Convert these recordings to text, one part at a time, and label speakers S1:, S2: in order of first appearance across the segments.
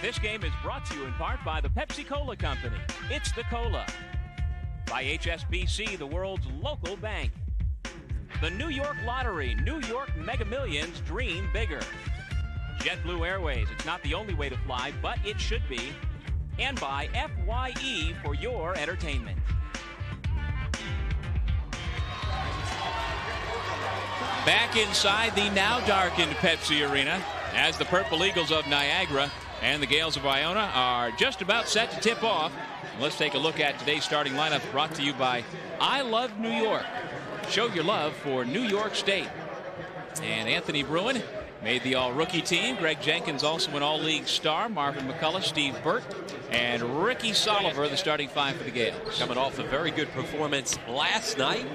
S1: This game is brought to you in part by the Pepsi-Cola Company. It's the Cola. By HSBC, the world's local bank. The New York Lottery, New York Mega Millions, dream bigger. JetBlue Airways, it's not the only way to fly, but it should be. And by FYE for your entertainment. Back inside the now darkened Pepsi Arena as the Purple Eagles of Niagara and the Gales of Iona are just about set to tip off. Let's take a look at today's starting lineup brought to you by I Love New York. Show your love for New York State. And Anthony Bruin made the all-rookie team. Greg Jenkins also an all-league star. Marvin McCullough, Steve Burt, and Ricky Soliver, the starting five for the Gales.
S2: Coming off a very good performance last night.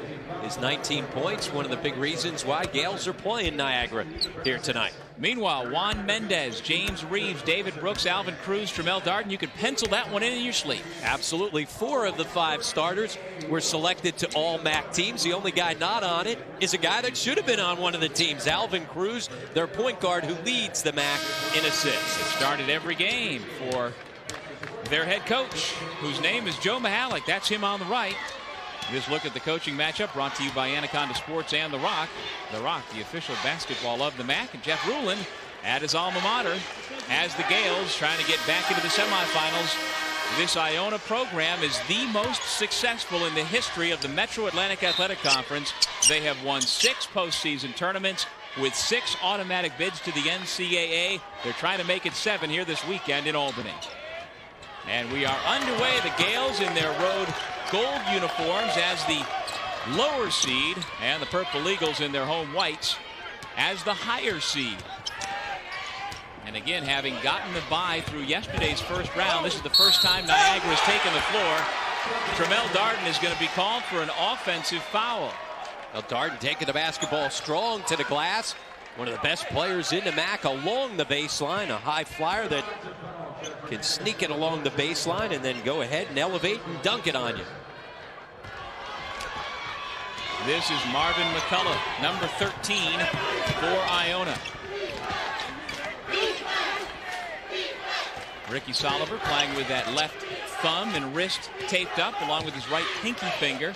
S2: His 19 points, one of the big reasons why Gales are playing Niagara here tonight.
S1: Meanwhile, Juan Mendez, James Reeves, David Brooks, Alvin Cruz, Tramel Darden, you can pencil that one in your sleep.
S2: Absolutely. 4 of the 5 starters were selected to all MAAC teams. The only guy not on it is a guy that should have been on one of the teams, Alvin Cruz, their point guard who leads the MAAC in assists.
S1: It started every game for their head coach, whose name is Joe Mihalik. That's him on the right. This look at the coaching matchup brought to you by Anaconda Sports and The Rock. The Rock, the official basketball of the MAAC. And Jeff Ruland at his alma mater as the Gales trying to get back into the semifinals. This Iona program is the most successful in the history of the Metro Atlantic Athletic Conference. They have won 6 postseason tournaments with 6 automatic bids to the NCAA. They're trying to make it 7 here this weekend in Albany. And we are underway. The Gales in their road gold uniforms as the lower seed, and the Purple Eagles in their home whites as the higher seed. And again, having gotten the bye through yesterday's first round, this is the first time Niagara has taken the floor. Tramel Darden is going to be called for an offensive foul.
S2: Well, Darden taking the basketball strong to the glass. One of the best players in the MAAC along the baseline, a high flyer that can sneak it along the baseline and then go ahead and elevate and dunk it on you.
S1: This is Marvin McCullough, number 13 for Iona. Ricky Soliver playing with that left thumb and wrist taped up along with his right pinky finger.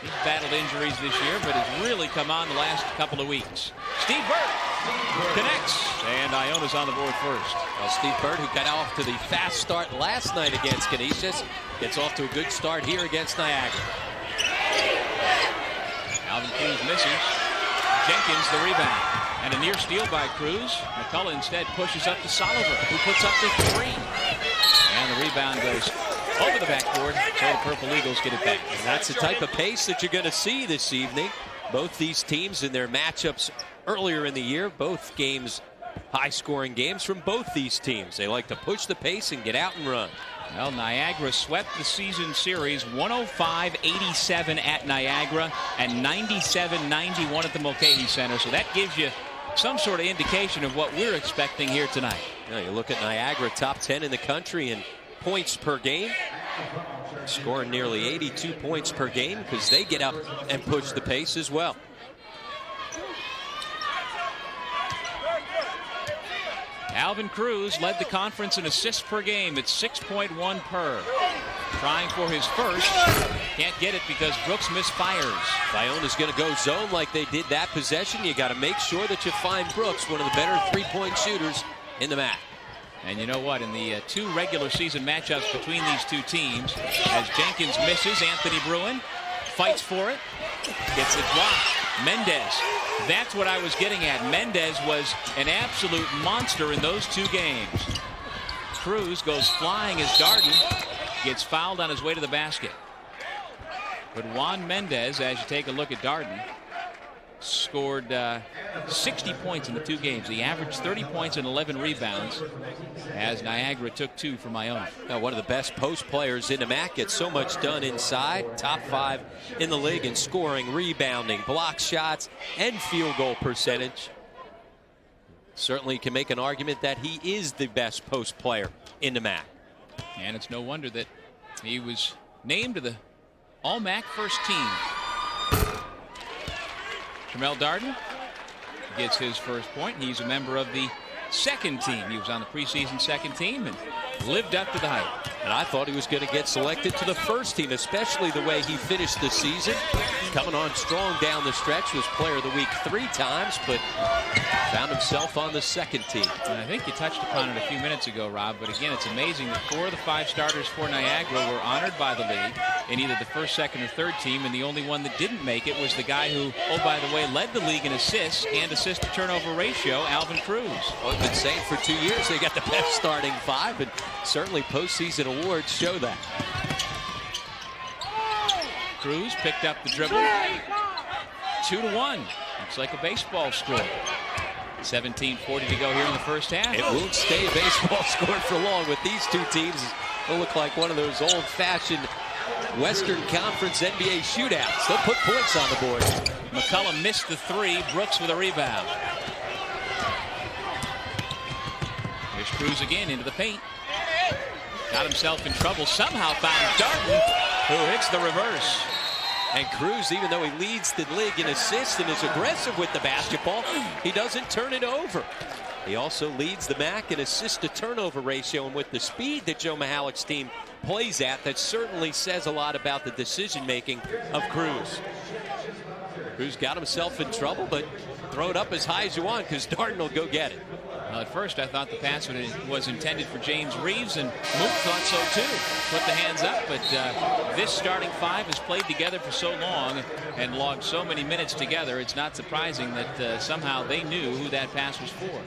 S1: He's battled injuries this year, but has really come on the last couple of weeks. Steve Burt connects, and Iona's on the board first.
S2: Well, Steve Burt, who got off to the fast start last night against Canisius, gets off to a good start here against Niagara.
S1: Alvin Cruz misses. Jenkins the rebound. And a near steal by Cruz. McCullough instead pushes up to Soliver, who puts up the 3. And the rebound goes over the backboard, so the Purple Eagles get it back.
S2: And that's the type of pace that you're going to see this evening. Both these teams in their matchups earlier in the year, both games, high-scoring games from both these teams. They like to push the pace and get out and run.
S1: Well, Niagara swept the season series 105-87 at Niagara and 97-91 at the Mulcahy Center. So that gives you some sort of indication of what we're expecting here tonight.
S2: Now you look at Niagara, top 10 in the country in points per game, scoring nearly 82 points per game because they get up and push the pace as well.
S1: Alvin Cruz led the conference in assists per game. It's 6.1 per. Trying for his first. Can't get it because Brooks misfires.
S2: Iona's going to go zone like they did that possession. You got to make sure that you find Brooks, one of the better three-point shooters in the MAAC.
S1: And you know what? In the 2 regular season matchups between these two teams, as Jenkins misses, Anthony Bruin fights for it, gets it blocked. Mendez. That's what I was getting at. Mendez was an absolute monster in those 2 games. Cruz goes flying as Darden gets fouled on his way to the basket. But Juan Mendez, as you take a look at Darden, scored 60 points in the 2 games. He averaged 30 points and 11 rebounds as Niagara took 2 from Iona.
S2: Now, one of the best post players in the MAAC, gets so much done inside. Top 5 in the league in scoring, rebounding, block shots, and field goal percentage. Certainly can make an argument that he is the best post player in the MAAC.
S1: And it's no wonder that he was named to the All-MAAC first team. Tramel Darden gets his first point. He's a member of the second team. He was on the preseason second team and lived up to the hype.
S2: And I thought he was going to get selected to the first team, especially the way he finished the season. Coming on strong down the stretch, was player of the week 3 times, but found himself on the second team.
S1: And I think you touched upon it a few minutes ago, Rob, but again, it's amazing that 4 of the 5 starters for Niagara were honored by the league in either the first, second, or third team, and the only one that didn't make it was the guy who, oh, by the way, led the league in assists and assist-to-turnover ratio, Alvin Cruz.
S2: Well, I've been saying for 2 years they got the best starting 5, and certainly postseason awards show that.
S1: Cruz picked up the dribble. 2-1. Looks like a baseball score. 17:40 to go here in the first half.
S2: It won't stay a baseball score for long with these two teams. It'll look like one of those old-fashioned Western Conference NBA shootouts. They'll put points on the board.
S1: McCullough missed the 3. Brooks with a rebound. Here's Cruz again into the paint. Got himself in trouble. Somehow found Darden, who hits the reverse.
S2: And Cruz, even though he leads the league in assists and is aggressive with the basketball, he doesn't turn it over. He also leads the MAAC in assist-to-turnover ratio, and with the speed that Joe Mihalik's team plays at, that certainly says a lot about the decision-making of Cruz. Cruz got himself in trouble, but throw it up as high as you want because Darden will go get it.
S1: Well, at first I thought the pass was intended for James Reeves, and Mook thought so too. Put the hands up, but this starting 5 has played together for so long and logged so many minutes together, it's not surprising that somehow they knew who that pass was for.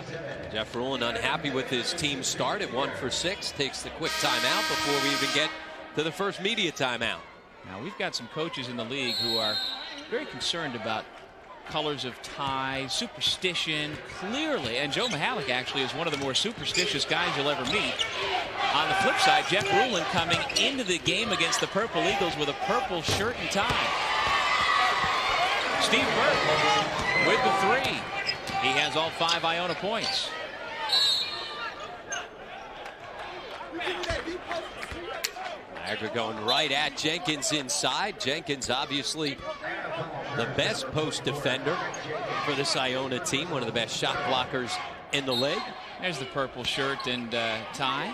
S2: Jeff Rulin unhappy with his team start at 1 for 6, takes the quick timeout before we even get to the first media timeout.
S1: Now we've got some coaches in the league who are very concerned about colors of tie, superstition, clearly, and Joe Mihalik actually is one of the more superstitious guys you'll ever meet. On the flip side, Jeff Rulin coming into the game against the Purple Eagles with a purple shirt and tie. Steve Burke with the 3. He has all 5 Iona points.
S2: Niagara going right at Jenkins inside. Jenkins obviously the best post defender for this Iona team, one of the best shot blockers in the league.
S1: There's the purple shirt and tie.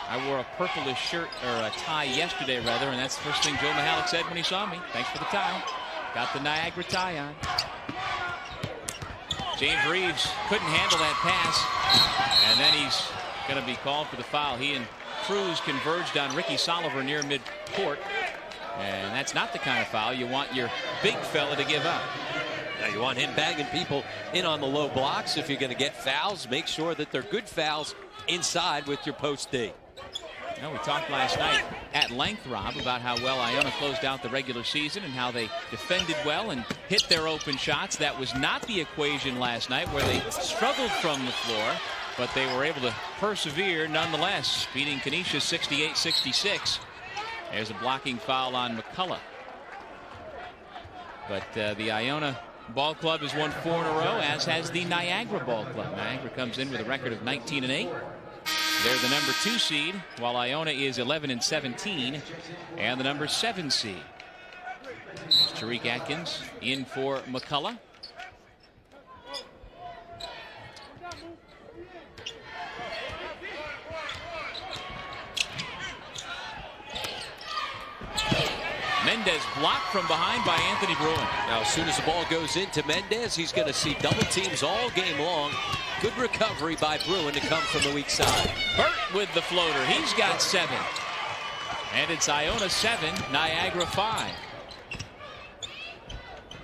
S1: I wore a purplish shirt, or a tie yesterday rather, and that's the first thing Joe Mihalik said when he saw me. Thanks for the tie. Got the Niagara tie on. James Reeves couldn't handle that pass, and then he's going to be called for the foul. He and Cruz converged on Ricky Soliver near mid-court, and that's not the kind of foul you want your big fella to give up.
S2: Now you want him bagging people in on the low blocks. If you're going to get fouls, make sure that they're good fouls inside with your post D.
S1: Now, we talked last night at length, Rob, about how well Iona closed out the regular season and how they defended well and hit their open shots. That was not the equation last night, where they struggled from the floor, but they were able to persevere nonetheless, beating Canisius 68-66. There's a blocking foul on McCullough. But the Iona Ball Club has won 4 in a row, as has the Niagara Ball Club. Niagara comes in with a record of 19-8. They're the number 2 seed, while Iona is 11-17 and the number 7 seed. Tariq Atkins in for McCullough. Mendez blocked from behind by Anthony Bruin.
S2: Now, as soon as the ball goes into Mendez, he's going to see double teams all game long. Good recovery by Bruin to come from the weak side.
S1: Burt with the floater. He's got 7. And it's Iona 7, Niagara 5.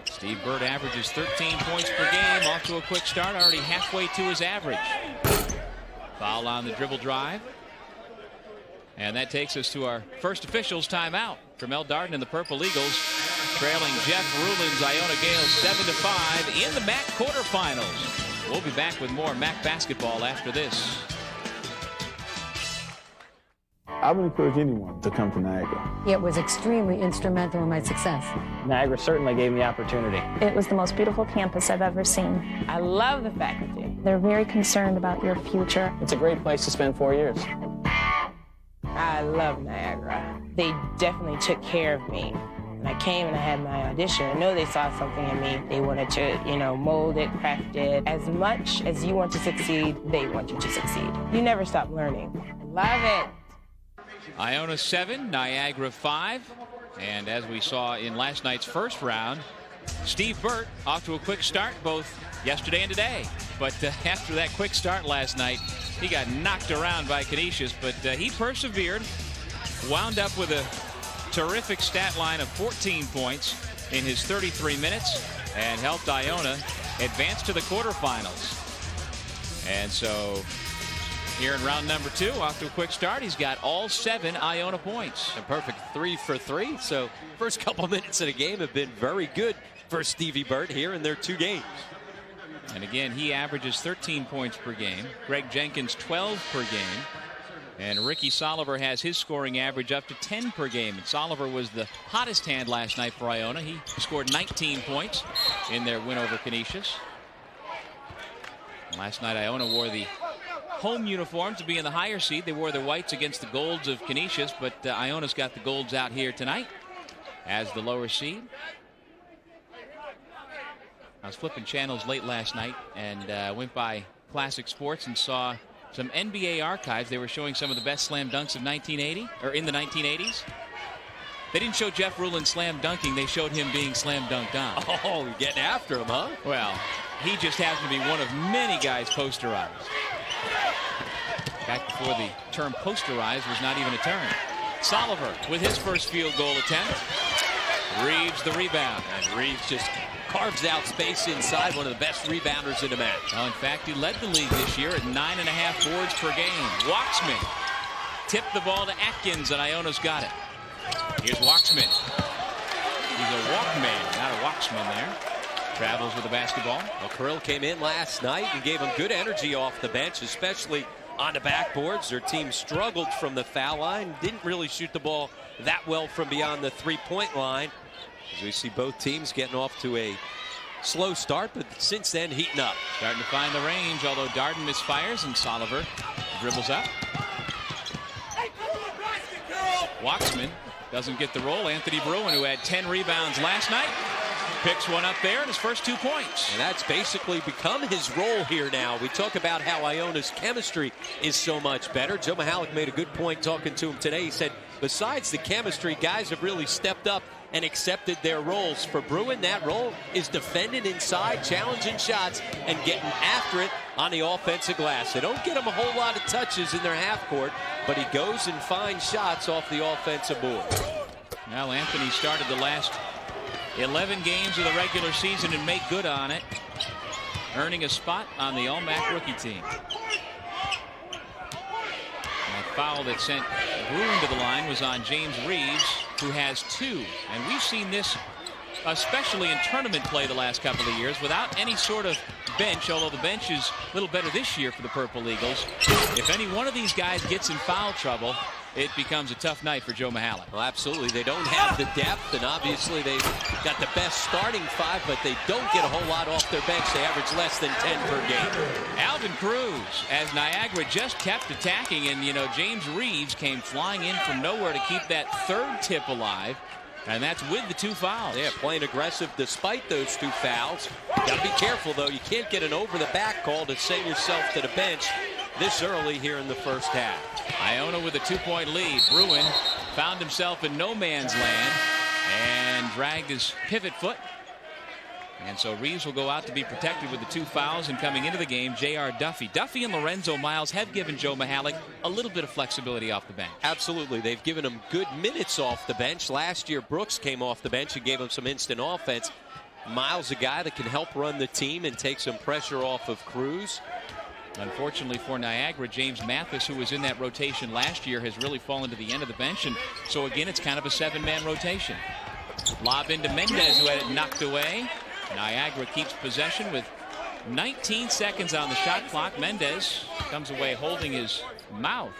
S1: Steve Burt averages 13 points per game. Off to a quick start, already halfway to his average. Foul on the dribble drive. And that takes us to our first officials timeout. From Mel Darden and the Purple Eagles, trailing Jeff Rulin's Iona Gales 7-5 in the MAAC quarterfinals. We'll be back with more MAAC basketball after this.
S3: I would encourage anyone to come to Niagara.
S4: It was extremely instrumental in my success.
S5: Niagara certainly gave me the opportunity.
S6: It was the most beautiful campus I've ever seen.
S7: I love the faculty.
S6: They're very concerned about your future.
S5: It's a great place to spend 4 years.
S7: I love Niagara. They definitely took care of me. I came and I had my audition. I know they saw something in me. They wanted to, mold it, craft it. As much as you want to succeed, they want you to succeed. You never stop learning. Love it.
S1: Iona 7, Niagara 5. And as we saw in last night's first round, Steve Burt off to a quick start both yesterday and today. But after that quick start last night, he got knocked around by Canisius. But he persevered, wound up with a terrific stat line of 14 points in his 33 minutes and helped Iona advance to the quarterfinals. And so here in round number 2, off to a quick start, he's got all 7 Iona points.
S2: A perfect 3 for 3. So first couple minutes of the game have been very good for Stevie Burt here in their 2 games.
S1: And again, he averages 13 points per game. Greg Jenkins 12 per game. And Ricky Soliver has his scoring average up to 10 per game. And Soliver was the hottest hand last night for Iona. He scored 19 points in their win over Canisius. Last night, Iona wore the home uniform to be in the higher seed. They wore their whites against the golds of Canisius, but Iona's got the golds out here tonight as the lower seed. I was flipping channels late last night and went by Classic Sports and saw some NBA archives. They were showing some of the best slam dunks of 1980, or in the 1980s. They didn't show Jeff Ruland slam dunking. They showed him being slam dunked on.
S2: Oh, you're getting after him, huh?
S1: Well, he just happened to be one of many guys posterized. Back before the term posterized was not even a term. Soliver with his first field goal attempt. Reeves the rebound.
S2: And Reeves just carves out space inside, one of the best rebounders in the match.
S1: Well, in fact, he led the league this year at 9.5 boards per game. Waxman tipped the ball to Atkins, and Iona's got it. Here's Waxman. He's a walkman, not a Waxman there. Travels with the basketball.
S2: Well, Kirill came in last night and gave him good energy off the bench, especially on the backboards. Their team struggled from the foul line, didn't really shoot the ball that well from beyond the three-point line. As we see both teams getting off to a slow start, but since then heating up.
S1: Starting to find the range, although Darden misfires and Soliver dribbles up. Waxman doesn't get the roll. Anthony Bruin, who had 10 rebounds last night, picks one up there in his first 2 points.
S2: And that's basically become his role here now. We talk about how Iona's chemistry is so much better. Joe Mihalik made a good point talking to him today. He said, besides the chemistry, guys have really stepped up and accepted their roles. For Bruin, that role is defending inside, challenging shots, and getting after it on the offensive glass. They don't get him a whole lot of touches in their half court, but he goes and finds shots off the offensive board.
S1: Well, Anthony started the last 11 games of the regular season and make good on it, earning a spot on the All-MAAC rookie team. And that foul that sent Bruin to the line was on James Reeves, who has 2. And we've seen this especially in tournament play the last couple of years without any sort of bench, although the bench is a little better this year for the Purple Eagles. If any one of these guys gets in foul trouble, it becomes a tough night for Joe Mihalik.
S2: Well, absolutely. They don't have the depth, and obviously they've got the best starting 5, but they don't get a whole lot off their bench. They average less than 10 per game.
S1: Alvin Cruz, as Niagara just kept attacking, and, James Reeves came flying in from nowhere to keep that third tip alive, and that's with the 2 fouls.
S2: Yeah, playing aggressive despite those 2 fouls. Got to be careful, though. You can't get an over-the-back call to send yourself to the bench this early here in the first half.
S1: Iona with a 2-point lead. Bruin found himself in no man's land and dragged his pivot foot. And so Reeves will go out to be protected with the 2 fouls, and coming into the game, J.R. Duffy. Duffy and Lorenzo Miles have given Joe Mihalik a little bit of flexibility off the bench.
S2: Absolutely. They've given him good minutes off the bench. Last year, Brooks came off the bench and gave him some instant offense. Miles, a guy that can help run the team and take some pressure off of Cruz.
S1: Unfortunately for Niagara, James Mathis, who was in that rotation last year, has really fallen to the end of the bench. And so, again, it's kind of a 7-man rotation. Lob into Mendez, who had it knocked away. Niagara keeps possession with 19 seconds on the shot clock. Mendez comes away holding his mouth.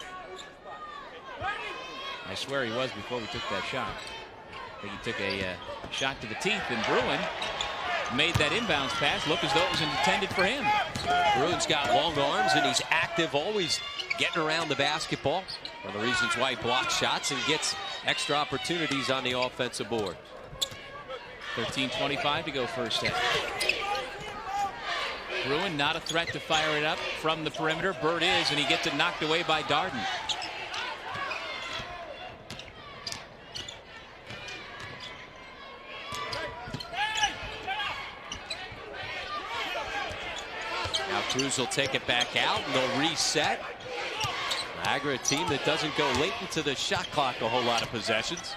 S1: I swear he was before we took that shot. I think he took a shot to the teeth, and Bruin made that inbounds pass look as though it was intended for him.
S2: Bruin's got long arms, and he's active, always getting around the basketball. One of the reasons why he blocks shots and gets extra opportunities on the offensive board.
S1: 13:25 to go first half. Bruin not a threat to fire it up from the perimeter. Bird is, and he gets it knocked away by Darden.
S2: Now Cruz will take it back out, and they'll reset. Niagara, a team that doesn't go late into the shot clock a whole lot of possessions.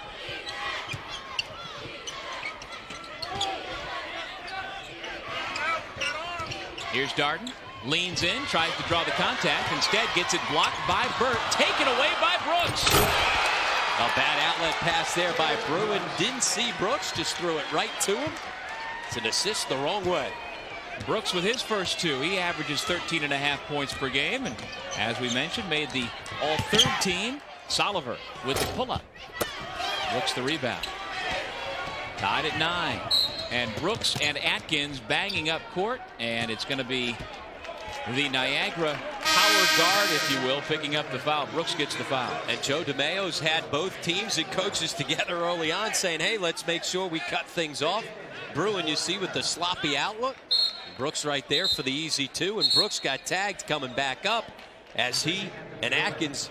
S1: Here's Darden. Leans in, tries to draw the contact. Instead, gets it blocked by Burt. Taken away by Brooks.
S2: A bad outlet pass there by Bruin. Didn't see Brooks, just threw it right to him. It's an assist the wrong way.
S1: Brooks with his first 2. He averages 13.5 points per game. And as we mentioned, made the all-third team. Soliver with the pull-up. Brooks the rebound. Tied at 9. And Brooks and Atkins banging up court. And it's going to be the Niagara power guard, if you will, picking up the foul. Brooks gets the foul.
S2: And Joe DeMayo's had both teams and coaches together early on saying, hey, let's make sure we cut things off. Bruin, you see, with the sloppy outlook. Brooks right there for the easy 2. And Brooks got tagged coming back up as he and Atkins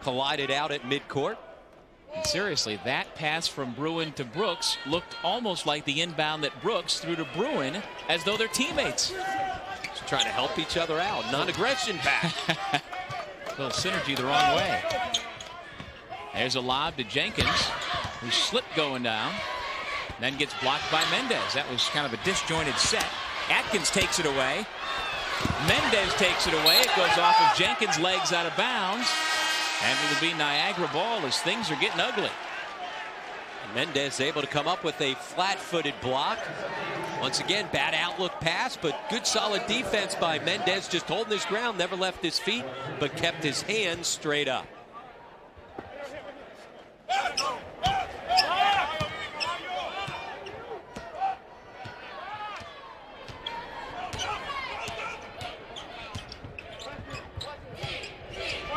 S2: collided out at midcourt.
S1: And seriously, that pass from Bruin to Brooks looked almost like the inbound that Brooks threw to Bruin, as though they're teammates.
S2: Just trying to help each other out. Non-aggression back.
S1: A little synergy the wrong way. There's a lob to Jenkins, who slipped going down, then gets blocked by Mendez. That was kind of a disjointed set. Atkins takes it away. Mendez takes it away. It goes off of Jenkins' legs out of bounds. And it'll be Niagara ball as things are getting ugly.
S2: Mendez able to come up with a flat-footed block. Once again, bad outlook pass, but good solid defense by Mendez, just holding his ground, never left his feet, but kept his hands straight up.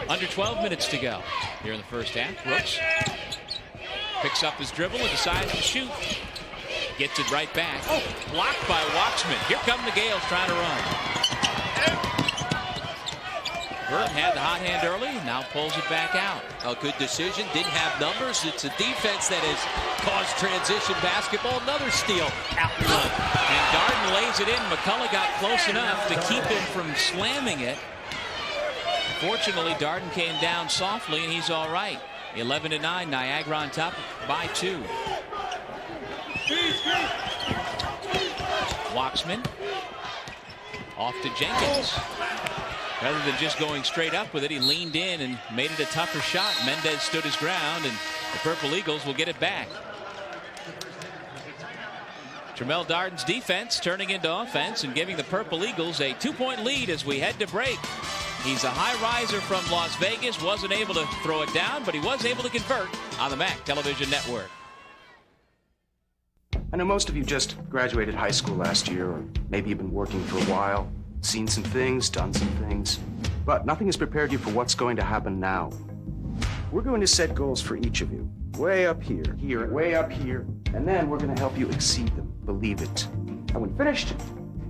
S1: Under 12 minutes to go here in the first half. Brooks picks up his dribble and decides to shoot. Gets it right back. Oh, blocked by Waxman. Here come the Gales trying to run. Burton had the hot hand early, now pulls it back out.
S2: A good decision, didn't have numbers. It's a defense that has caused transition basketball. Another steal out and run.
S1: And Darden lays it in. McCullough got close enough to keep him from slamming it. Fortunately, Darden came down softly, and he's all right. 11-9, Niagara on top by 2. Waxman off to Jenkins. Rather than just going straight up with it, he leaned in and made it a tougher shot. Mendez stood his ground, and the Purple Eagles will get it back. Tramel Darden's defense turning into offense and giving the Purple Eagles a 2-point lead as we head to break. He's a high riser from Las Vegas, wasn't able to throw it down, but he was able to convert on the MAAC television network.
S8: I know most of you just graduated high school last year, or maybe you've been working for a while, seen some things, done some things, but nothing has prepared you for what's going to happen now. We're going to set goals for each of you, way up here, way up here, and then we're going to help you exceed them, believe it. And when finished,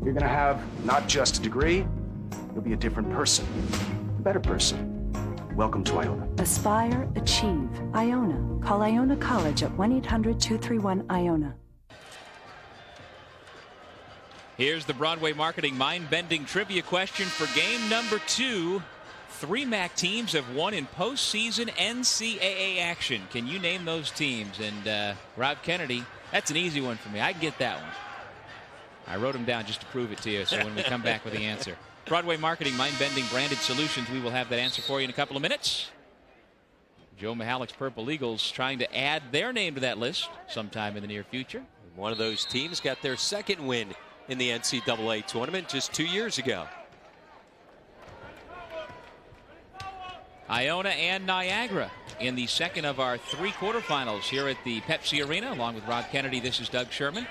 S8: you're going to have not just a degree, you'll be a different person, a better person. Welcome to Iona.
S9: Aspire, achieve. Iona. Call Iona College at 1-800-231-IONA.
S1: Here's the Broadway Marketing mind-bending trivia question for game number 2. 3 MAAC teams have won in postseason NCAA action. Can you name those teams? And Rob Kennedy, that's an easy one for me. I can get that one. I wrote them down just to prove it to you, so when we come back with the answer. Broadway Marketing, mind-bending branded solutions. We will have that answer for you in a couple of minutes. Joe Mihalik's Purple Eagles trying to add their name to that list sometime in the near future.
S2: One of those teams got their second win in the NCAA tournament just 2 years ago.
S1: Iona and Niagara in the second of our 3 quarterfinals here at the Pepsi Arena. Along with Rob Kennedy, this is Doug Sherman.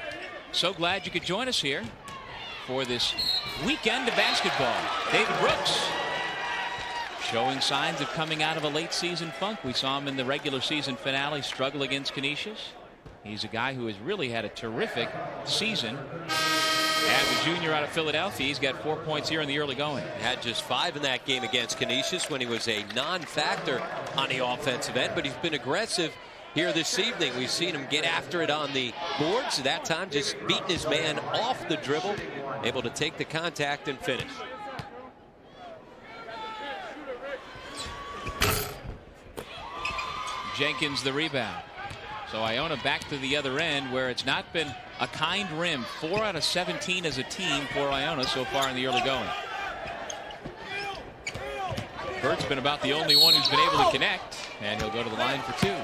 S1: So glad you could join us here for this weekend of basketball. David Brooks showing signs of coming out of a late season funk. We saw him in the regular season finale struggle against Canisius. He's a guy who has really had a terrific season. As a junior out of Philadelphia, he's got 4 points here in the early going.
S2: He had just 5 in that game against Canisius when he was a non-factor on the offensive end, but he's been aggressive here this evening. We've seen him get after it on the boards. That time just beating his man off the dribble, able to take the contact and finish.
S1: Jenkins the rebound. So Iona back to the other end where it's not been a kind rim. 4 out of 17 as a team for Iona so far in the early going. Bert's been about the only one who's been able to connect, and he'll go to the line for 2.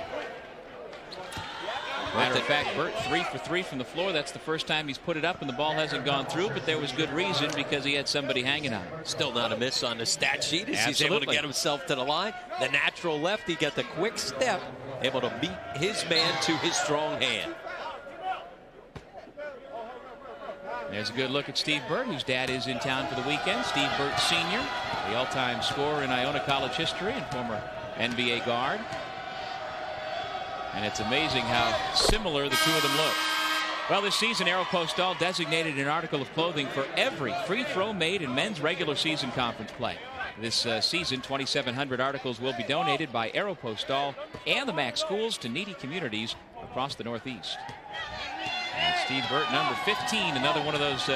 S1: Matter of fact, Bert 3 for 3 from the floor. That's the first time he's put it up and the ball hasn't gone through, but there was good reason because he had somebody hanging on him.
S2: Still not a miss on the stat sheet as he's able to get himself to the line. The natural left, he got the quick step, able to beat his man to his strong hand.
S1: There's a good look at Steve Burt, whose dad is in town for the weekend. Steve Burt Sr., the all-time scorer in Iona college history and former NBA guard. And it's amazing how similar the two of them look. Well, this season, Aeropostale designated an article of clothing for every free throw made in men's regular season conference play. This season, 2,700 articles will be donated by Aeropostale and the MAAC schools to needy communities across the Northeast. And Steve Burt, number 15, another one of those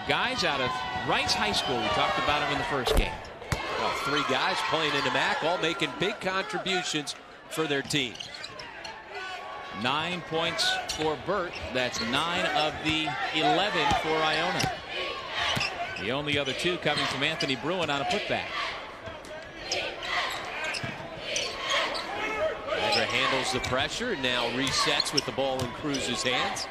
S1: guys out of Rice High School. We talked about him in the first game.
S2: Well, 3 guys playing in the MAAC, all making big contributions for their teams.
S1: 9 points for Burt. That's 9 of the 11 for Iona. The only other 2 coming from Anthony Bruin on a putback.
S2: Niagara handles the pressure, now resets with the ball in Cruz's hands.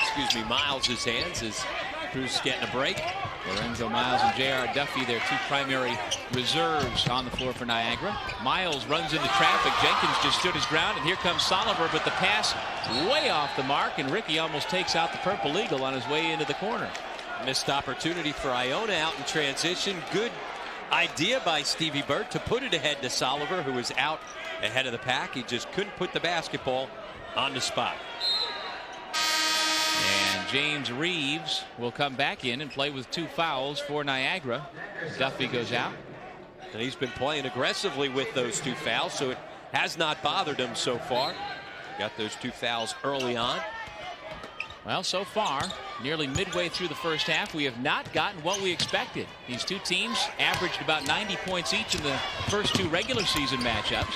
S2: Excuse me, Miles' hands as Cruz is getting a break.
S1: Lorenzo Miles and J.R. Duffy, their 2 primary reserves on the floor for Niagara. Miles runs into traffic. Jenkins just stood his ground, and here comes Soliver, but the pass way off the mark, and Ricky almost takes out the Purple Eagle on his way into the corner.
S2: Missed opportunity for Iona out in transition. Good idea by Stevie Burt to put it ahead to Soliver, who was out ahead of the pack. He just couldn't put the basketball on the spot.
S1: And James Reeves will come back in and play with 2 fouls for Niagara. Duffy goes out.
S2: And he's been playing aggressively with those 2 fouls, so it has not bothered him so far. Got those 2 fouls early on.
S1: Well, so far, nearly midway through the first half, we have not gotten what we expected. These 2 teams averaged about 90 points each in the first 2 regular season matchups.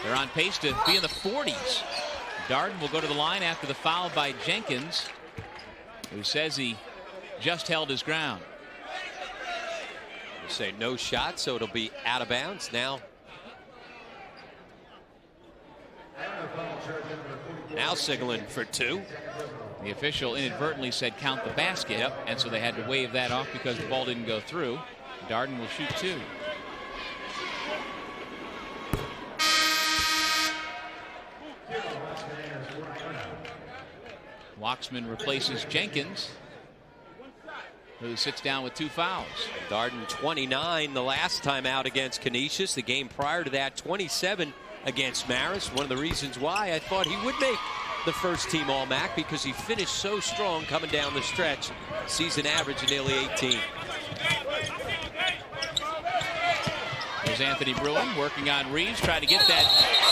S1: They're on pace to be in the 40s. Darden will go to the line after the foul by Jenkins, who says he just held his ground.
S2: They say no shot, so it'll be out of bounds now. Now signaling for 2.
S1: The official inadvertently said count the basket, and so they had to wave that off because the ball didn't go through. Darden will shoot 2. Waxman replaces Jenkins, who sits down with 2 fouls.
S2: Darden 29 the last time out against Canisius. The game prior to that 27 against Marist. One of the reasons why I thought he would make the first team All-MAAC, because he finished so strong coming down the stretch. Season average of nearly 18.
S1: Here's Anthony Bruin working on Reeves, trying to get that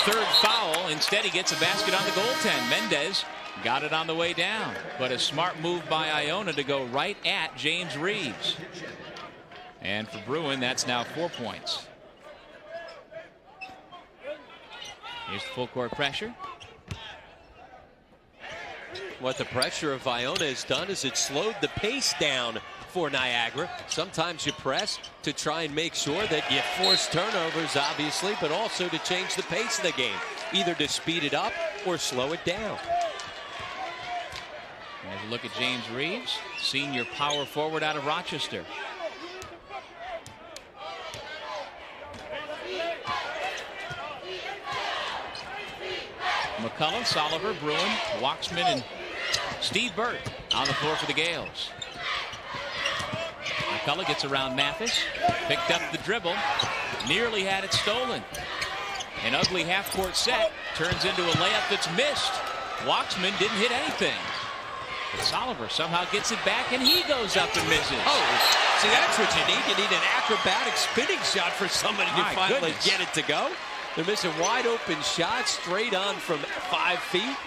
S1: 3rd foul. Instead, he gets a basket on the goaltend. Mendez got it on the way down, but a smart move by Iona to go right at James Reeves. And for Bruin, that's now 4 points. Here's the full court pressure.
S2: What the pressure of Iona has done is it slowed the pace down for Niagara. Sometimes you press to try and make sure that you force turnovers, obviously, but also to change the pace of the game, either to speed it up or slow it down.
S1: As a look at James Reeves, senior power forward out of Rochester. McCullough, Soliver, Bruin, Waxman, and Steve Burt on the floor for the Gales. McCullough gets around Mathis, picked up the dribble, nearly had it stolen. An ugly half-court set turns into a layup that's missed. Waxman didn't hit anything. But Soliver somehow gets it back, and he goes up and misses.
S2: Oh, see, that's what you need. You need an acrobatic spinning shot for somebody to finally get it to go. They're missing wide open shots straight on from 5 feet.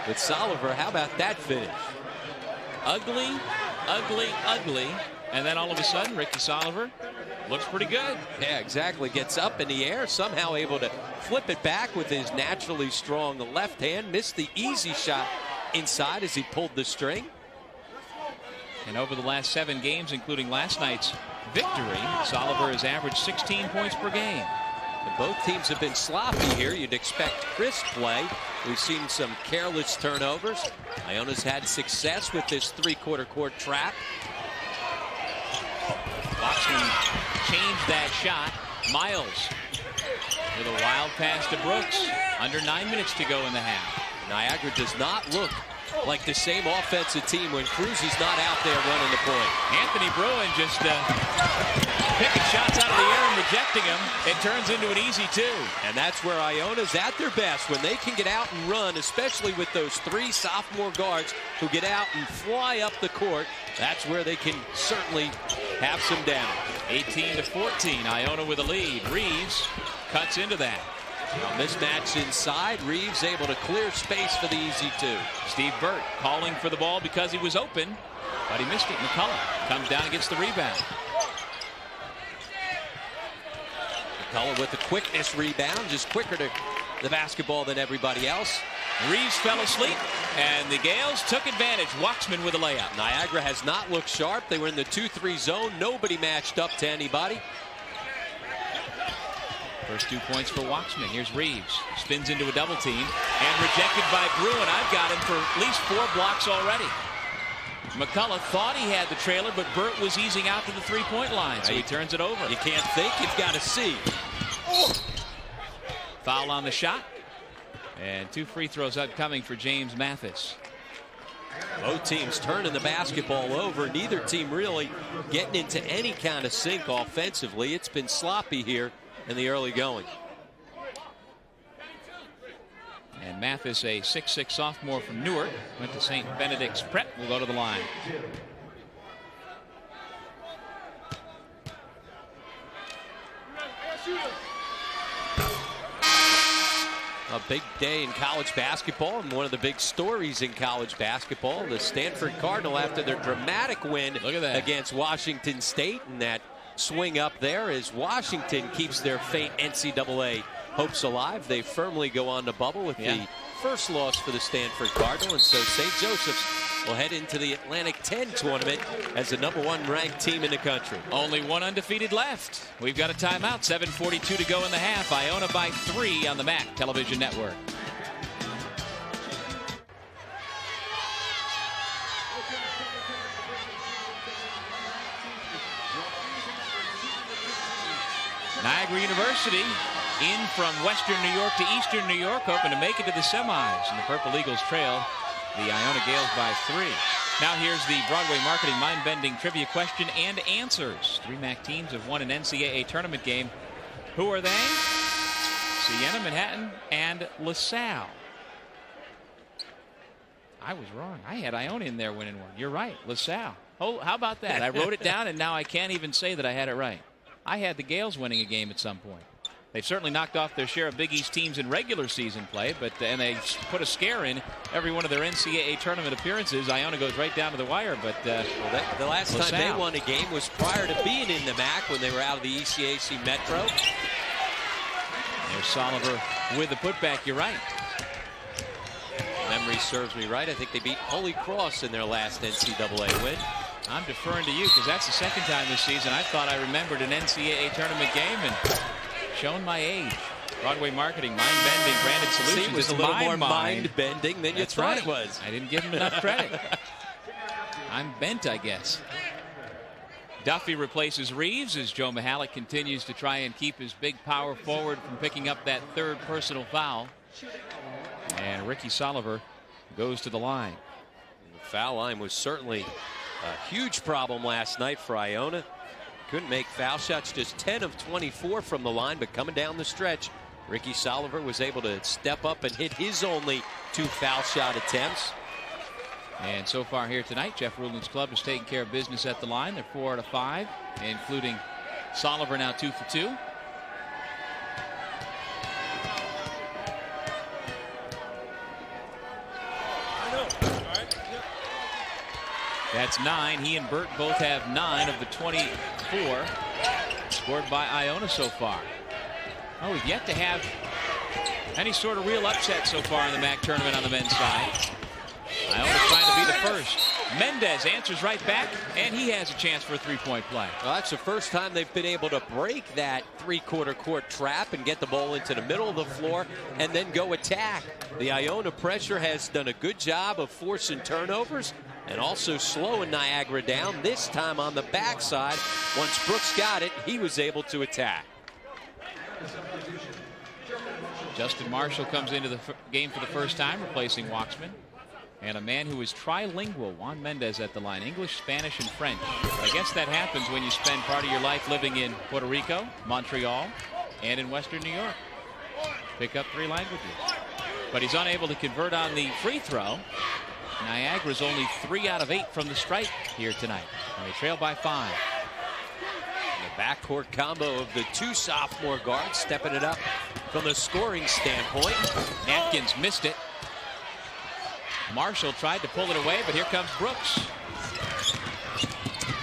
S2: But Soliver, how about that finish?
S1: Ugly, ugly, ugly. And then all of a sudden, Ricky Soliver looks pretty good.
S2: Yeah, exactly. Gets up in the air, somehow able to flip it back with his naturally strong left hand. Missed the easy shot inside as he pulled the string.
S1: And over the last 7 games, including last night's victory, Soliver has averaged 16 points per game.
S2: And both teams have been sloppy here. You'd expect crisp play. We've seen some careless turnovers. Iona's had success with this 3/4 court trap.
S1: Waxman changed that shot. Miles with a wild pass to Brooks. Under 9 minutes to go in the half.
S2: Niagara does not look like the same offensive team when Cruz is not out there running the point.
S1: Anthony Bruin just picking shots out of the air and rejecting them. It turns into an easy 2.
S2: And that's where Iona's at their best, when they can get out and run, especially with those 3 sophomore guards who get out and fly up the court. That's where they can certainly have some damage.
S1: 18-14, Iona with a lead. Reeves cuts into that.
S2: A mismatch inside. Reeves able to clear space for the easy 2.
S1: Steve Burt calling for the ball because he was open, but he missed it. McCullough comes down and gets the rebound.
S2: McCullough with the quickness rebound, just quicker to the basketball than everybody else.
S1: Reeves fell asleep, and the Gales took advantage. Waxman with a layup.
S2: Niagara has not looked sharp. They were in the 2-3 zone. Nobody matched up to anybody.
S1: First 2 points for Waxman. Here's Reeves. Spins into a double team and rejected by Bruin. I've got him for at least 4 blocks already. McCullough thought he had the trailer, but Burt was easing out to the 3-point line, so he turns it over.
S2: You can't think, you've got to see.
S1: Foul on the shot. And 2 free throws upcoming for James Mathis.
S2: Both teams turning the basketball over. Neither team really getting into any kind of sync offensively. It's been sloppy here in the early going.
S1: And Mathis, a 6'6" sophomore from Newark, went to St. Benedict's Prep, will go to the line.
S2: A big day in college basketball, and one of the big stories in college basketball, the Stanford Cardinal, after their dramatic win against Washington State, and that swing up there as Washington keeps their faint NCAA hopes alive. They firmly go on the bubble with the first loss for the Stanford Cardinal, and so St. Joseph's will head into the Atlantic 10 tournament as the #1 ranked team in the country.
S1: Only 1 undefeated left. We've got a timeout. 7:42 to go in the half. Iona by 3 on the MAAC television network. Niagara University in from Western New York to Eastern New York, hoping to make it to the semis. And the Purple Eagles trail the Iona Gales by 3. Now here's the Broadway Marketing mind-bending trivia question and answers. 3 MAAC teams have won an NCAA tournament game. Who are they? Siena, Manhattan, and LaSalle. I was wrong. I had Iona in there winning one. You're right, LaSalle. Oh, how about that? I wrote it down, and now I can't even say that I had it right. I had the Gales winning a game at some point. They've certainly knocked off their share of Big East teams in regular season play, and they put a scare in every one of their NCAA tournament appearances. Iona goes right down to the wire, but
S2: the last time they won a game was prior to being in the MAAC when they were out of the ECAC Metro.
S1: There's Soliver with the putback. You're right.
S2: Memory serves me right. I think they beat Holy Cross in their last NCAA win.
S1: I'm deferring to you because that's the second time this season I thought I remembered an NCAA tournament game and shown my age. Broadway Marketing, mind-bending, branded solutions.
S2: See, it was a little more mind-bending than you thought it was.
S1: I didn't give him enough credit. I'm bent, I guess. Duffy replaces Reeves as Joe Mihalik continues to try and keep his big power forward from picking up that 3rd personal foul. And Ricky Soliver goes to the line.
S2: The foul line was certainly a huge problem last night for Iona. Couldn't make foul shots, just 10 of 24 from the line, but coming down the stretch, Ricky Soliver was able to step up and hit his only 2 foul shot attempts.
S1: And so far here tonight, Jeff Ruland's club is taking care of business at the line. They're 4 out of 5, including Soliver now 2 for 2. That's 9. He and Burt both have 9 of the 24 scored by Iona so far. Oh, we've yet to have any sort of real upset so far in the MAAC tournament on the men's side. Iona's trying to be the first. Mendez answers right back, and he has a chance for a 3-point play.
S2: Well, that's the first time they've been able to break that 3/4 court trap and get the ball into the middle of the floor and then go attack. The Iona pressure has done a good job of forcing turnovers and also slowing Niagara down, this time on the backside. Once Brooks got it, he was able to attack.
S1: Justin Marshall comes into the game for the first time, replacing Waxman. And a man who is trilingual, Juan Mendez, at the line. English, Spanish, and French. I guess that happens when you spend part of your life living in Puerto Rico, Montreal, and in Western New York. Pick up 3 languages. But he's unable to convert on the free throw. Niagara's only 3 out of 8 from the stripe here tonight. And they trail by 5.
S2: The backcourt combo of the 2 sophomore guards stepping it up from a scoring standpoint.
S1: Atkins missed it. Marshall tried to pull it away, but here comes Brooks.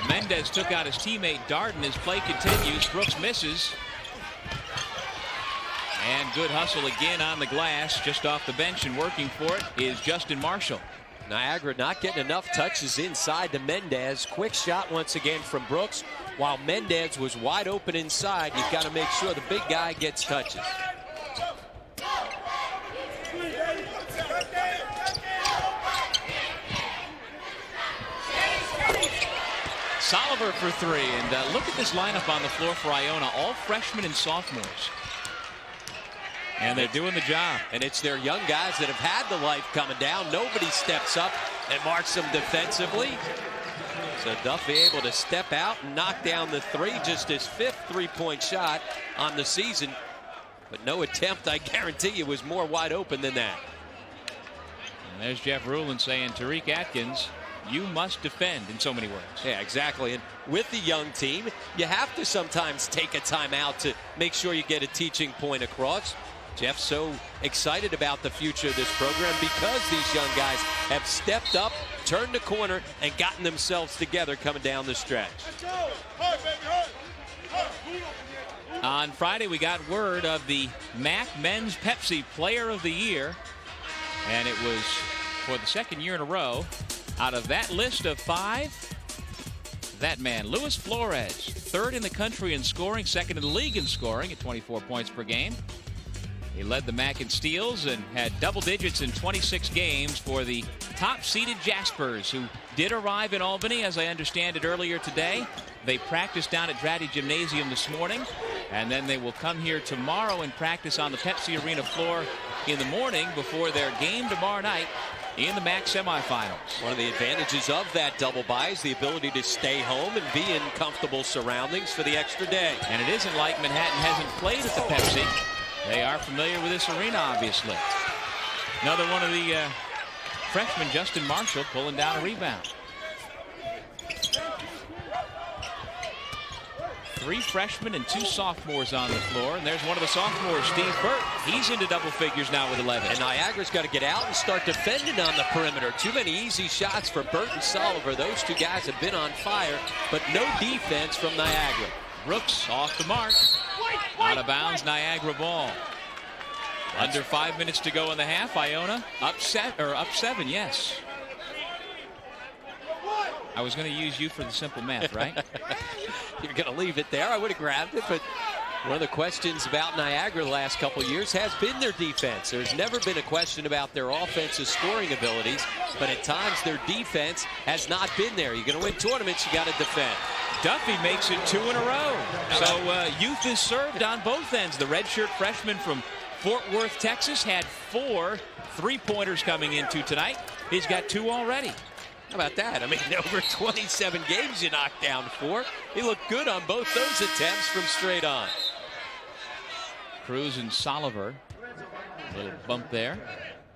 S1: Mendez took out his teammate Darden. His play continues. Brooks misses. And good hustle again on the glass. Just off the bench and working for it is Justin Marshall.
S2: Niagara not getting enough touches inside to Mendez. Quick shot once again from Brooks. While Mendez was wide open inside, you've got to make sure the big guy gets touches.
S1: Soliver for 3. And look at this lineup on the floor for Iona. All freshmen and sophomores. And they're doing the job.
S2: And it's their young guys that have had the life coming down. Nobody steps up and marks them defensively. So Duffy able to step out and knock down the 3. Just his 5th 3-point shot on the season. But no attempt, I guarantee you, was more wide open than that.
S1: And there's Jeff Ruland saying, Tariq Atkins, you must defend, in so many words.
S2: Yeah, exactly. And with the young team, you have to sometimes take a timeout to make sure you get a teaching point across. Jeff's so excited about the future of this program because these young guys have stepped up, turned the corner, and gotten themselves together coming down the stretch.
S1: On Friday, we got word of the MAAC Men's Pepsi Player of the Year. And it was for the 2nd year in a row. Out of that list of 5, that man, Luis Flores, 3rd in the country in scoring, 2nd in the league in scoring at 24 points per game. He led the MAAC in steals and had double digits in 26 games for the top-seeded Jaspers, who did arrive in Albany, as I understand it, earlier today. They practiced down at Dratty Gymnasium this morning, and then they will come here tomorrow and practice on the Pepsi Arena floor in the morning before their game tomorrow night in the MAAC semifinals.
S2: One of the advantages of that double bye is the ability to stay home and be in comfortable surroundings for the extra day.
S1: And it isn't like Manhattan hasn't played at the Pepsi. They are familiar with this arena, obviously. Another one of the freshmen, Justin Marshall, pulling down a rebound. 3 freshmen and 2 sophomores on the floor. And there's one of the sophomores, Steve Burt. He's into double figures now with 11.
S2: And Niagara's got to get out and start defending on the perimeter. Too many easy shots for Burt and Soliver. Those 2 guys have been on fire, but no defense from Niagara.
S1: Brooks off the mark. Out of bounds, Niagara ball. Under 5 minutes to go in the half. Iona up 7, yes. I was going to use you for the simple math, right?
S2: You're going to leave it there. I would have grabbed it, but one of the questions about Niagara the last couple of years has been their defense. There's never been a question about their offensive scoring abilities, but at times their defense has not been there. You're going to win tournaments, you got to defend.
S1: Duffy makes it 2 in a row. So youth is served on both ends. The redshirt freshman from Fort Worth, Texas, had 4 3-pointers coming into tonight. He's got 2 already.
S2: How about that? I mean, over 27 games you knocked down 4. He looked good on both those attempts from straight on.
S1: Cruz and Soliver. A little bump there.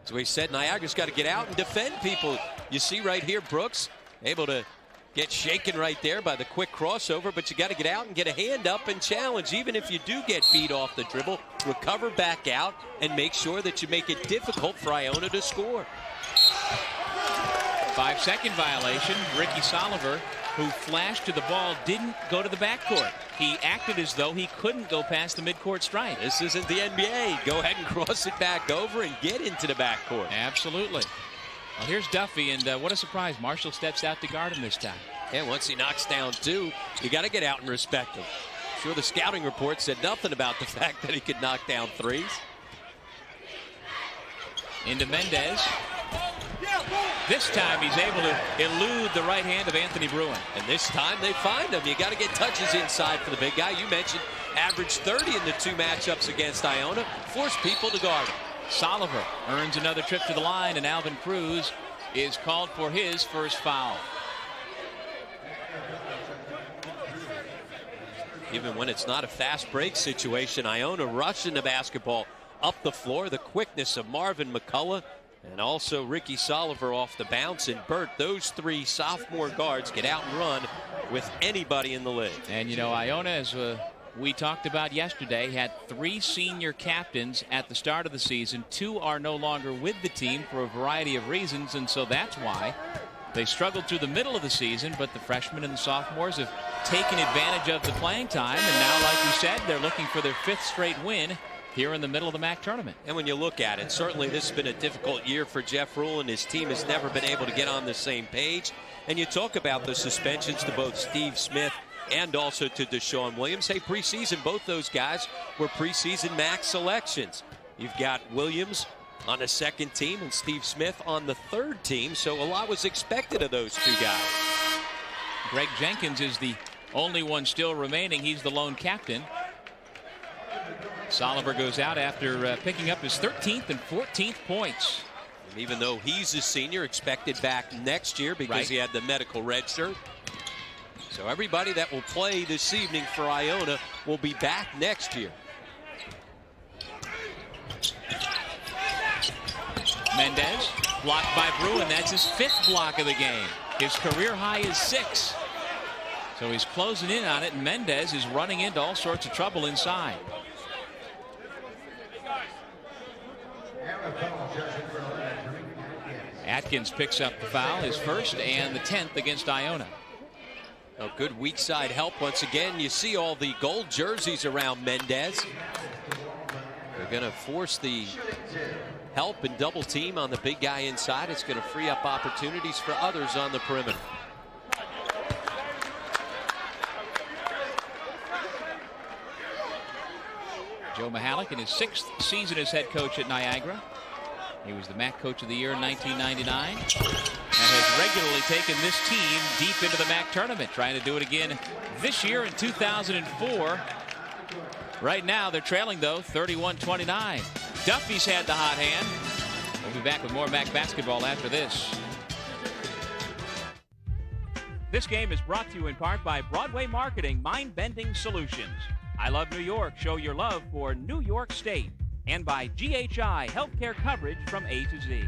S2: As we said, Niagara's got to get out and defend people. You see right here, Brooks able to get shaken right there by the quick crossover, but you got to get out and get a hand up and challenge. Even if you do get beat off the dribble, recover back out and make sure that you make it difficult for Iona to score.
S1: 5-second violation. Ricky Soliver, who flashed to the ball, didn't go to the backcourt. He acted as though he couldn't go past the midcourt stripe.
S2: This isn't the NBA. Go ahead and cross it back over and get into the backcourt.
S1: Absolutely. Well, here's Duffy, and what a surprise. Marshall steps out to guard him this time.
S2: And once he knocks down two, you got to get out and respect him. I'm sure the scouting report said nothing about the fact that he could knock down threes.
S1: Into Mendez. This time he's able to elude the right hand of Anthony Bruin.
S2: And this time they find him. You got to get touches inside for the big guy. You mentioned average 30 in the two matchups against Iona. Force people to guard him.
S1: Soliver earns another trip to the line, and Alvin Cruz is called for his first foul.
S2: Even when it's not a fast break situation, Iona rushing the basketball up the floor. The quickness of Marvin McCullough and also Ricky Soliver off the bounce. And Burt, those three sophomore guards get out and run with anybody in the league.
S1: And, you know, Iona, as we talked about yesterday, had 3 senior captains at the start of the season. 2 are no longer with the team for a variety of reasons, and so that's why they struggled through the middle of the season. But the freshmen and the sophomores have taken advantage of the playing time, and now, like you said, they're looking for their 5th straight win here in the middle of the MAAC tournament.
S2: And when you look at it, certainly this has been a difficult year for Jeff Rule, and his team has never been able to get on the same page. And you talk about the suspensions to both Steve Smith and also to Deshaun Williams. Hey, preseason, both those guys were preseason MAAC selections. You've got Williams on the second team and Steve Smith on the third team, so a lot was expected of those two guys.
S1: Greg Jenkins is the only one still remaining. He's the lone captain. Soliver goes out after picking up his 13th and 14th points.
S2: And even though he's a senior, expected back next year because he had the medical red shirt. So everybody that will play this evening for Iona will be back next year.
S1: Mendez blocked by Bruin. That's his 5th block of the game. His career high is 6. So he's closing in on it, and Mendez is running into all sorts of trouble inside. Atkins picks up the foul, his first and the 10th against Iona.
S2: A good weak side help once again. You see all the gold jerseys around Mendez. They're going to force the help and double team on the big guy inside. It's going to free up opportunities for others on the perimeter.
S1: Joe Mihalik in his 6th season as head coach at Niagara. He was the MAAC Coach of the Year in 1999 and has regularly taken this team deep into the MAAC tournament, trying to do it again this year in 2004. Right now, they're trailing, though, 31-29. Duffy's had the hot hand. We'll be back with more MAAC basketball after this. This game is brought to you in part by Broadway Marketing Mind-Bending Solutions. I Love New York. Show your love for New York State. And by GHI Healthcare Coverage from A to Z.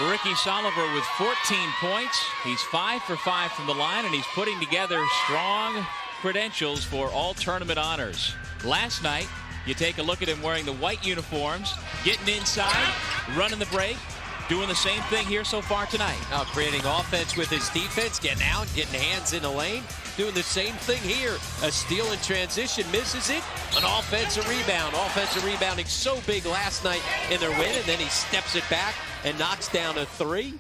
S1: Ricky Soliver with 14 points. He's 5 for 5 from the line, and he's putting together strong credentials for all tournament honors. Last night, you take a look at him wearing the white uniforms, getting inside, running the break, doing the same thing here so far tonight.
S2: Now creating offense with his defense, getting out, getting hands in the lane. Doing the same thing here. A steal in transition, misses it. An offensive rebound. Offensive rebounding so big last night in their win, and then he steps it back and knocks down a 3.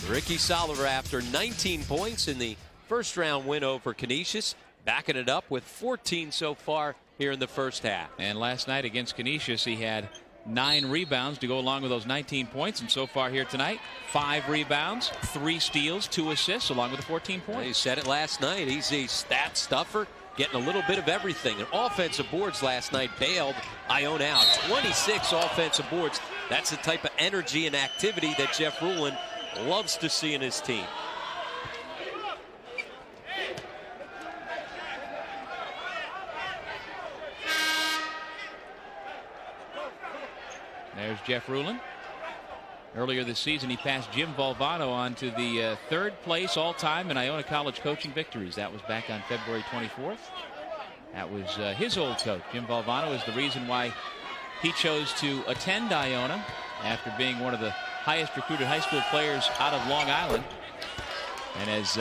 S2: Ricky Soliver, after 19 points in the first round win over Canisius, backing it up with 14 so far here in the first half.
S1: And last night against Canisius, he had 9 rebounds to go along with those 19 points. And so far here tonight, 5 rebounds, 3 steals, 2 assists, along with the 14 points.
S2: He said it last night. He's a stat stuffer, getting a little bit of everything. And offensive boards last night bailed Iona out. 26 offensive boards. That's the type of energy and activity that Jeff Rulin loves to see in his team.
S1: There's Jeff Rulin. Earlier this season, he passed Jim Valvano on to the third place all-time in Iona College coaching victories. That was back on February 24th. That was his old coach. Jim Valvano is the reason why he chose to attend Iona after being one of the highest recruited high school players out of Long Island. And as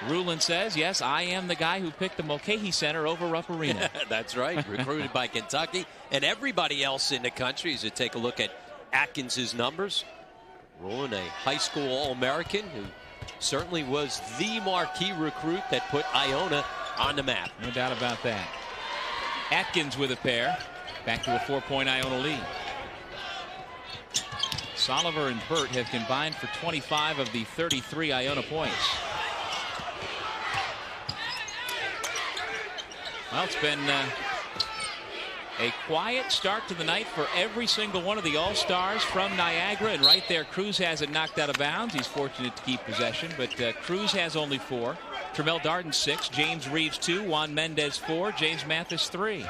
S1: Rulin says, yes, I am the guy who picked the Mulcahy Center over Rupp Arena.
S2: That's right. Recruited by Kentucky and everybody else in the country. As you take a look at Atkins's numbers, Rulin, a high school All-American who certainly was the marquee recruit that put Iona on the map.
S1: No doubt about that. Atkins with a pair. Back to a 4-point Iona lead. Soliver and Burt have combined for 25 of the 33 Iona points. Well, it's been a quiet start to the night for every single one of the All-Stars from Niagara. And right there, Cruz has it knocked out of bounds. He's fortunate to keep possession, but Cruz has only 4. Tremel Darden 6. James Reeves 2. Juan Mendez 4. James Mathis 3.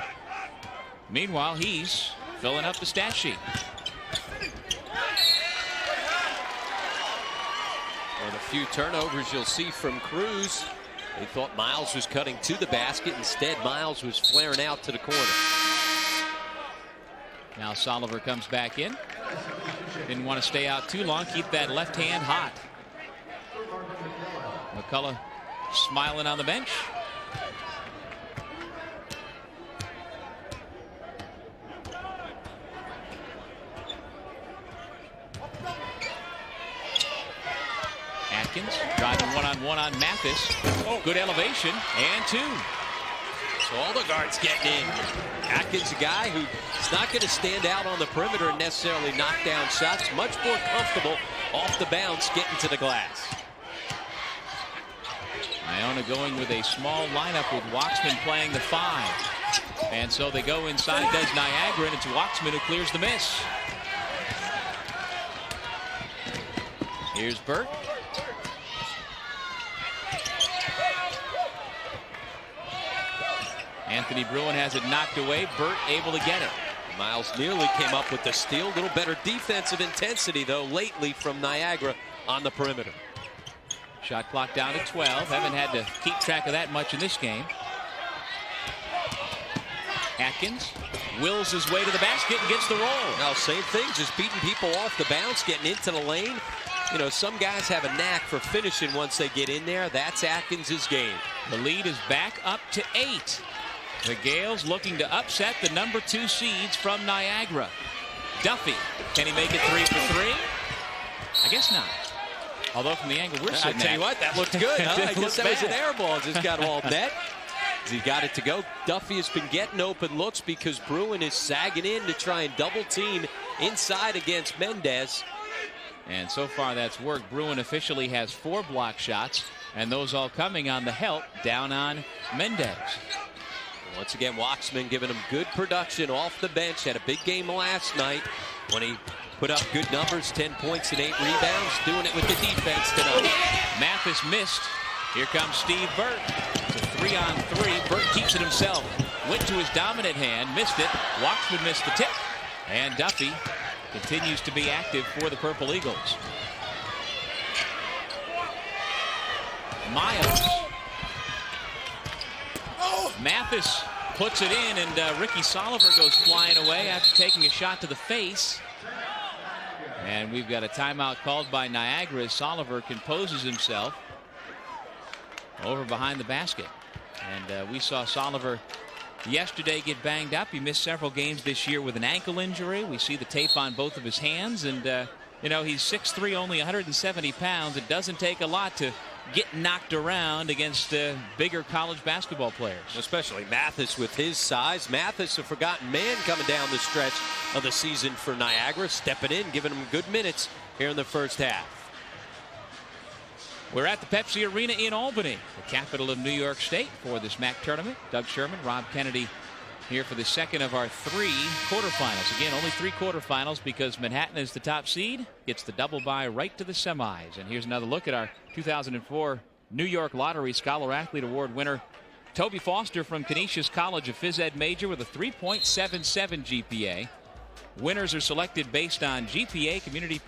S1: Meanwhile, he's filling up the stat sheet.
S2: And a few turnovers you'll see from Cruz. They thought Miles was cutting to the basket. Instead, Miles was flaring out to the corner.
S1: Now Soliver comes back in. Didn't want to stay out too long. Keep that left hand hot. McCullough smiling on the bench. Atkins driving one-on-one on Mathis. Good elevation and 2.
S2: So all the guards getting in. Atkins, a guy who's not going to stand out on the perimeter and necessarily knock down shots. Much more comfortable off the bounce getting to the glass.
S1: Iona going with a small lineup with Waxman playing the 5. And so they go inside, does Niagara, and it's Waxman who clears the miss. Here's Burt. Anthony Bruin has it knocked away. Burt able to get it.
S2: Miles nearly came up with the steal. A little better defensive intensity, though, lately from Niagara on the perimeter.
S1: Shot clock down to 12. Haven't had to keep track of that much in this game. Atkins wills his way to the basket and gets the roll.
S2: Now, same thing, just beating people off the bounce, getting into the lane. You know, some guys have a knack for finishing once they get in there. That's Atkins's game.
S1: The lead is back up to 8. The Gales looking to upset the number 2 seeds from Niagara. Duffy, can he make it 3 for 3? I guess not. Although from the angle we're sitting
S2: I tell you what, that looked good. Huh? I guess that was an air ball. Just got all net. He got it to go. Duffy has been getting open looks because Bruin is sagging in to try and double team inside against Mendez.
S1: And so far that's worked. Bruin officially has 4 block shots, and those all coming on the help down on Mendez.
S2: Once again, Waxman giving him good production off the bench. Had a big game last night when he put up good numbers, 10 points and 8 rebounds. Doing it with the defense tonight.
S1: Mathis missed. Here comes Steve Burt. It's a 3-on-3. Burt keeps it himself. Went to his dominant hand, missed it. Waxman missed the tip. And Duffy continues to be active for the Purple Eagles. Miles. Mathis puts it in, and Ricky Soliver goes flying away after taking a shot to the face. And we've got a timeout called by Niagara as Soliver composes himself over behind the basket. And we saw Soliver yesterday get banged up. He missed several games this year with an ankle injury. We see the tape on both of his hands, and you know, he's 6'3", only 170 pounds. It doesn't take a lot to get knocked around against bigger college basketball players.
S2: Especially Mathis with his size. Mathis, a forgotten man coming down the stretch of the season for Niagara, stepping in, giving him good minutes here in the first half.
S1: We're at the Pepsi Arena in Albany, the capital of New York State, for this MAAC tournament. Doug Sherman, Rob Kennedy here for the second of our 3 quarterfinals. Again, only 3 quarterfinals because Manhattan is the top seed. Gets the double bye right to the semis. And here's another look at our 2004 New York Lottery Scholar Athlete Award winner, Toby Foster from Canisius College, a phys ed major with a 3.77 GPA. Winners are selected based on GPA, community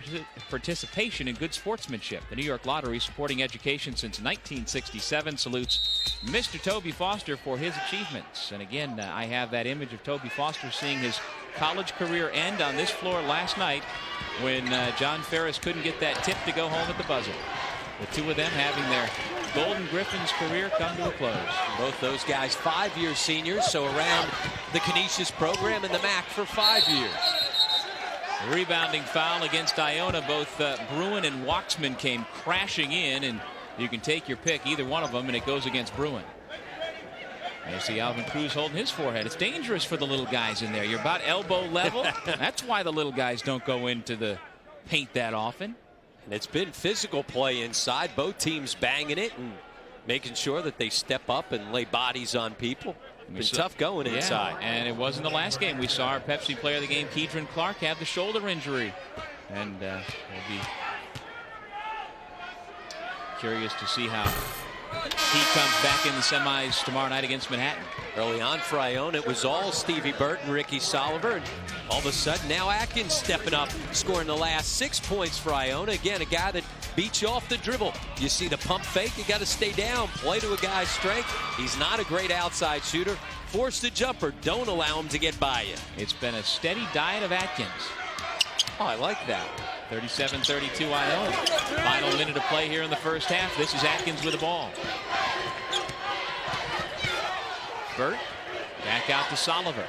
S1: participation, and good sportsmanship. The New York Lottery, supporting education since 1967, salutes Mr. Toby Foster for his achievements. And again, I have that image of Toby Foster seeing his college career end on this floor last night when John Ferris couldn't get that tip to go home at the buzzer. The two of them having their Golden Griffins career come to a close.
S2: Both those guys 5-year seniors, so around the Canisius program in the MAAC for 5 years.
S1: Rebounding foul against Iona. Both Bruin and Waxman came crashing in, and you can take your pick, either one of them, and it goes against Bruin. And you see Alvin Cruz holding his forehead. It's dangerous for the little guys in there. You're about elbow level. That's why the little guys don't go into the paint that often.
S2: And it's been physical play inside. Both teams banging it and making sure that they step up and lay bodies on people. It's been tough going inside.
S1: And it wasn't the last game. We saw our Pepsi player of the game, Keedron Clark, have the shoulder injury. And we'll be curious to see how he comes back in the semis tomorrow night against Manhattan.
S2: Early on for Iona, it was all Stevie Burton, Ricky Soliver, and all of a sudden now Atkins stepping up, scoring the last 6 points for Iona. Again, a guy that beats you off the dribble. You see the pump fake, you got to stay down, play to a guy's strength. He's not a great outside shooter. Force the jumper, don't allow him to get by you.
S1: It's been a steady diet of Atkins.
S2: Oh, I like that.
S1: 37-32 Iona. Final minute of play here in the first half. This is Atkins with the ball. Burt back out to Soliver.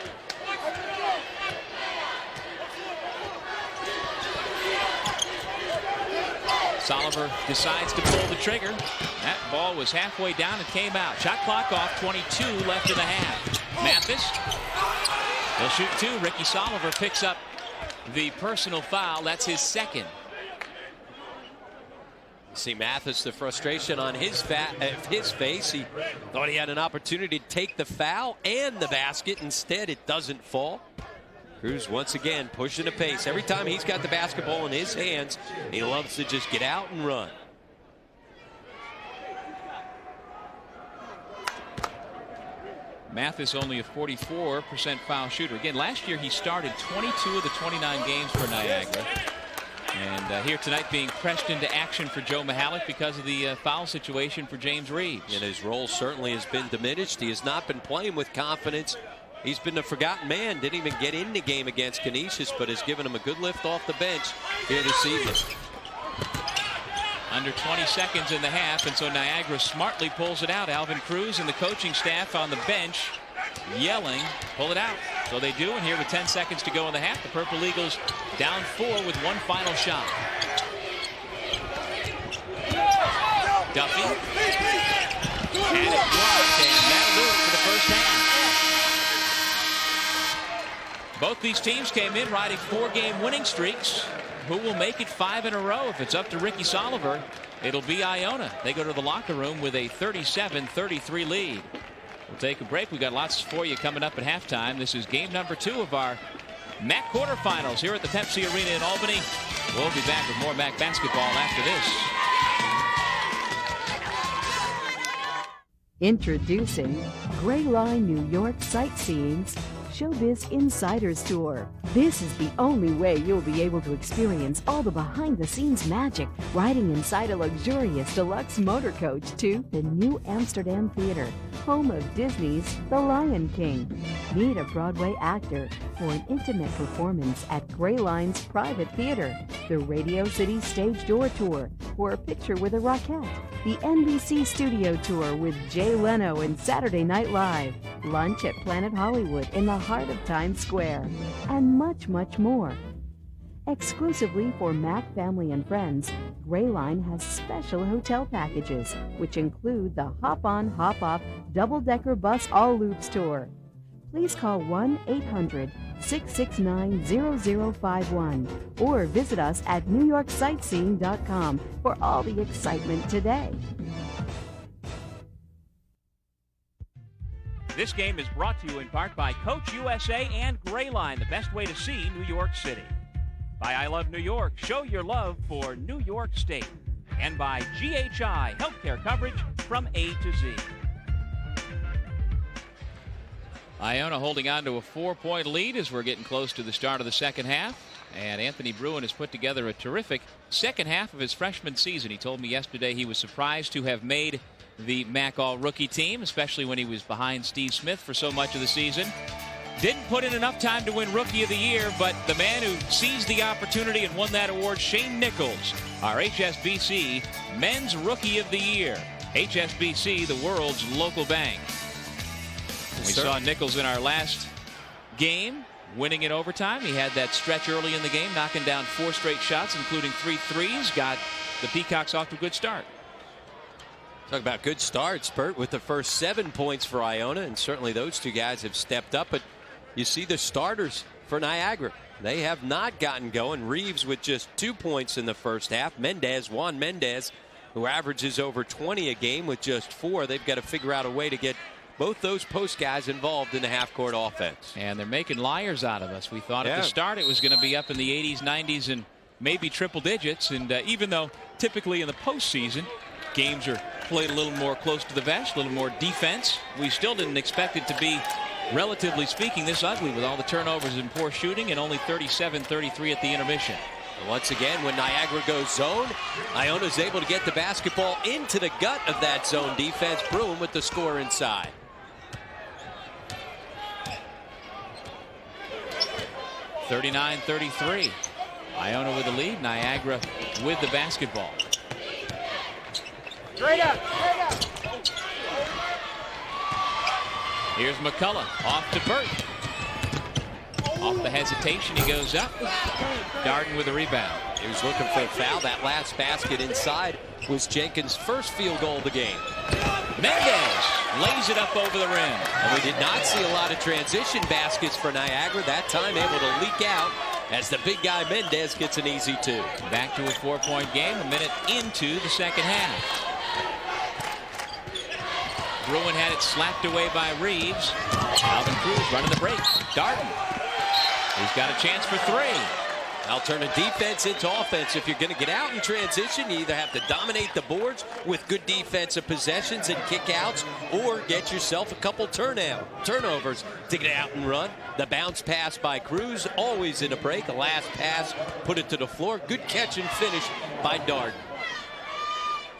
S1: Soliver decides to pull the trigger. That ball was halfway down and came out. Shot clock off, 22 left in the half. Mathis, he'll shoot two. Ricky Soliver picks up the personal foul. That's his second.
S2: See Mathis, the frustration on his face. He thought he had an opportunity to take the foul and the basket. Instead, it doesn't fall. Cruz once again pushing the pace. Every time he's got the basketball in his hands, he loves to just get out and run.
S1: Mathis only a 44% foul shooter. Again, last year he started 22 of the 29 games for Niagara. And here tonight being pressed into action for Joe Mihalik because of the foul situation for James Reeves.
S2: And his role certainly has been diminished. He has not been playing with confidence. He's been a forgotten man. Didn't even get in the game against Canisius, but has given him a good lift off the bench here this evening.
S1: Under 20 seconds in the half, and so Niagara smartly pulls it out. Alvin Cruz and the coaching staff on the bench yelling, pull it out. So they do, and here with 10 seconds to go in the half, the Purple Eagles down 4 with one final shot. Duffy. And it blocked, and that'll do it for the first half. Both these teams came in riding 4-game winning streaks. Who will make it 5 in a row? If it's up to Ricky Soliver, it'll be Iona. They go to the locker room with a 37-33 lead. We'll take a break. We've got lots for you coming up at halftime. This is game number 2 of our MAAC quarterfinals here at the Pepsi Arena in Albany. We'll be back with more MAAC basketball after this.
S9: Introducing Gray Line New York Sightseeing's Showbiz Insiders Tour. This is the only way you'll be able to experience all the behind-the-scenes magic riding inside a luxurious deluxe motor coach to the New Amsterdam Theater, home of Disney's The Lion King. Meet a Broadway actor for an intimate performance at Gray Line's private theater, the Radio City Stage Door Tour for a picture with a Rockette, the NBC Studio Tour with Jay Leno and Saturday Night Live, lunch at Planet Hollywood in the heart of Times Square, and much, much more. Exclusively for MAAC family and friends, Gray Line has special hotel packages, which include the Hop-On, Hop-Off double-decker bus all loops tour. Please call 1-800-669-0051 or visit us at NewYorkSightseeing.com for all the excitement today.
S1: This game is brought to you in part by Coach USA and Gray Line, the best way to see New York City. By I Love New York, show your love for New York State. And by GHI, healthcare coverage from A to Z. Iona holding on to a 4-point lead as we're getting close to the start of the second half. And Anthony Bruin has put together a terrific second half of his freshman season. He told me yesterday he was surprised to have made the MAAC All-Rookie team, especially when he was behind Steve Smith for so much of the season. Didn't put in enough time to win Rookie of the Year, but the man who seized the opportunity and won that award, Shane Nichols, our HSBC Men's Rookie of the Year. HSBC, the world's local bank. We saw Nichols in our last game, winning in overtime. He had that stretch early in the game, knocking down 4 straight shots, including 3 threes. Got the Peacocks off to a good start.
S2: Talk about good starts, Bert, with the first 7 points for Iona, and certainly those two guys have stepped up. But you see the starters for Niagara. They have not gotten going. Reeves with just 2 points in the first half. Juan Mendez, who averages over 20 a game with just 4. They've got to figure out a way to get both those post guys involved in the half-court offense.
S1: And they're making liars out of us. We thought at the start it was going to be up in the 80s, 90s, and maybe triple digits. And even though typically in the postseason, games are played a little more close to the vest, a little more defense, we still didn't expect it to be, relatively speaking, this ugly with all the turnovers and poor shooting and only 37-33 at the intermission.
S2: Once again, when Niagara goes zone, Iona's able to get the basketball into the gut of that zone defense. Bruin with the score inside.
S1: 39-33. Iona with the lead. Niagara with the basketball.
S10: Straight up.
S1: Here's McCullough off to Burt. Off the hesitation, he goes up. Darden with a rebound.
S2: He was looking for a foul. That last basket inside was Jenkins' first field goal of the game.
S1: Mendez lays it up over the rim.
S2: And we did not see a lot of transition baskets for Niagara. That time able to leak out as the big guy Mendez gets an easy 2.
S1: Back to a 4-point game, a minute into the second half. Bruin had it slapped away by Reeves. Alvin Cruz running the break. Darden. He's got a chance for 3.
S2: I'll turn a defense into offense. If you're going to get out in transition, you either have to dominate the boards with good defensive possessions and kickouts, or get yourself a couple turnovers to get out and run. The bounce pass by Cruz, always in a break. The last pass, put it to the floor. Good catch and finish by Darden.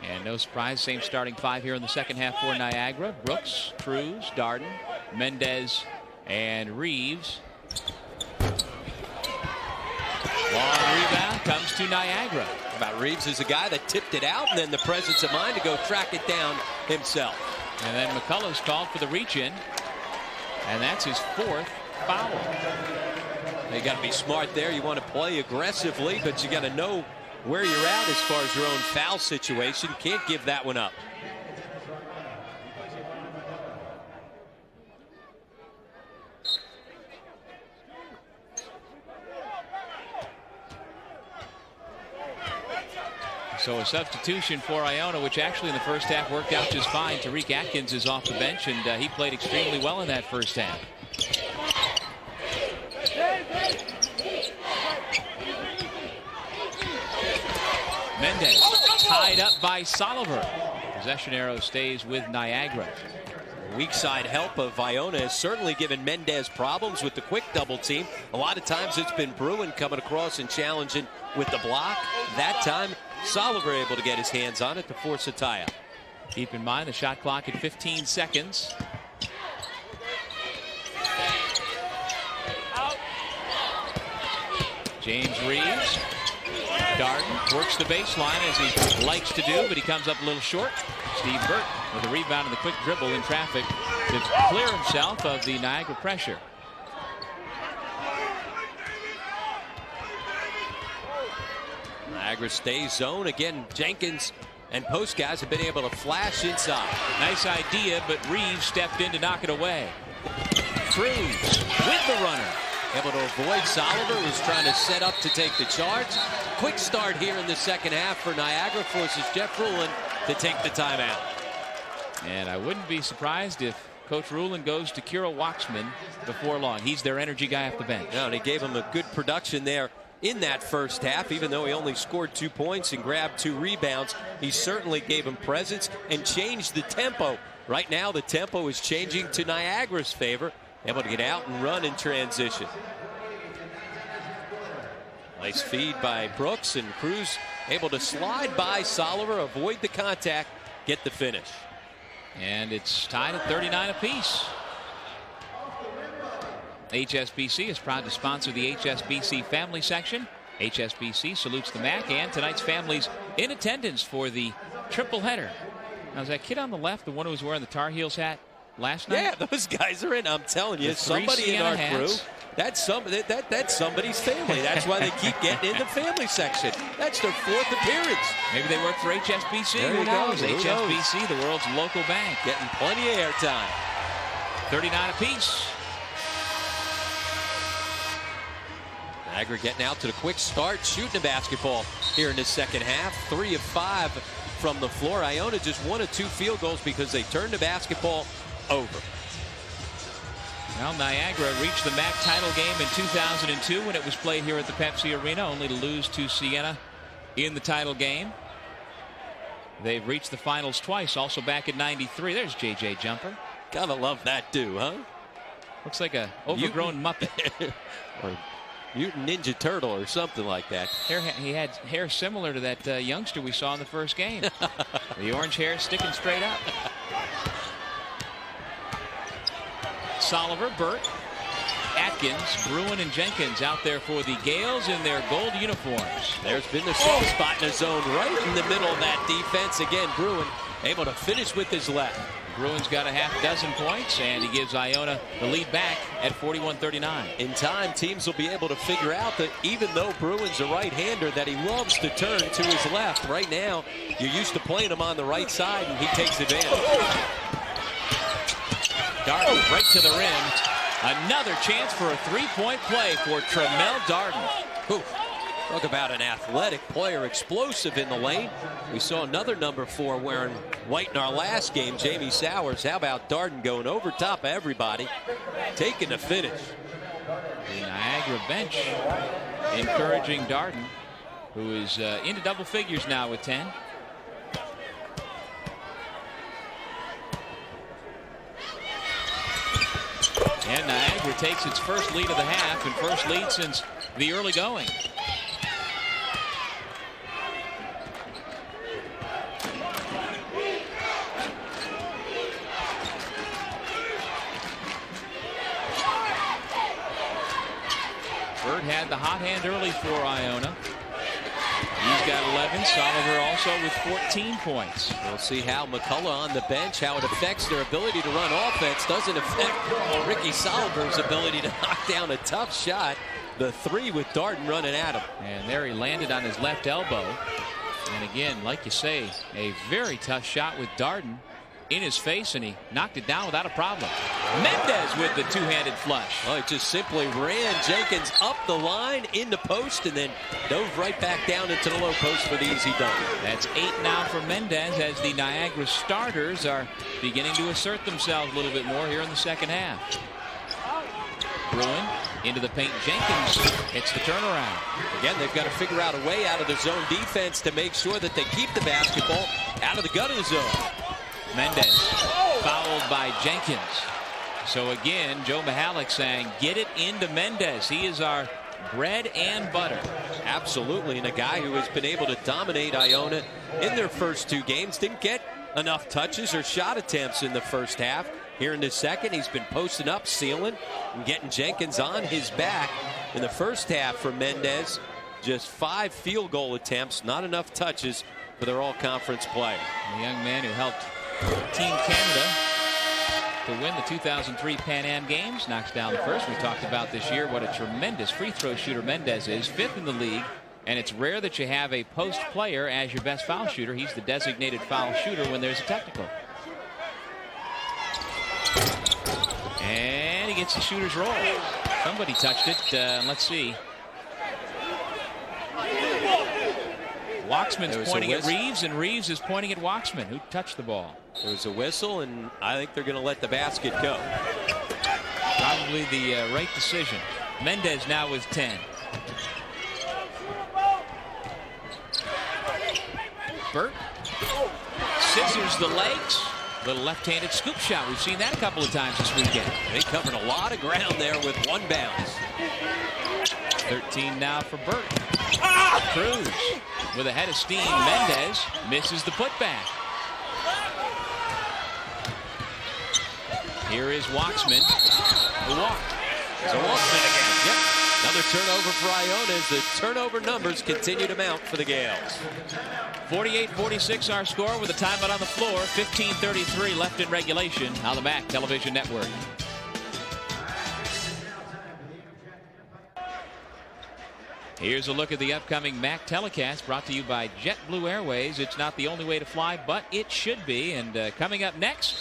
S1: And no surprise, same starting 5 here in the second half for Niagara. Brooks, Cruz, Darden, Mendez, and Reeves. Long rebound comes to Niagara.
S2: About Reeves is a guy that tipped it out, and then the presence of mind to go track it down himself.
S1: And then McCullough's called for the reach-in, and that's his 4th foul.
S2: You got to be smart there. You want to play aggressively, but you got to know where you're at as far as your own foul situation. Can't give that one up.
S1: So a substitution for Iona, which actually in the first half worked out just fine. Tariq Atkins is off the bench, and he played extremely well in that first half. Mendez tied up by Soliver. Possession arrow stays with Niagara.
S2: Weak side help of Iona has certainly given Mendez problems with the quick double team. A lot of times it's been Bruin coming across and challenging with the block. That time, Soliver able to get his hands on it to force a tie-up.
S1: Keep in mind the shot clock at 15 seconds. James Reeves. Darden works the baseline as he likes to do, but he comes up a little short. Steve Burt with a rebound and the quick dribble in traffic to clear himself of the Niagara pressure.
S2: Niagara stays zone. Again, Jenkins and post guys have been able to flash inside.
S1: Nice idea, but Reeves stepped in to knock it away. Cruz with the runner.
S2: Able to avoid Soliver, who's trying to set up to take the charge. Quick start here in the second half for Niagara, forces Jeff Rulin to take the timeout.
S1: And I wouldn't be surprised if Coach Rulin goes to Kira Waxman before long. He's their energy guy off the bench.
S2: Yeah, and he gave him a good production there in that first half. Even though he only scored 2 points and grabbed 2 rebounds, he certainly gave him presence and changed the tempo. Right now, the tempo is changing to Niagara's favor. able to get out and run in transition. Nice feed by Brooks, and Cruz able to slide by Soliver, avoid the contact, get the finish.
S1: And it's tied at 39 apiece. HSBC is proud to sponsor the HSBC Family Section. HSBC salutes the MAAC and tonight's families in attendance for the triple header. Now, is that kid on the left the one who was wearing the Tar Heels hat last night?
S2: Yeah, those guys are in. I'm telling you, somebody in our crew. That's somebody's family. That's why they keep getting in the family section. That's their 4th appearance.
S1: Maybe they work for HSBC.
S2: There
S1: Who
S2: you
S1: knows?
S2: go.
S1: HSBC, the world's local bank.
S2: Getting plenty of airtime.
S1: 39 apiece.
S2: Niagara getting out to the quick start, shooting the basketball here in the second half. 3 of 5 from the floor. Iona just 1 of 2 field goals because they turned the basketball over.
S1: Well, Niagara reached the MAAC title game in 2002 when it was played here at the Pepsi Arena, only to lose to Siena in the title game. They've reached the finals twice, also back in '93. There's JJ Jumper.
S2: Gotta love that dude, huh?
S1: Looks like a overgrown Muppet.
S2: Or Mutant Ninja Turtle or something like that.
S1: He had hair similar to that youngster we saw in the first game. The orange hair sticking straight up. Soliver, Burt, Atkins, Bruin, and Jenkins out there for the Gales in their gold uniforms.
S2: There's been the soft spot in the zone right in the middle of that defense. Again, Bruin able to finish with his left.
S1: Bruin's got a half dozen points, and he gives Iona the lead back at 41-39.
S2: In time, teams will be able to figure out that even though Bruin's a right-hander, that he loves to turn to his left. Right now, you're used to playing him on the right side, and he takes advantage.
S1: Darden right to the rim. Another chance for a three-point play for Tremel Darden.
S2: Ooh, talk about an athletic player, explosive in the lane. We saw another number 4 wearing white in our last game, Jamie Sowers. How about Darden going over top of everybody, taking the finish?
S1: The Niagara bench encouraging Darden, who is into double figures now with 10. And Niagara takes its first lead of the half and first lead since the early going. Bird had the hot hand early for Iona. He's got 11. Soliver also with 14 points.
S2: We'll see how McCullough on the bench, how it affects their ability to run offense. Doesn't affect Ricky Soliver's ability to knock down a tough shot. The 3 with Darden running at him.
S1: And there he landed on his left elbow. And again, like you say, a very tough shot with Darden in his face, and he knocked it down without a problem. Mendez with the two-handed flush.
S2: Well, it just simply ran Jenkins up the line in the post and then dove right back down into the low post for the easy dunk.
S1: That's 8 now for Mendez as the Niagara starters are beginning to assert themselves a little bit more here in the second half. Bruin into the paint. Jenkins hits the turnaround.
S2: Again, they've got to figure out a way out of the zone defense to make sure that they keep the basketball out of the gut of the zone.
S1: Mendez fouled by Jenkins. So again, Joe Mihalik saying, get it into Mendez. He is our bread and butter.
S2: Absolutely, and a guy who has been able to dominate Iona in their first 2 games. Didn't get enough touches or shot attempts in the first half. Here in the second, he's been posting up, sealing, and getting Jenkins on his back. In the first half for Mendez, just 5 field goal attempts, not enough touches for their all-conference play.
S1: The young man who helped Team Canada to win the 2003 Pan Am Games knocks down the first. We talked about this year what a tremendous free throw shooter Mendez is, 5th in the league, and it's rare that you have a post player as your best foul shooter. He's the designated foul shooter when there's a technical. And he gets the shooter's roll. Somebody touched it. Let's see. Waxman's pointing at Reeves, and Reeves is pointing at Waxman, who touched the ball.
S2: There was a whistle, and I think they're going to let the basket go.
S1: Probably the right decision. Mendez now with 10. Burt scissors the legs, Little left-handed scoop shot. We've seen that a couple of times this weekend.
S2: They covered a lot of ground there with one bounce.
S1: 13 now for Burt. Cruz with a head of steam. Mendez misses the putback. Here is Waxman, who walked.
S2: So Waxman again. Yep. Another turnover for Iona as the turnover numbers continue to mount for the Gales.
S1: 48-46 our score with a timeout on the floor. 15:33 left in regulation on the MAAC television network. Here's a look at the upcoming MAAC telecast brought to you by JetBlue Airways. It's not the only way to fly, but it should be. And coming up next,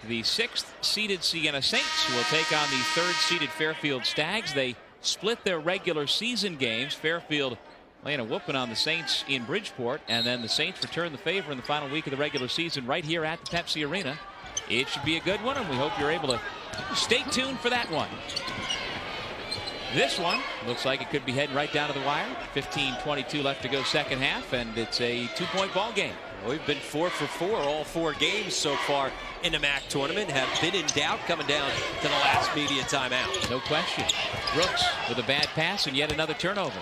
S1: the 6th-seeded Siena Saints will take on the 3rd-seeded Fairfield Stags. They split their regular season games. Fairfield laying a whooping on the Saints in Bridgeport, and then the Saints return the favor in the final week of the regular season right here at the Pepsi Arena. It should be a good one, and we hope you're able to stay tuned for that one. This one looks like it could be heading right down to the wire. 15:22 left to go second half, and it's a 2-point ball game.
S2: We've been 4 for 4. All 4 games so far in the MAAC tournament have been in doubt coming down to the last media timeout.
S1: No question. Brooks with a bad pass and yet another turnover.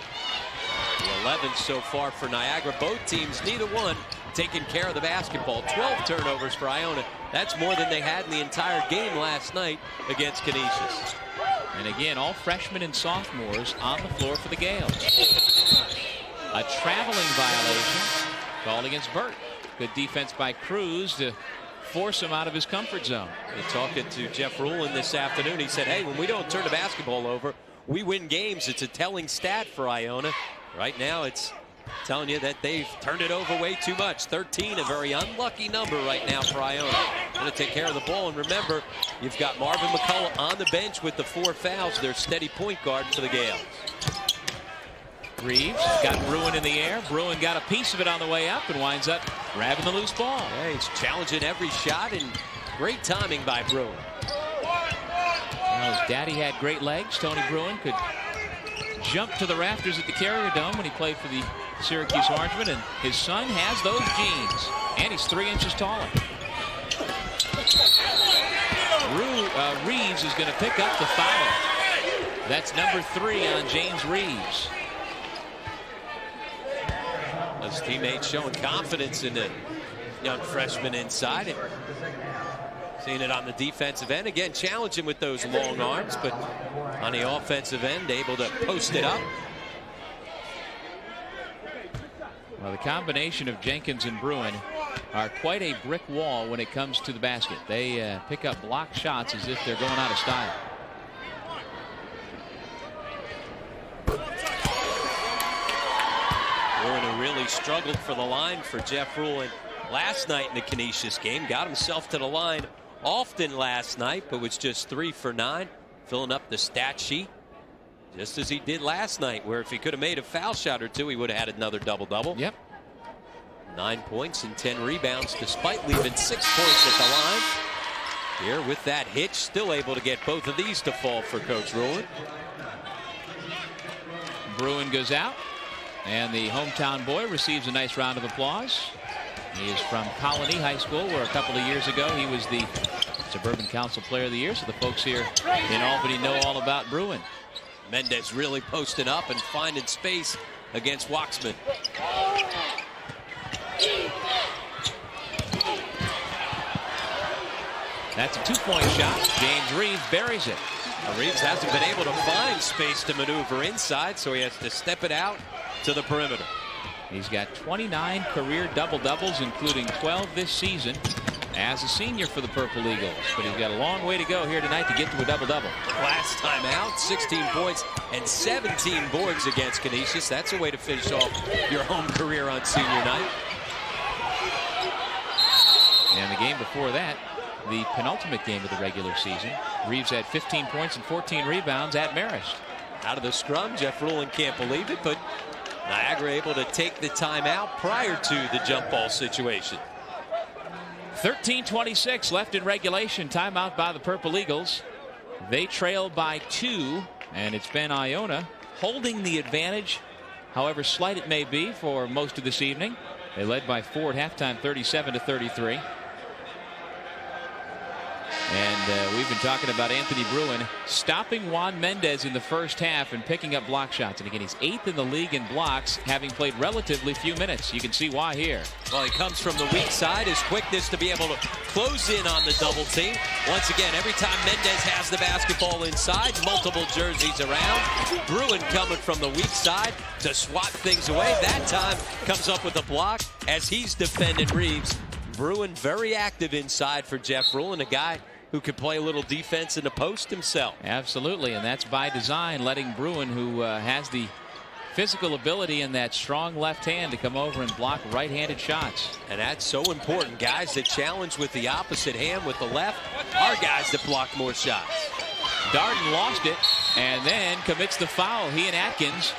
S2: 11 so far for Niagara. Both teams, neither one taking care of the basketball. 12 turnovers for Iona. That's more than they had in the entire game last night against Canisius.
S1: And again, all freshmen and sophomores on the floor for the Gales. A traveling violation called against Burt. Good defense by Cruz to force him out of his comfort zone.
S2: Talking to Jeff Rulin this afternoon, he said, hey, when we don't turn the basketball over, we win games. It's a telling stat for Iona. Right now, it's telling you that they've turned it over way too much. 13, a very unlucky number right now for Iona. Going to take care of the ball. And remember, you've got Marvin McCullough on the bench with the 4 fouls. Their steady point guard for the Gales.
S1: Reeves got Bruin in the air. Bruin got a piece of it on the way up and winds up grabbing the loose ball.
S2: Yeah, he's challenging every shot, and great timing by Bruin.
S1: Well, his daddy had great legs. Tony Bruin could jump to the rafters at the Carrier Dome when he played for the Syracuse Orangemen, and his son has those genes, and he's 3 inches taller. Reeves is going to pick up the foul. That's number 3 on James Reeves.
S2: His teammates showing confidence in the young freshman inside. And seeing it on the defensive end. Again, challenging with those long arms, but on the offensive end, able to post it up.
S1: Well, the combination of Jenkins and Bruin are quite a brick wall when it comes to the basket. They pick up block shots as if they're going out of style.
S2: Bruin, who really struggled for the line for Jeff Rulin last night in the Canisius game. Got himself to the line often last night, but was just 3 for 9. Filling up the stat sheet just as he did last night, where if he could have made a foul shot or 2, he would have had another double-double.
S1: Yep.
S2: 9 points and 10 rebounds despite leaving 6 points at the line. Here with that hitch, still able to get both of these to fall for Coach Rulin.
S1: Bruin goes out, and the hometown boy receives a nice round of applause. He is from Colony High School, where a couple of years ago he was the Suburban Council Player of the Year, so the folks here in Albany know all about Bruin.
S2: Mendez really posting up and finding space against Waxman.
S1: That's a 2-point shot. James Reeves buries it.
S2: Reeves hasn't been able to find space to maneuver inside, so he has to step it out to the perimeter.
S1: He's got 29 career double-doubles, including 12 this season as a senior for the Purple Eagles. But he's got a long way to go here tonight to get to a double-double.
S2: Last time out, 16 points and 17 boards against Canisius. That's a way to finish off your home career on senior night.
S1: And the game before that, the penultimate game of the regular season, Reeves had 15 points and 14 rebounds at Marist.
S2: Out of the scrum, Jeff Rulin can't believe it, but Niagara able to take the timeout prior to the jump ball situation.
S1: 13:26 left in regulation. Timeout by the Purple Eagles. They trail by 2, and it's been Iona holding the advantage, however slight it may be, for most of this evening. They led by 4 at halftime, 37-33. And we've been talking about Anthony Bruin stopping Juan Mendez in the first half and picking up block shots. And again, he's 8th in the league in blocks, having played relatively few minutes. You can see why here.
S2: Well, he comes from the weak side. His quickness to be able to close in on the double team. Once again, every time Mendez has the basketball inside, multiple jerseys around. Bruin coming from the weak side to swat things away. That time comes up with a block as he's defending Reeves. Bruin very active inside for Jeff Rulin, a guy who can play a little defense in the post himself.
S1: Absolutely, and that's by design, letting Bruin, who has the physical ability and that strong left hand, to come over and block right-handed shots.
S2: And that's so important. Guys that challenge with the opposite hand, with the left, are guys that block more shots.
S1: Darden lost it and then commits the foul. He and Atkins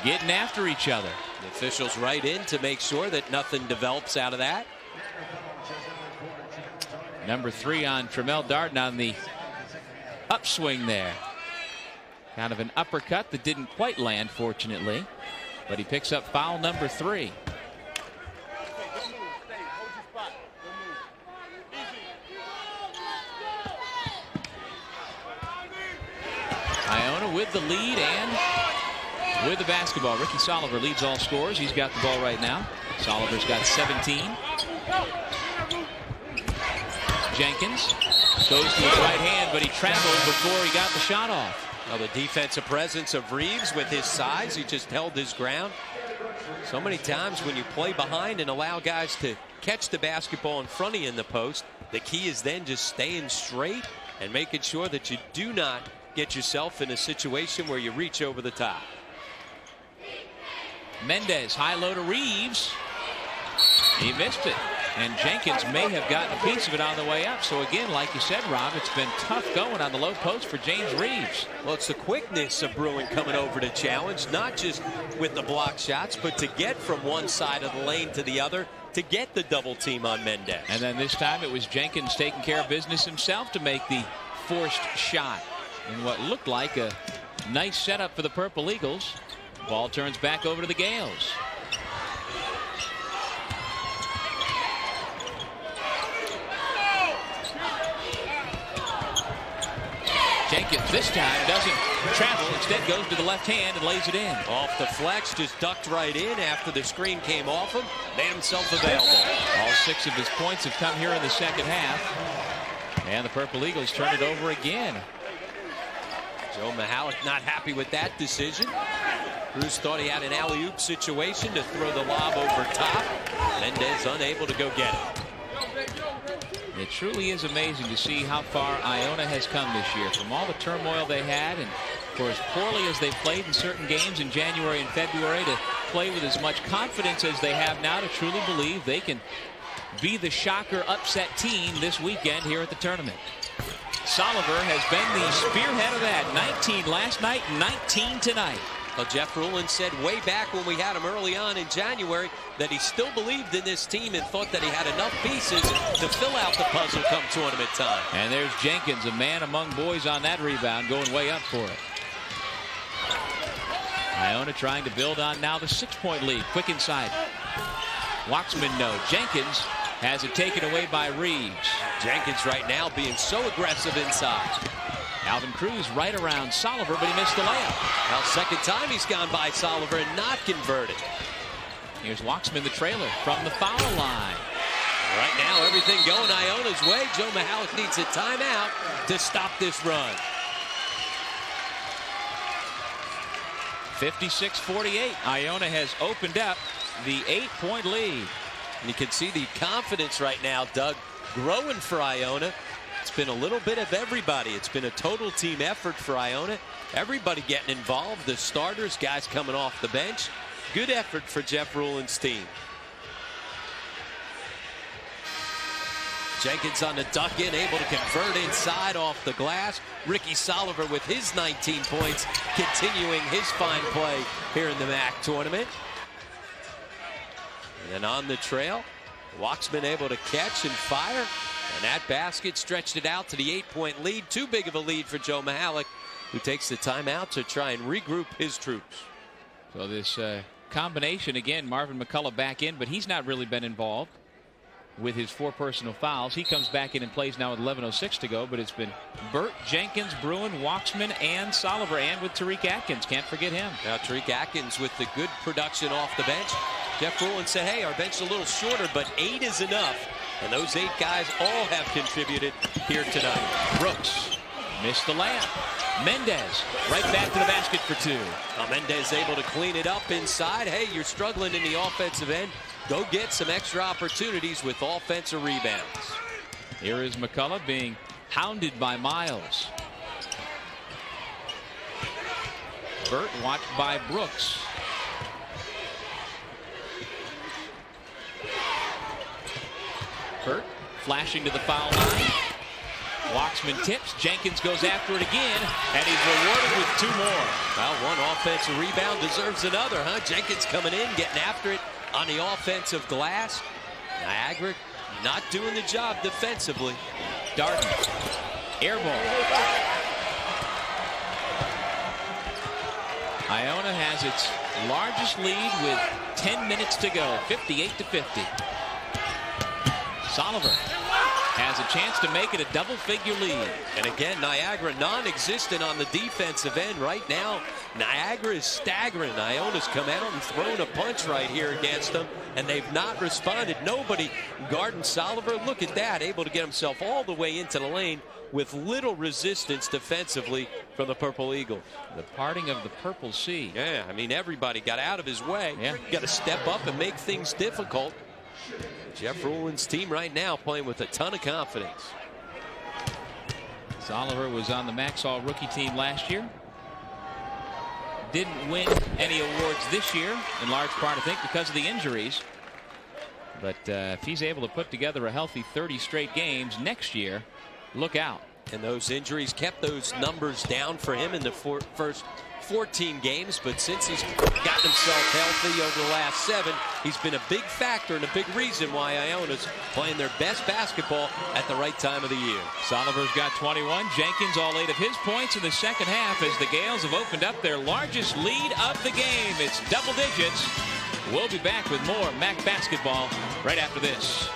S1: getting after each other.
S2: The officials right in to make sure that nothing develops out of that.
S1: Number 3 on Tremel Darden on the upswing there. Kind of an uppercut that didn't quite land, fortunately. But he picks up foul number 3. Iona with the lead and with the basketball. Ricky Soliver leads all scorers. He's got the ball right now. Soliver's got 17. Jenkins goes to his right hand, but he traveled before he got the shot off.
S2: Well, the defensive presence of Reeves with his size, he just held his ground. So many times when you play behind and allow guys to catch the basketball in front of you in the post, the key is then just staying straight and making sure that you do not get yourself in a situation where you reach over the top.
S1: Mendez, high-low to Reeves. He missed it. And Jenkins may have gotten a piece of it on the way up. So again, like you said, Rob, it's been tough going on the low post for James Reeves.
S2: Well, it's the quickness of Bruin coming over to challenge, not just with the block shots, but to get from one side of the lane to the other to get the double team on Mendez.
S1: And then this time it was Jenkins taking care of business himself to make the forced shot in what looked like a nice setup for the Purple Eagles. Ball turns back over to the Gales. Jenkins this time doesn't travel, instead goes to the left hand and lays it in.
S2: Off the flex, just ducked right in after the screen came off him, made himself available.
S1: All 6 of his points have come here in the second half. And the Purple Eagles turn it over again.
S2: Joe Mihalik not happy with that decision. Cruz thought he had an alley-oop situation to throw the lob over top. Mendez unable to go get it.
S1: It truly is amazing to see how far Iona has come this year. From all the turmoil they had, and for as poorly as they played in certain games in January and February, to play with as much confidence as they have now, to truly believe they can be the shocker upset team this weekend here at the tournament. Soliver has been the spearhead of that. 19 last night, 19 tonight.
S2: Well, Jeff Rulin said way back when we had him early on in January that he still believed in this team and thought that he had enough pieces to fill out the puzzle come tournament time.
S1: And there's Jenkins, a man among boys on that rebound, going way up for it. Iona trying to build on now the 6-point lead. Quick inside. Waxman no. Jenkins has it taken away by Reeves.
S2: Jenkins right now being so aggressive inside.
S1: Alvin Cruz right around Soliver, but he missed the layup.
S2: Well, second time he's gone by Soliver and not converted.
S1: Here's Waxman, the trailer, from the foul line.
S2: Right now, everything going Iona's way. Joe Mihalik needs a timeout to stop this run.
S1: 56-48. Iona has opened up the 8-point lead.
S2: And you can see the confidence right now, Doug, growing for Iona. It's been a little bit of everybody. It's been a total team effort for Iona. Everybody getting involved. The starters, guys coming off the bench. Good effort for Jeff Rulin's team. Jenkins on the duck in, able to convert inside off the glass. Ricky Soliver with his 19 points, continuing his fine play here in the MAAC tournament. And then on the trail, Waxman able to catch and fire. And that basket stretched it out to the 8-point lead. Too big of a lead for Joe Mihalik, who takes the timeout to try and regroup his troops.
S1: So this combination, again, Marvin McCullough back in, but he's not really been involved. with his 4 personal fouls. He comes back in and plays now with 11:06 to go, but it's been Burt, Jenkins, Bruin, Waxman, and Soliver, and with Tariq Atkins. Can't forget him.
S2: Now Tariq Atkins with the good production off the bench. Jeff Rulin said, hey, our bench is a little shorter, but 8 is enough. And those 8 guys all have contributed here tonight.
S1: Brooks missed the layup. Mendez right back to the basket for 2.
S2: Now Mendez able to clean it up inside. Hey, you're struggling in the offensive end. Go get some extra opportunities with offensive rebounds.
S1: Here is McCullough being hounded by Miles. Burt watched by Brooks. Burt flashing to the foul line. Waxman tips. Jenkins goes after it again, and he's rewarded with 2 more.
S2: Well, one offensive rebound deserves another, huh? Jenkins coming in, getting after it on the offensive glass. Niagara not doing the job defensively.
S1: Darden, air ball. Iona has its largest lead with 10 minutes to go, 58-50. Soliver has a chance to make it a double-figure lead.
S2: And again, Niagara non-existent on the defensive end right now. Niagara is staggering. Iona's come out and thrown a punch right here against them, and they've not responded. Nobody guarding Soliver. Look at that, able to get himself all the way into the lane with little resistance defensively from the Purple Eagles.
S1: The parting of the Purple Sea.
S2: Yeah, I mean, everybody got out of his way. Yeah. Got to step up and make things difficult. Jeff Rulin's team right now playing with a ton of confidence.
S1: Soliver was on the MAAC All-Rookie team last year. Didn't win any awards this year, in large part, I think, because of the injuries. But if he's able to put together a healthy 30 straight games next year, look out.
S2: And those injuries kept those numbers down for him in the first 14 games, but since he's gotten himself healthy over the last 7, he's been a big factor and a big reason why Iona's playing their best basketball at the right time of the year.
S1: Soliver's got 21. Jenkins all 8 of his points in the second half as the Gales have opened up their largest lead of the game. It's double digits. We'll be back with more MAAC basketball right after this.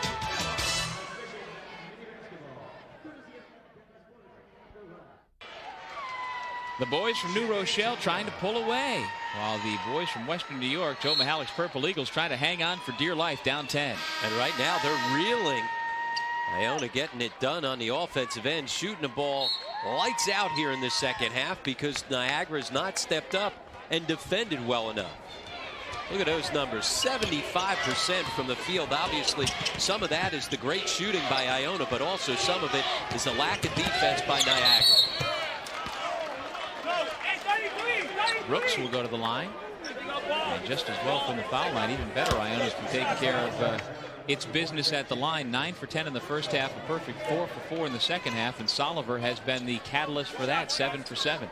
S1: The boys from New Rochelle trying to pull away, while the boys from Western New York, Joe Mihalik's Purple Eagles, trying to hang on for dear life, down 10.
S2: And right now they're reeling. Iona getting it done on the offensive end, shooting the ball lights out here in the second half because Niagara's not stepped up and defended well enough. Look at those numbers, 75% from the field. Obviously, some of that is the great shooting by Iona, but also some of it is the lack of defense by Niagara.
S1: Brooks will go to the line. And just as well from the foul line. Even better, Iona's been taking care of its business at the line. 9 for 10 in the first half. A perfect 4 for 4 in the second half. And Soliver has been the catalyst for that. 7 for 7.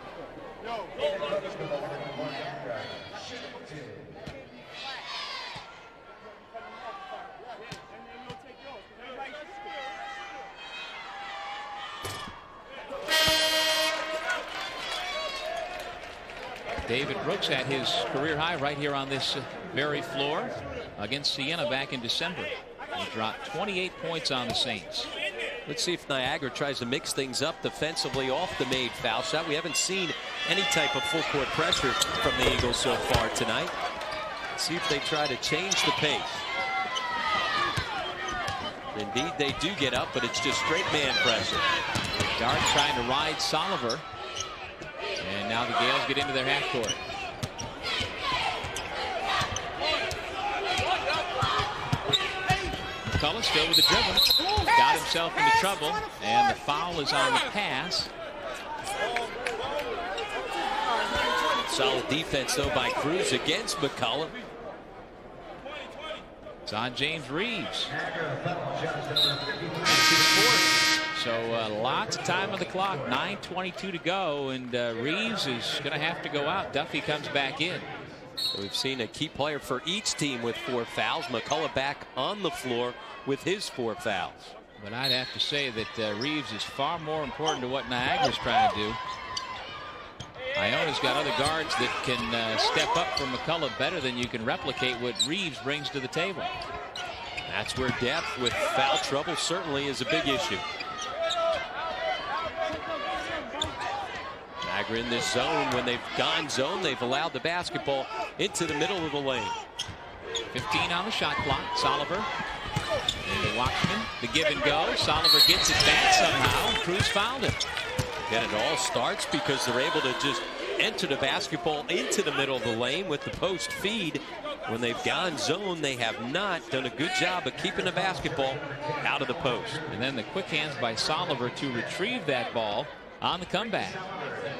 S1: David Brooks at his career high right here on this very floor against Siena back in December. He dropped 28 points on the Saints.
S2: Let's see if Niagara tries to mix things up defensively off the made foul shot. We haven't seen any type of full court pressure from the Eagles so far tonight. Let's see if they try to change the pace. Indeed, they do get up, but it's just straight man pressure.
S1: Dart trying to ride Soliver. And now the Gales get into their half court. McCullough still with the dribble. Got himself into trouble. And the foul is on the pass.
S2: Solid defense, though, by Cruz against McCullough.
S1: It's on James Reeves. That's his fourth. So lots of time on the clock. 9:22 to go, and Reeves is going to have to go out. Duffy comes back in.
S2: So we've seen a key player for each team with 4 fouls. McCullough back on the floor with his 4 fouls.
S1: But I'd have to say that Reeves is far more important to what Niagara's trying to do. Iona's got other guards that can step up for McCullough better than you can replicate what Reeves brings to the table.
S2: That's where depth with foul trouble certainly is a big issue. Niagara in this zone. When they've gone zone, they've allowed the basketball into the middle of the lane.
S1: 15 on the shot clock. Soliver and the Watchman. The give and go. Soliver gets it back somehow. Cruz fouled him.
S2: Again, it all starts because they're able to just enter the basketball into the middle of the lane with the post feed. When they've gone zone, they have not done a good job of keeping the basketball out of the post.
S1: And then the quick hands by Soliver to retrieve that ball on the comeback.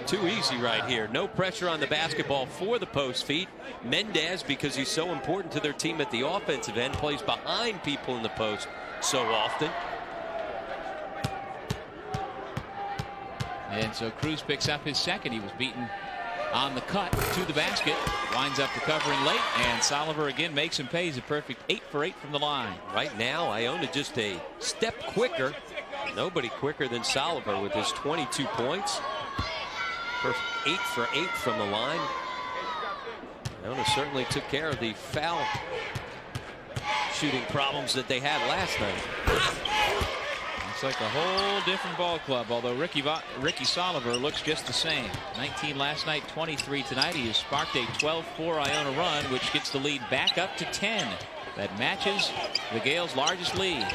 S2: Too easy right here. No pressure on the basketball for the post feed. Mendez, because he's so important to their team at the offensive end, plays behind people in the post so often.
S1: And so Cruz picks up his second. He was beaten on the cut to the basket. Winds up recovering late, and Soliver again makes him pay. He's a perfect 8 for 8 from the line.
S2: Right now, Iona just a step quicker. Nobody quicker than Soliver with his 22 points. Perfect 8 for 8 from the line. Iona certainly took care of the foul shooting problems that they had last night.
S1: It's like a whole different ball club, although Ricky Soliver looks just the same. 19 last night, 23 tonight. He has sparked a 12-4 Iona run, which gets the lead back up to 10. That matches the Gales' largest lead.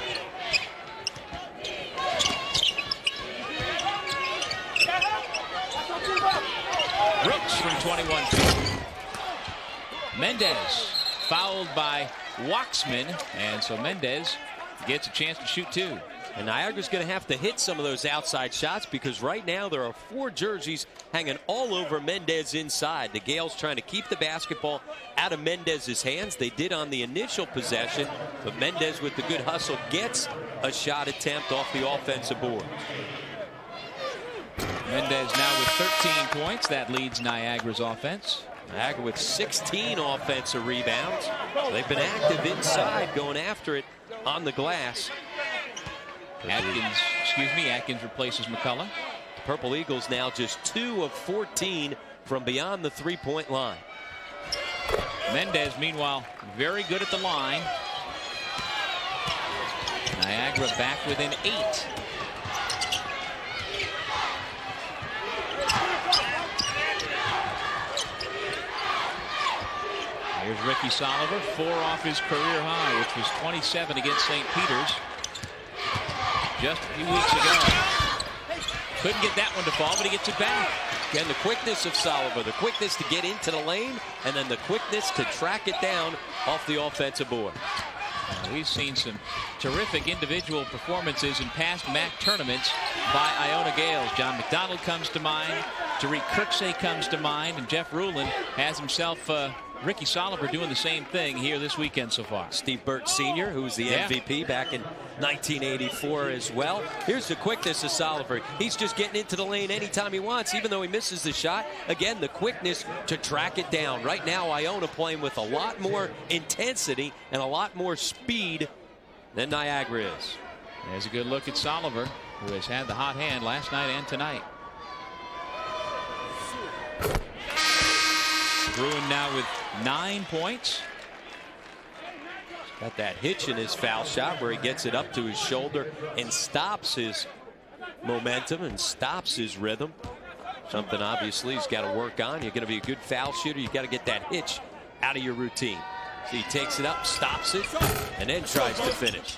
S1: Brooks from 21 feet. Mendez fouled by Waxman, and so Mendez gets a chance to shoot two.
S2: And Niagara's going to have to hit some of those outside shots because right now there are 4 jerseys hanging all over Mendez inside. The Gales trying to keep the basketball out of Mendez's hands. They did on the initial possession, but Mendez with the good hustle gets a shot attempt off the offensive board.
S1: Mendez now with 13 points. That leads Niagara's offense.
S2: Niagara with 16 offensive rebounds. They've been active inside, going after it on the glass.
S1: Atkins replaces McCullough.
S2: The Purple Eagles now just 2 of 14 from beyond the three-point line.
S1: Mendez, meanwhile, very good at the line. Niagara back within 8. Here's Ricky Soliver, 4 off his career high, which was 27 against St. Peter's just a few weeks ago. Couldn't get that one to fall, but he gets it back.
S2: Again, the quickness of Soliver, the quickness to get into the lane, and then the quickness to track it down off the offensive board.
S1: We've seen some terrific individual performances in past MAAC tournaments by Iona Gales. John McDonald comes to mind, Tariq Kirksey comes to mind, and Jeff Rulin has himself Ricky Soliver doing the same thing here this weekend so far.
S2: Steve Burt Sr., who was the MVP back in 1984 as well. Here's the quickness of Soliver. He's just getting into the lane anytime he wants, even though he misses the shot. Again, the quickness to track it down. Right now, Iona playing with a lot more intensity and a lot more speed than Niagara is.
S1: There's a good look at Soliver, who has had the hot hand last night and tonight. Bruin now with 9 points.
S2: Got that hitch in his foul shot where he gets it up to his shoulder and stops his momentum and stops his rhythm. Something obviously he's got to work on. You're going to be a good foul shooter. You've got to get that hitch out of your routine. So he takes it up, stops it, and then tries to finish.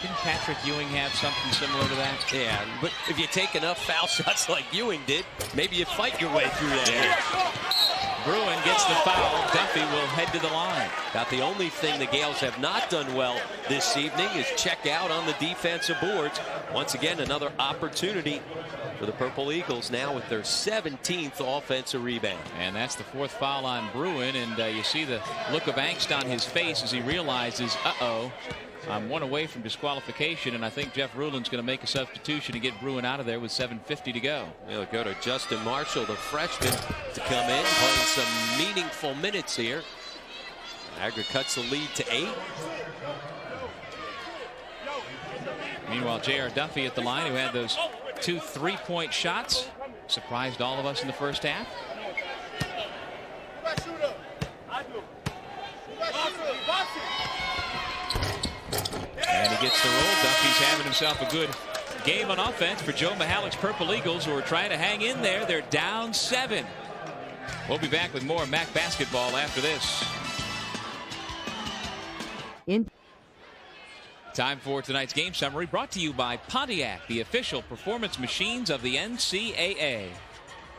S1: Didn't Patrick Ewing have something similar to that?
S2: Yeah, but if you take enough foul shots like Ewing did, maybe you fight your way through that.
S1: Bruin gets the foul. Duffy will head to the line.
S2: About the only thing the Gales have not done well this evening is check out on the defensive boards. Once again, another opportunity for the Purple Eagles now with their 17th offensive rebound.
S1: And that's the 4th foul on Bruin, and you see the look of angst on his face as he realizes, uh-oh, I'm 1 away from disqualification, and I think Jeff Rulin's going to make a substitution to get Bruin out of there with 7:50 to go.
S2: They'll go to Justin Marshall, the freshman, to come in, playing some meaningful minutes here. Niagara cuts the lead to 8.
S1: Meanwhile, J.R. Duffy at the line, who had those 2 3-point shots, surprised all of us in the first half. gets the roll. Duffy's having himself a good game on offense for Joe Mihalik's Purple Eagles, who are trying to hang in there. They're down 7. We'll be back with more MAAC basketball after this. Time for tonight's game summary, brought to you by Pontiac, the official performance machines of the NCAA.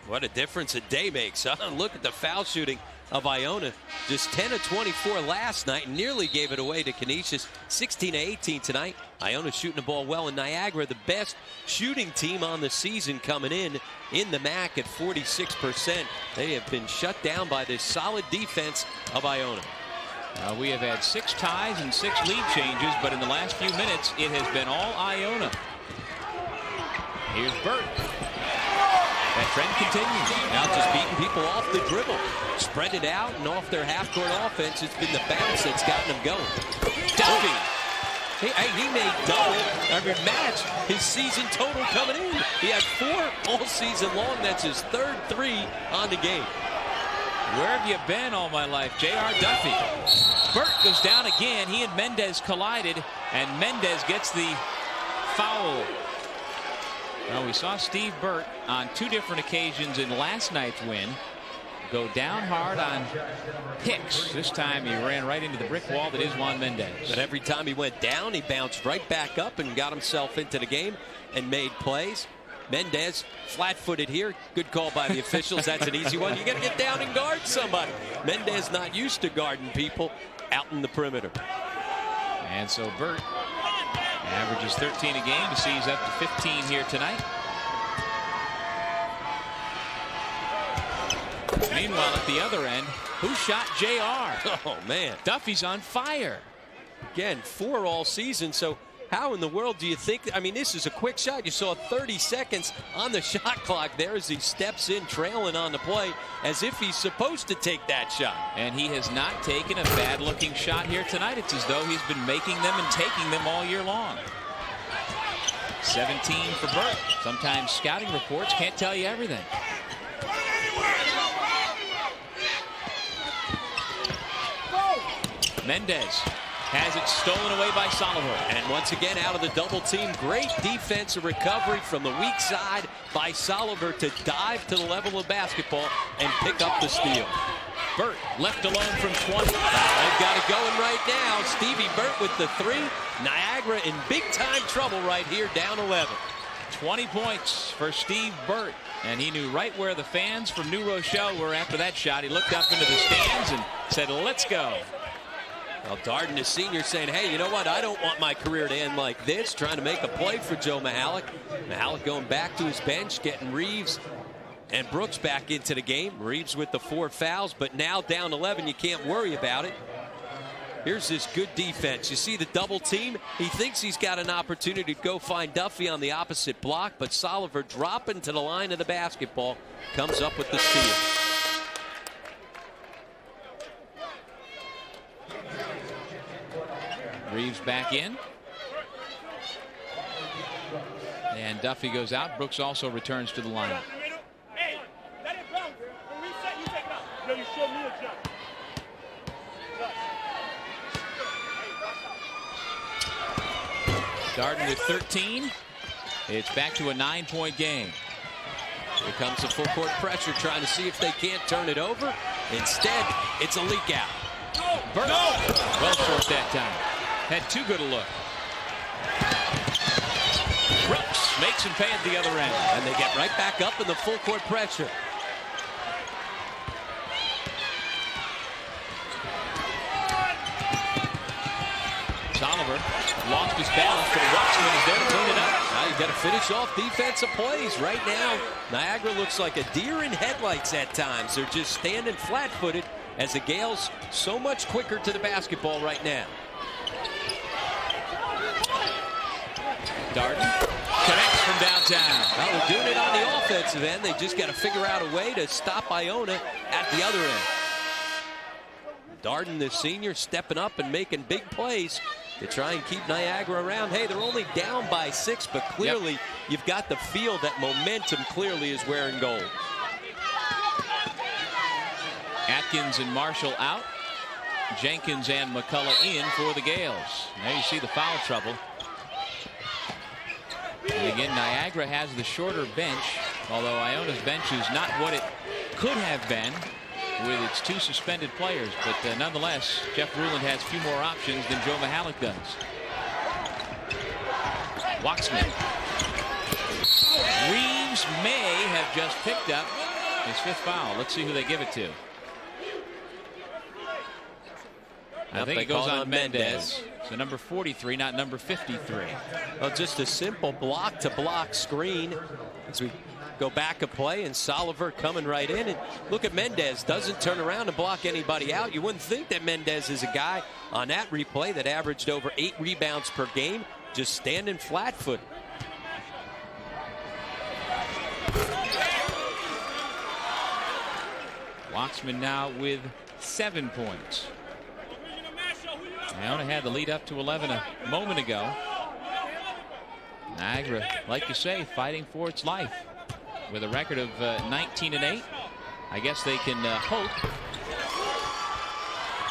S2: What a difference a day makes, huh? Look at the foul shooting of Iona. Just 10 of 24 last night. Nearly gave it away to Canisius. 16 of 18 tonight. Iona shooting the ball well in Niagara. The best shooting team on the season coming in the MAAC at 46%. They have been shut down by this solid defense of Iona.
S1: We have had 6 ties and 6 lead changes, but in the last few minutes, it has been all Iona. Here's Burt. That trend continues.
S2: Now just beating people off the dribble. Spread it out and off their half-court offense. It's been the bounce that's gotten them going. Duffy. He made double every match. His season total coming in. He had 4 all season long. That's his 3rd 3 on the game.
S1: Where have you been all my life? J.R. Duffy. Burt goes down again. He and Mendez collided, and Mendez gets the foul. Now, we saw Steve Burt on 2 different occasions in last night's win go down hard on Hicks. This time he ran right into the brick wall that is Juan Mendez.
S2: But every time he went down, he bounced right back up and got himself into the game and made plays. Mendez flat-footed here. Good call by the officials. That's an easy one. You got to get down and guard somebody. Mendez not used to guarding people out in the perimeter.
S1: And so Burt averages 13 a game to see he's up to 15 here tonight. Meanwhile, at the other end, who shot JR?
S2: Oh, man.
S1: Duffy's on fire.
S2: Again, 4 all season, so how in the world do you think? I mean, this is a quick shot. You saw 30 seconds on the shot clock there as he steps in, trailing on the play, as if he's supposed to take that shot.
S1: And he has not taken a bad-looking shot here tonight. It's as though he's been making them and taking them all year long. 17 for Burt. Sometimes scouting reports can't tell you everything. Mendez has it stolen away by Soliver.
S2: And once again, out of the double team, great defensive recovery from the weak side by Soliver to dive to the level of basketball and pick up the steal.
S1: Burt left alone from 20.
S2: They've got it going right now. Stevie Burt with the 3. Niagara in big-time trouble right here, down 11.
S1: 20 points for Steve Burt. And he knew right where the fans from New Rochelle were after that shot. He looked up into the stands and said, let's go.
S2: Well, Darden, the senior, saying, hey, you know what? I don't want my career to end like this. Trying to make a play for Joe Mihalik. Mihalik going back to his bench, getting Reeves and Brooks back into the game. Reeves with the 4 fouls, but now down 11, you can't worry about it. Here's this good defense. You see the double team. He thinks he's got an opportunity to go find Duffy on the opposite block, but Soliver dropping to the line of the basketball comes up with the steal.
S1: Reeves back in. And Duffy goes out. Brooks also returns to the lineup. Darden with 13. It's back to a 9-point game.
S2: Here comes the full court pressure, trying to see if they can't turn it over. Instead, it's a leak out.
S1: Burt. Well short that time. Had too good a look. Brooks makes him pay at the other end.
S2: And they get right back up in the full court pressure.
S1: Soliver lost his balance, but Ruxman is there to clean it up.
S2: Now you got to finish off defensive plays. Right now, Niagara looks like a deer in headlights at times. They're just standing flat-footed as the Gales so much quicker to the basketball right now.
S1: Darden connects from downtown.
S2: Well, they're doing it on the offensive end. They just got to figure out a way to stop Iona at the other end. Darden, the senior, stepping up and making big plays to try and keep Niagara around. Hey, they're only down by 6, but clearly you've got the feel that momentum clearly is wearing gold.
S1: Atkins and Marshall out. Jenkins and McCullough in for the Gales. Now you see the foul trouble. And again, Niagara has the shorter bench, although Iona's bench is not what it could have been with its 2 suspended players. But nonetheless, Jeff Ruland has a few more options than Joe Mihalik does. Waxman. Reeves may have just picked up his 5th foul. Let's see who they give it to. I think it goes on Mendez. So number 43, not number 53.
S2: Well, just a simple block-to-block screen as we go back a play, and Soliver coming right in. And look at Mendez, doesn't turn around and block anybody out. You wouldn't think that Mendez is a guy on that replay that averaged over 8 rebounds per game, just standing flat-footed.
S1: Waxman now with 7 points. Iona had the lead up to 11 a moment ago. Niagara, like you say, fighting for its life with a record of 19-8. I guess they can hope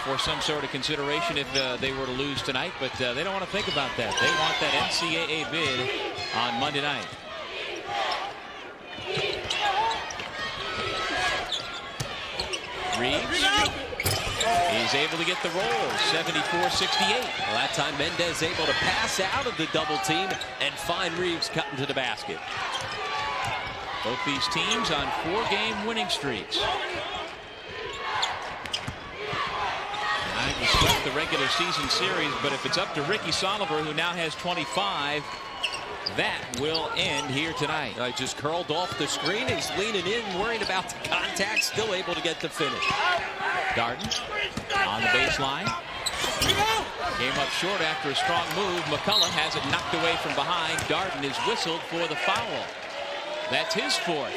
S1: for some sort of consideration if they were to lose tonight, but they don't want to think about that. They want that NCAA bid on Monday night. Reeves. He's able to get the roll, 74-68.
S2: Well, that time Mendez able to pass out of the double team and find Reeves cutting to the basket.
S1: Both these teams on 4-game winning streaks. Niagara swept the regular season series, but if it's up to Ricky Soliver, who now has 25, that will end here tonight.
S2: Just curled off the screen. He's leaning in, worried about the contact, still able to get the finish.
S1: Darden on the baseline. Came up short after a strong move. McCullough has it knocked away from behind. Darden is whistled for the foul. That's his 4th.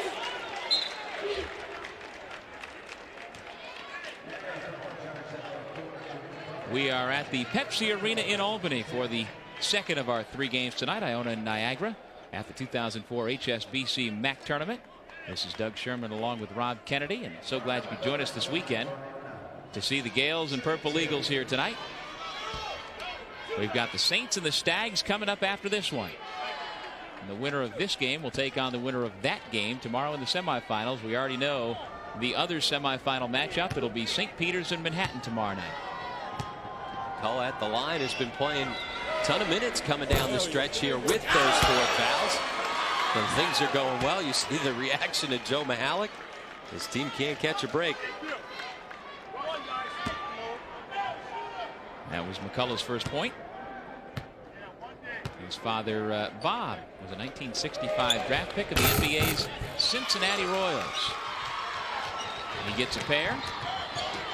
S1: We are at the Pepsi Arena in Albany for the second of our 3 games tonight. Iona and Niagara at the 2004 HSBC MAAC tournament. This is Doug Sherman along with Rob Kennedy, and so glad you could join us this weekend to see the Gales and Purple Eagles here tonight. We've got the Saints and the Stags coming up after this one. And the winner of this game will take on the winner of that game tomorrow in the semifinals. We already know the other semifinal matchup. It'll be St. Peter's and Manhattan tomorrow night.
S2: Call at the line has been playing a ton of minutes coming down the stretch here with those 4 fouls. And things are going well. You see the reaction of Joe Mihalik. His team can't catch a break.
S1: That was McCullough's first point. His father, Bob, was a 1965 draft pick of the NBA's Cincinnati Royals. And he gets a pair.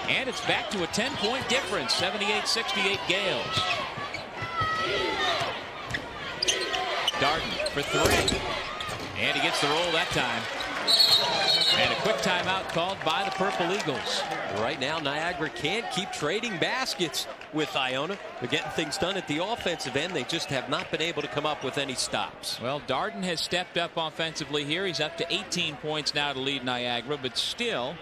S1: And it's back to a 10-point difference, 78-68 Gales. Darden for 3. And he gets the roll that time. And a quick timeout called by the Purple Eagles.
S2: Right now, Niagara can't keep trading baskets with Iona. They're getting things done at the offensive end. They just have not been able to come up with any stops.
S1: Well, Darden has stepped up offensively here. He's up to 18 points now to lead Niagara, but still,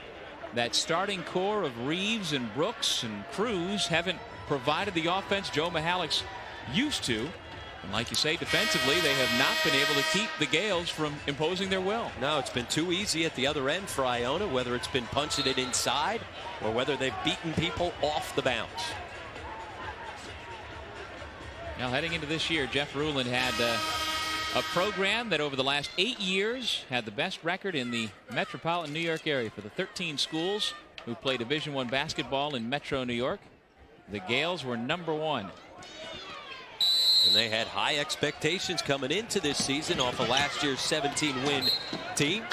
S1: that starting core of Reeves and Brooks and Cruz haven't provided the offense Joe Mihalik's used to. And like you say, defensively, they have not been able to keep the Gales from imposing their will.
S2: No, it's been too easy at the other end for Iona, whether it's been punching it inside or whether they've beaten people off the bounce.
S1: Now, heading into this year, Jeff Ruland had a program that over the last 8 years had the best record in the metropolitan New York area. For the 13 schools who play Division I basketball in Metro New York, the Gales were #1.
S2: And they had high expectations coming into this season off of last year's 17-win team.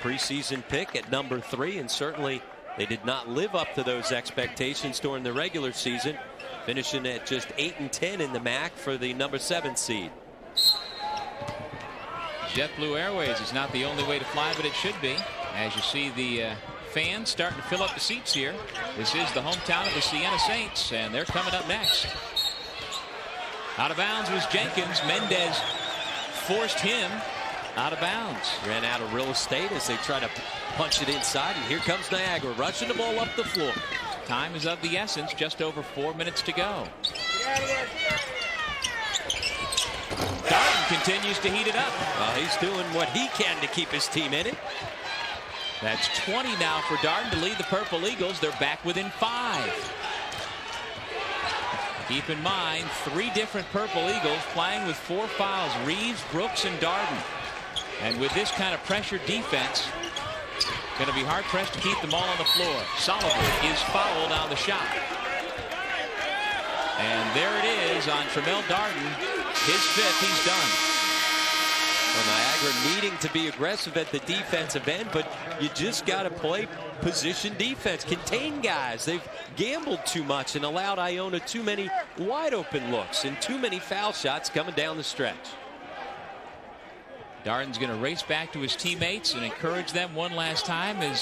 S2: Preseason pick at #3, and certainly they did not live up to those expectations during the regular season, finishing at just 8-10 in the MAAC for the #7 seed.
S1: JetBlue Airways is not the only way to fly, but it should be. As you see the fans starting to fill up the seats here. This is the hometown of the Siena Saints, and they're coming up next. Out of bounds was Jenkins. Mendez forced him out of bounds.
S2: Ran out of real estate as they try to punch it inside, and here comes Niagara rushing the ball up the floor.
S1: Time is of the essence. Just over 4 minutes to go. Darden continues to heat it up.
S2: Well, he's doing what he can to keep his team in it.
S1: That's 20 now for Darden to lead the Purple Eagles. They're back within 5. Keep in mind, 3 different Purple Eagles playing with 4 fouls. Reeves, Brooks, and Darden. And with this kind of pressure defense, going to be hard-pressed to keep them all on the floor. Sullivan is fouled on the shot. And there it is on Tremel Darden. His 5th, he's done.
S2: Well, Niagara needing to be aggressive at the defensive end, but you just got to play position defense. Contain guys. They've gambled too much and allowed Iona too many wide-open looks and too many foul shots coming down the stretch.
S1: Darden's going to race back to his teammates and encourage them one last time as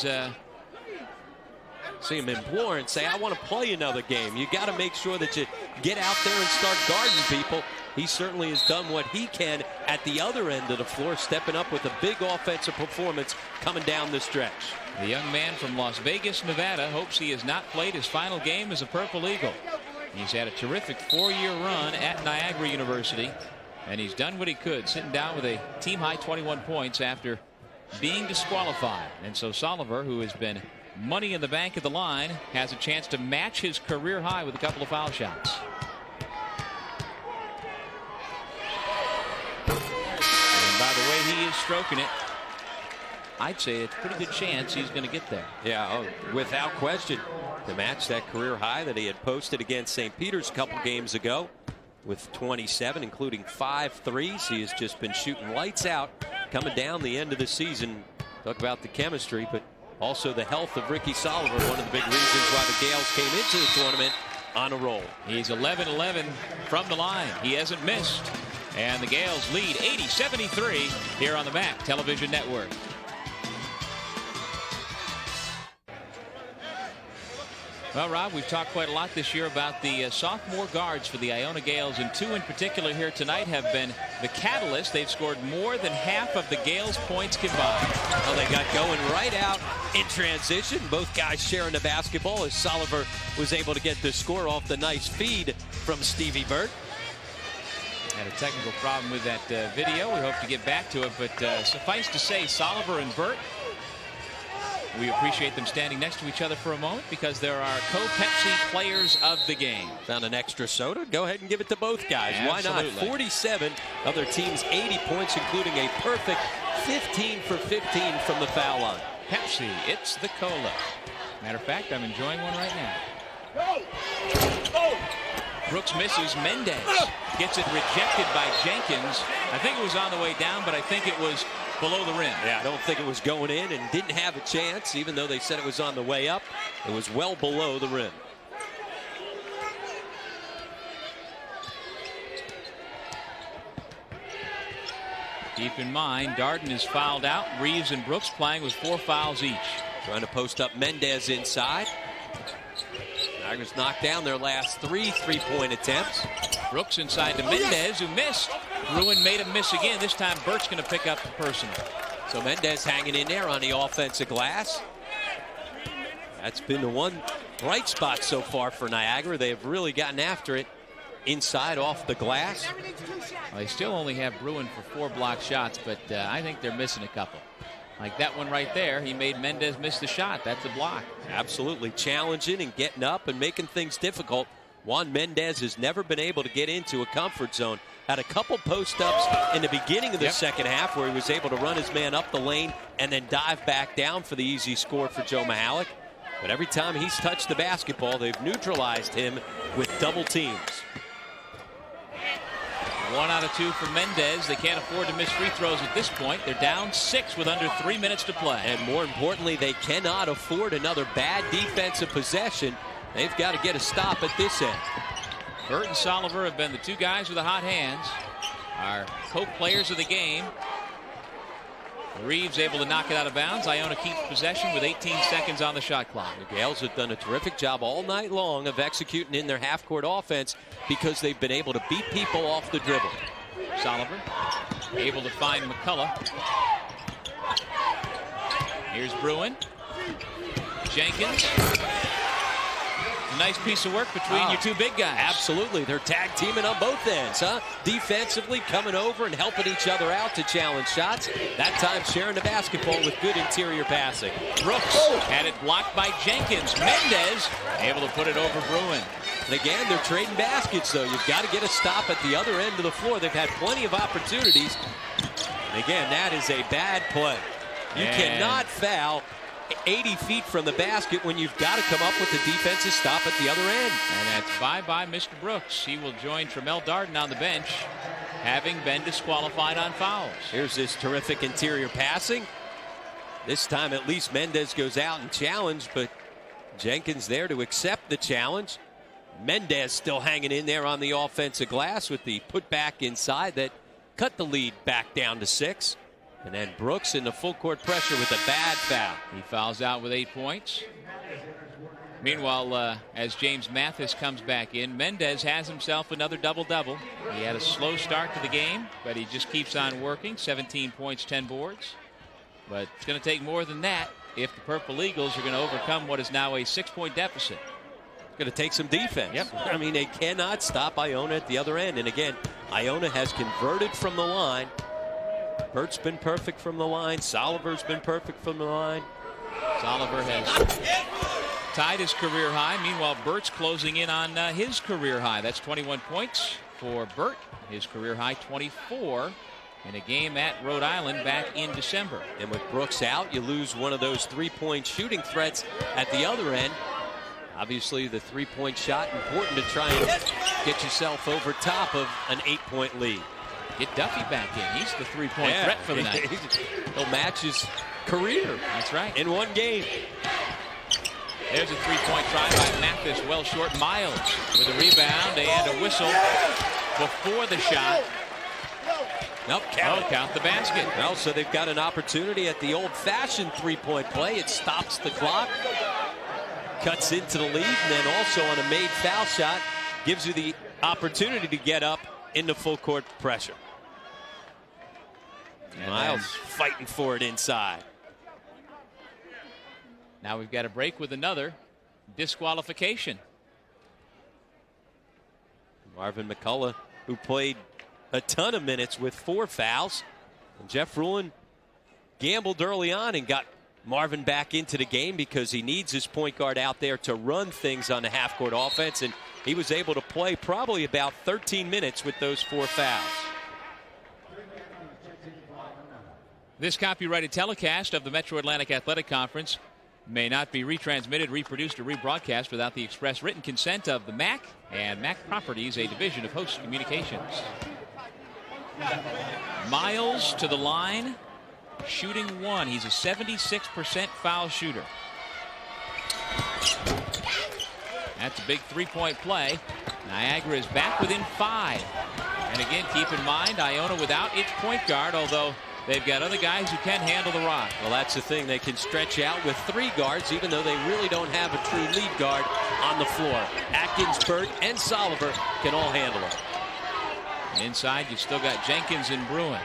S2: see him implore and say, I want to play another game. You got to make sure that you get out there and start guarding people. He certainly has done what he can at the other end of the floor, stepping up with a big offensive performance coming down the stretch.
S1: The young man from Las Vegas, Nevada, hopes he has not played his final game as a Purple Eagle. He's had a terrific 4-year run at Niagara University, and he's done what he could, sitting down with a team-high 21 points after being disqualified. And so Soliver, who has been money in the bank at the line, has a chance to match his career high with a couple of foul shots. And by the way he is stroking it, I'd say it's a pretty good chance he's going to get there.
S2: Yeah, without question, to match that career high that he had posted against St. Peter's a couple games ago with 27, including 5 threes. He has just been shooting lights out coming down the end of the season. Talk about the chemistry, but also the health of Ricky Soliver, one of the big reasons why the Gales came into the tournament on a roll.
S1: He's 11-11 from the line. He hasn't missed. And the Gales lead 80-73 here on the MAAC Television Network. Well, Rob, we've talked quite a lot this year about the sophomore guards for the Iona Gales, and 2 in particular here tonight have been the catalyst. They've scored more than half of the Gales' points combined.
S2: Well, they got going right out in transition. Both guys sharing the basketball as Soliver was able to get the score off the nice feed from Stevie Burt.
S1: Had a technical problem with that video. We hope to get back to it, but suffice to say, Soliver and Burt, we appreciate them standing next to each other for a moment because there are co-Pepsi players of the game.
S2: Found an extra soda? Go ahead and give it to both guys.
S1: Absolutely.
S2: Why not? 47 of their team's 80 points, including a perfect 15 for 15 from the foul line.
S1: Pepsi, it's the cola. Matter of fact, I'm enjoying one right now. Brooks misses. Mendez gets it rejected by Jenkins. I think it was on the way down, but I think it was below the rim.
S2: Yeah, I don't think it was going in and didn't have a chance, even though they said it was on the way up. It was well below the rim.
S1: Keep in mind, Darden is fouled out. Reeves and Brooks playing with 4 fouls each.
S2: Trying to post up Mendez inside. Niagara's knocked down their last 3 three-point attempts.
S1: Brooks inside to Mendez, who missed. Bruin made him miss again. This time Burt's going to pick up the personal.
S2: So Mendez hanging in there on the offensive glass. That's been the one bright spot so far for Niagara. They have really gotten after it inside off the glass.
S1: Well, they still only have Bruin for 4 block shots, but I think they're missing a couple. Like that one right there, he made Mendez miss the shot. That's a block.
S2: Absolutely challenging and getting up and making things difficult. Juan Mendez has never been able to get into a comfort zone. Had a couple post-ups in the beginning of the second half where he was able to run his man up the lane and then dive back down for the easy score for Joe Mahalik. But every time he's touched the basketball, they've neutralized him with double teams.
S1: 1 out of 2 for Mendez. They can't afford to miss free throws at this point. They're down 6 with under 3 minutes to play.
S2: And more importantly, they cannot afford another bad defensive possession. They've got to get a stop at this end.
S1: Burt and Soliver have been the 2 guys with the hot hands. Our co-players of the game. Reeves able to knock it out of bounds. Iona keeps possession with 18 seconds on the shot clock.
S2: The Gales have done a terrific job all night long of executing in their half-court offense because they've been able to beat people off the dribble.
S1: Soliver able to find McCullough. Here's Bruin. Jenkins. A nice piece of work between your two big guys.
S2: Absolutely. They're tag teaming on both ends, huh? Defensively coming over and helping each other out to challenge shots. That time sharing the basketball with good interior passing.
S1: Brooks had it blocked by Jenkins. Mendez able to put it over Bruin.
S2: And again, they're trading baskets, though. You've got to get a stop at the other end of the floor. They've had plenty of opportunities. And again, that is a bad play. You cannot foul 80 feet from the basket when you've got to come up with the defensive stop at the other end.
S1: And that's bye-bye Mr. Brooks. He will join Tremel Darden on the bench, having been disqualified on fouls.
S2: Here's this terrific interior passing. This time at least Mendez goes out and challenged, but Jenkins there to accept the challenge. Mendez still hanging in there on the offensive glass with the putback inside that cut the lead back down to 6. And then Brooks in the full court pressure with a bad foul.
S1: He fouls out with 8 points. Meanwhile, as James Mathis comes back in, Mendez has himself another double-double. He had a slow start to the game, but he just keeps on working. 17 points, 10 boards. But it's going to take more than that if the Purple Eagles are going to overcome what is now a 6-point deficit.
S2: Going to take some defense.
S1: Yep.
S2: I mean, they cannot stop Iona at the other end. And again, Iona has converted from the line. Bert's been perfect from the line. Soliver's been perfect from the line.
S1: Soliver has tied his career high. Meanwhile, Bert's closing in on his career high. That's 21 points for Bert. His career high 24 in a game at Rhode Island back in December.
S2: And with Brooks out, you lose one of those three-point shooting threats at the other end. Obviously, the three-point shot important to try and get yourself over top of an 8-point lead.
S1: Get Duffy back in. He's the three-point threat for the night.
S2: He'll match his career.
S1: That's right.
S2: In one game.
S1: There's a three-point try by Mathis. Well short. Miles with a rebound and a whistle before the shot.
S2: Nope,
S1: count the basket.
S2: Well, so they've got an opportunity at the old-fashioned three-point play. It stops the clock. Cuts into the lead, and then also on a made foul shot gives you the opportunity to get up into full court pressure. And Miles fighting for it inside.
S1: Now we've got a break with another disqualification.
S2: Marvin McCullough, who played a ton of minutes with 4 fouls. And Jeff Ruland gambled early on and got Marvin back into the game because he needs his point guard out there to run things on the half-court offense. And he was able to play probably about 13 minutes with those 4 fouls.
S1: This copyrighted telecast of the Metro Atlantic Athletic Conference may not be retransmitted, reproduced, or rebroadcast without the express written consent of the MAAC and MAAC Properties, a division of Host Communications. Miles to the line, shooting 1. He's a 76% foul shooter. That's a big three-point play. Niagara is back within 5. And again, keep in mind, Iona without its point guard, although they've got other guys who can handle the rock.
S2: Well, that's the thing. They can stretch out with 3 guards, even though they really don't have a true lead guard on the floor. Atkins, Burt, and Soliver can all handle it.
S1: And inside, you've still got Jenkins and Bruin.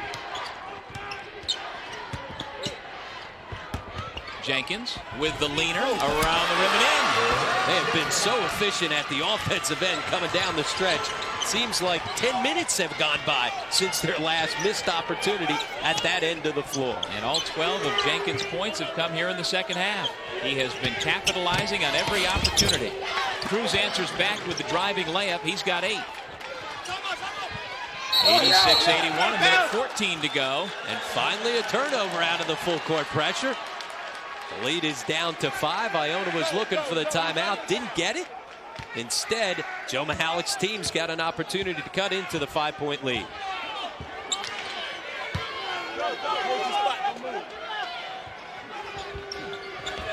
S1: Jenkins with the leaner around the rim and in.
S2: They have been so efficient at the offensive end coming down the stretch. Seems like 10 minutes have gone by since their last missed opportunity at that end of the floor.
S1: And all 12 of Jenkins' points have come here in the second half. He has been capitalizing on every opportunity. Cruz answers back with the driving layup. He's got 8. 86-81, a minute 14 to go.
S2: And finally a turnover out of the full court pressure. The lead is down to 5. Iona was looking for the timeout, didn't get it. Instead, Joe Mihalik's team's got an opportunity to cut into the 5-point lead.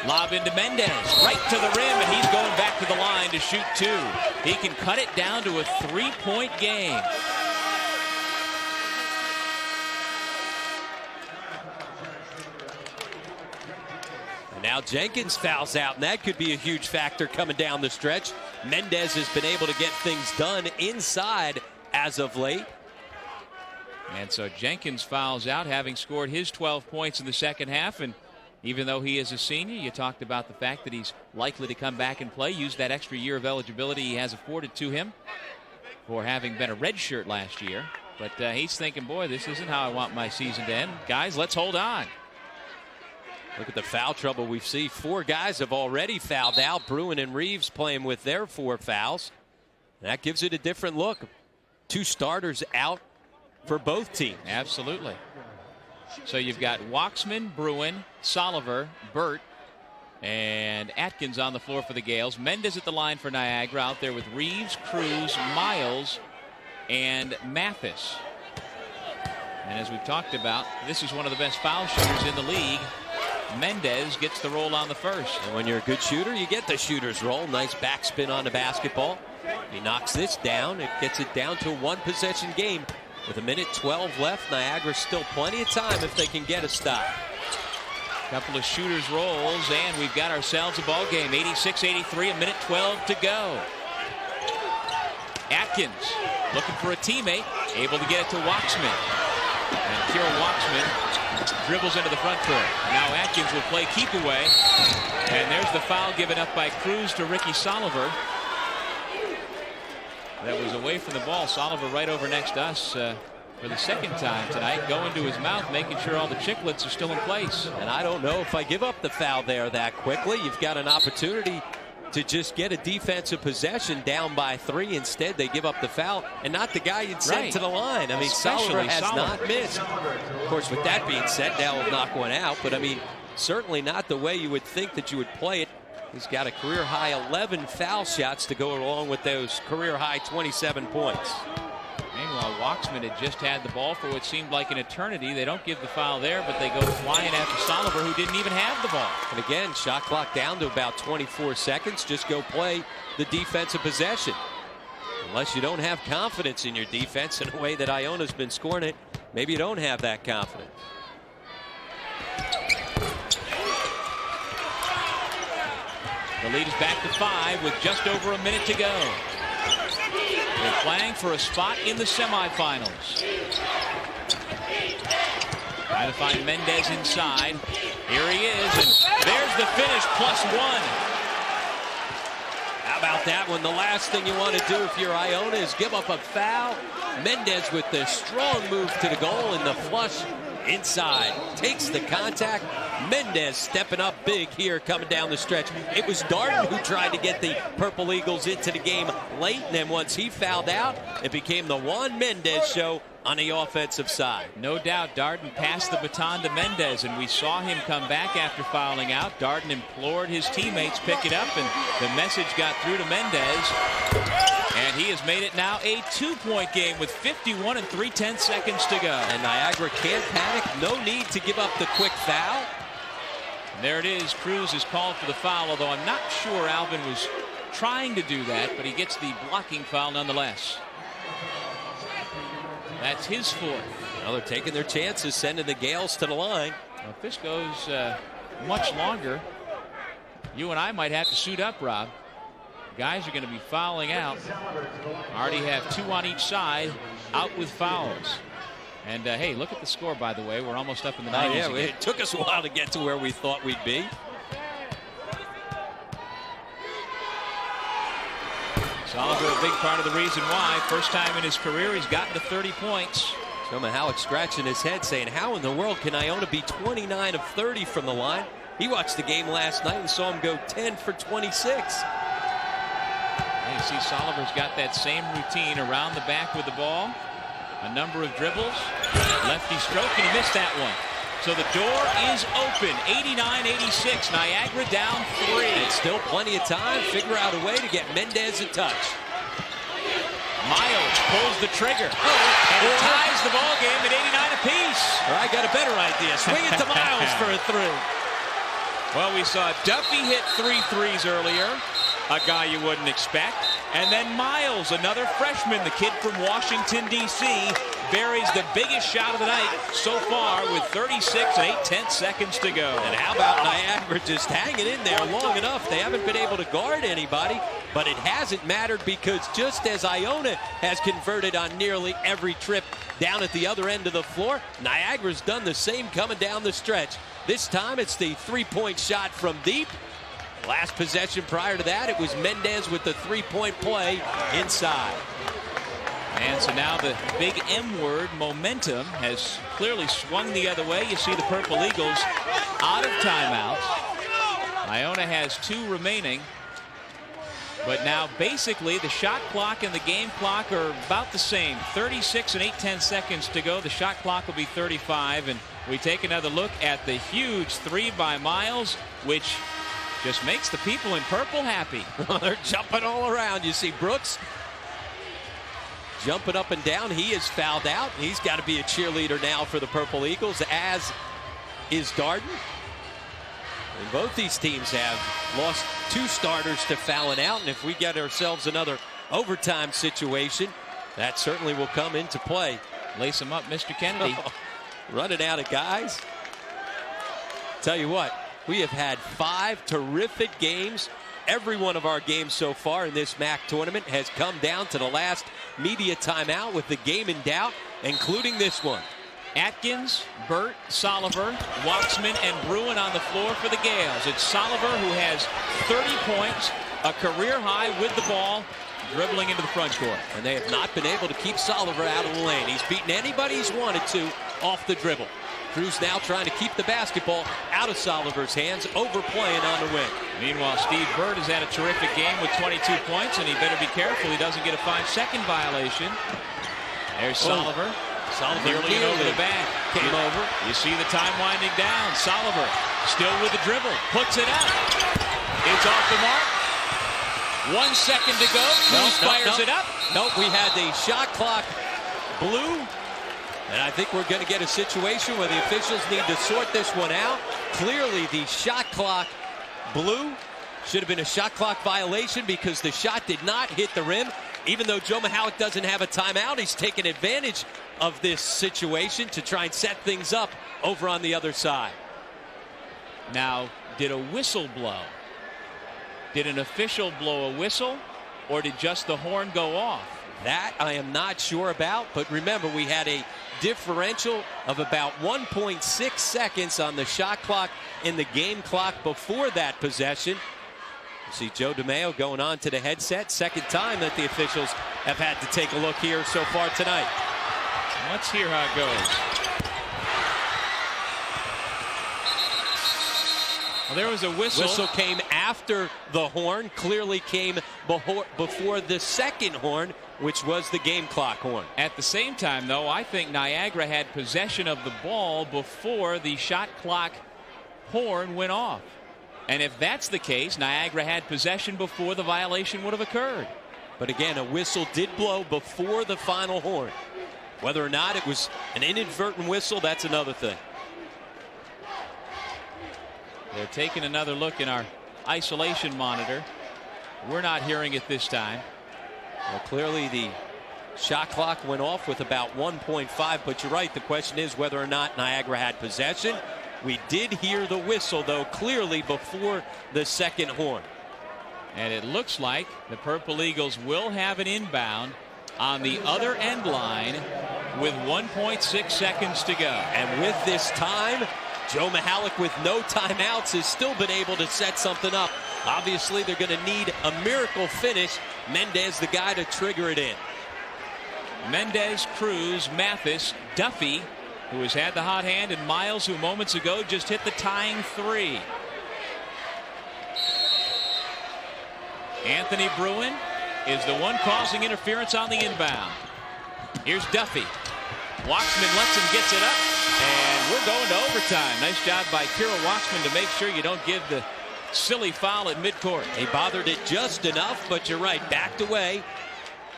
S1: Lob into Mendez, right to the rim, and he's going back to the line to shoot 2. He can cut it down to a 3-point game.
S2: Now Jenkins fouls out, and that could be a huge factor coming down the stretch. Mendez has been able to get things done inside as of late.
S1: And so Jenkins fouls out, having scored his 12 points in the second half. And Even though he is a senior, you talked about the fact that he's likely to come back and play, use that extra year of eligibility he has afforded to him for having been a redshirt last year. But he's thinking, boy, this isn't how I want my season to end. Guys, let's hold on.
S2: Look at the foul trouble we see. 4 guys have already fouled out. Bruin and Reeves playing with their 4 fouls. That gives it a different look. 2 starters out for both teams.
S1: Absolutely. So you've got Waxman, Bruin, Soliver, Burt, and Atkins on the floor for the Gales. Mendez at the line for Niagara, out there with Reeves, Cruz, Miles, and Mathis. And as we've talked about, this is one of the best foul shooters in the league. Mendez gets the roll on the first.
S2: And when you're a good shooter, you get the shooter's roll. Nice backspin on the basketball. He knocks this down. It gets it down to a 1-possession game. With 1:12 left, Niagara still plenty of time if they can get a stop.
S1: Couple of shooters rolls, and we've got ourselves a ball game. 86-83, 1:12 to go. Atkins looking for a teammate, able to get it to Waxman. And Kira Waxman dribbles into the front court. Now Atkins will play keep away. And there's the foul given up by Cruz to Ricky Soliver. That was away from the ball. Soliver right over next to us for the second time tonight, going to his mouth, making sure all the chiclets are still in place.
S2: And I don't know if I give up the foul there that quickly. You've got an opportunity to just get a defensive possession down by 3. Instead, they give up the foul, and not the guy you'd send to the line. I mean, Soliver has not missed. Of course, with that being said, Dell will knock one out, but I mean, certainly not the way you would think that you would play it. He's got a career-high 11 foul shots to go along with those career-high 27 points.
S1: Meanwhile, Waxman had just had the ball for what seemed like an eternity. They don't give the foul there, but they go flying after Soliver, who didn't even have the ball.
S2: And again, shot clock down to about 24 seconds. Just go play the defensive possession. Unless you don't have confidence in your defense in a way that Iona's been scoring it, maybe you don't have that confidence.
S1: The lead is back to 5 with just over a minute to go. They're playing for a spot in the semifinals. Trying to find Mendez inside. Here he is, and there's the finish, +1.
S2: How about that one? The last thing you want to do if you're Iona is give up a foul. Mendez with the strong move to the goal and the flush inside. Takes the contact. Mendez stepping up big here coming down the stretch. It was Darden who tried to get the Purple Eagles into the game late, and then once he fouled out, it became the Juan Mendez show on the offensive side.
S1: No doubt Darden passed the baton to Mendez, and we saw him come back after fouling out. Darden implored his teammates pick it up, and the message got through to Mendez. And he has made it now a 2-point game with 51 3/10 seconds to go.
S2: And Niagara can't panic. No need to give up the quick foul.
S1: And there it is. Cruz is called for the foul, although I'm not sure Alvin was trying to do that, but he gets the blocking foul nonetheless. That's his 4th.
S2: Well, they're taking their chances, sending the Gales to the line.
S1: Now, if this goes much longer, you and I might have to suit up, Rob. Guys are going to be fouling out. Already have 2 on each side out with fouls. And hey, look at the score, by the way. We're almost up in the 90s.
S2: Yeah, it took us a while to get to where we thought we'd be.
S1: Soliver, a big part of the reason why. First time in his career he's gotten to 30 points.
S2: So Mahalik scratching his head saying, how in the world can Iona be 29 of 30 from the line? He watched the game last night and saw him go 10 for 26.
S1: You see Soliver's got that same routine around the back with the ball. A number of dribbles. Lefty stroke, and he missed that one. So the door is open. 89-86. Niagara down 3.
S2: It's still plenty of time. Figure out a way to get Mendez a touch.
S1: Miles pulls the trigger. And it ties the ball game at 89 apiece.
S2: Or I got a better idea. Swing it to Miles for a through.
S1: Well, we saw Duffy hit 3 threes earlier. A guy you wouldn't expect. And then Miles, another freshman, the kid from Washington, D.C., buries the biggest shot of the night so far with 36 and 8/10 seconds to go.
S2: And how about Niagara just hanging in there long enough? They haven't been able to guard anybody, but it hasn't mattered because just as Iona has converted on nearly every trip down at the other end of the floor, Niagara's done the same coming down the stretch. This time it's the three-point shot from deep. Last possession prior to that, it was Mendez with the three-point play inside.
S1: And so now the big M word, momentum, has clearly swung the other way. You see the Purple Eagles out of timeouts. Iona has 2 remaining. But now basically the shot clock and the game clock are about the same. 36 and 8/10 seconds to go. The shot clock will be 35. And we take another look at the huge 3 by Miles, which just makes the people in purple happy.
S2: They're jumping all around. You see Brooks jumping up and down. He is fouled out. He's got to be a cheerleader now for the Purple Eagles, as is Darden. And both these teams have lost 2 starters to fouling out. And if we get ourselves another overtime situation, that certainly will come into play.
S1: Lace him up, Mr. Kennedy.
S2: Running out of guys. Tell you what, we have had 5 terrific games. Every one of our games so far in this MAAC tournament has come down to the last media timeout with the game in doubt, including this one.
S1: Atkins, Burt, Soliver, Waxman, and Bruin on the floor for the Gales. It's Soliver who has 30 points, a career high with the ball, dribbling into the front court.
S2: And they have not been able to keep Soliver out of the lane. He's beaten anybody he's wanted to off the dribble. Cruz now trying to keep the basketball out of Soliver's hands, overplaying on the wing.
S1: Meanwhile, Steve Burt has had a terrific game with 22 points, and he better be careful he doesn't get a 5-second violation. There's Soliver.
S2: Soliver
S1: nearly over the back. Came over. You see the time winding down. Soliver still with the dribble. Puts it up. It's off the mark. 1 second to go. Cruz fires it up.
S2: Nope, we had the shot clock blue. And I think we're going to get a situation where the officials need to sort this one out. Clearly, the shot clock blue should have been a shot clock violation because the shot did not hit the rim. Even though Joe Mihalik doesn't have a timeout, he's taken advantage of this situation to try and set things up over on the other side.
S1: Now, did a whistle blow? Did an official blow a whistle, or did just the horn go off?
S2: That I am not sure about, but remember, we had a differential of about 1.6 seconds on the shot clock in the game clock before that possession. You see Joe DeMeo going on to the headset. Second time that the officials have had to take a look here so far tonight.
S1: Let's hear how it goes. Well, there was a whistle.
S2: Whistle came after the horn, clearly came before the second horn, which was the game clock horn.
S1: At the same time, though, I think Niagara had possession of the ball before the shot clock horn went off. And if that's the case, Niagara had possession before the violation would have occurred.
S2: But again, a whistle did blow before the final horn. Whether or not it was an inadvertent whistle, that's another thing.
S1: They're taking another look in our isolation monitor. We're not hearing it this time.
S2: Well, clearly the shot clock went off with about 1.5, but you're right. The question is whether or not Niagara had possession. We did hear the whistle, though, clearly before the second horn.
S1: And it looks like the Purple Eagles will have an inbound on the other end line with 1.6 seconds to go.
S2: And with this time, Joe Mihalik, with no timeouts, has still been able to set something up. Obviously, they're going to need a miracle finish. Mendez, the guy to trigger it in.
S1: Mendez, Cruz, Mathis, Duffy, who has had the hot hand, and Miles, who moments ago just hit the tying 3. Anthony Bruin is the one causing interference on the inbound. Here's Duffy. Waxman lets him, gets it up, and we're going to overtime. Nice job by Kira Waxman to make sure you don't give the silly foul at midcourt.
S2: He bothered it just enough, but you're right, backed away.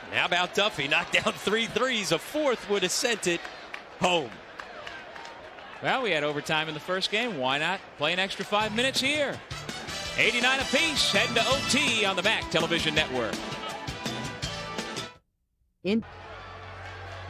S2: And how about Duffy? Knocked down 3 threes. A fourth would have sent it home.
S1: Well, we had overtime in the first game. Why not play an extra 5 minutes here? 89 apiece, heading to OT on the MAAC Television Network.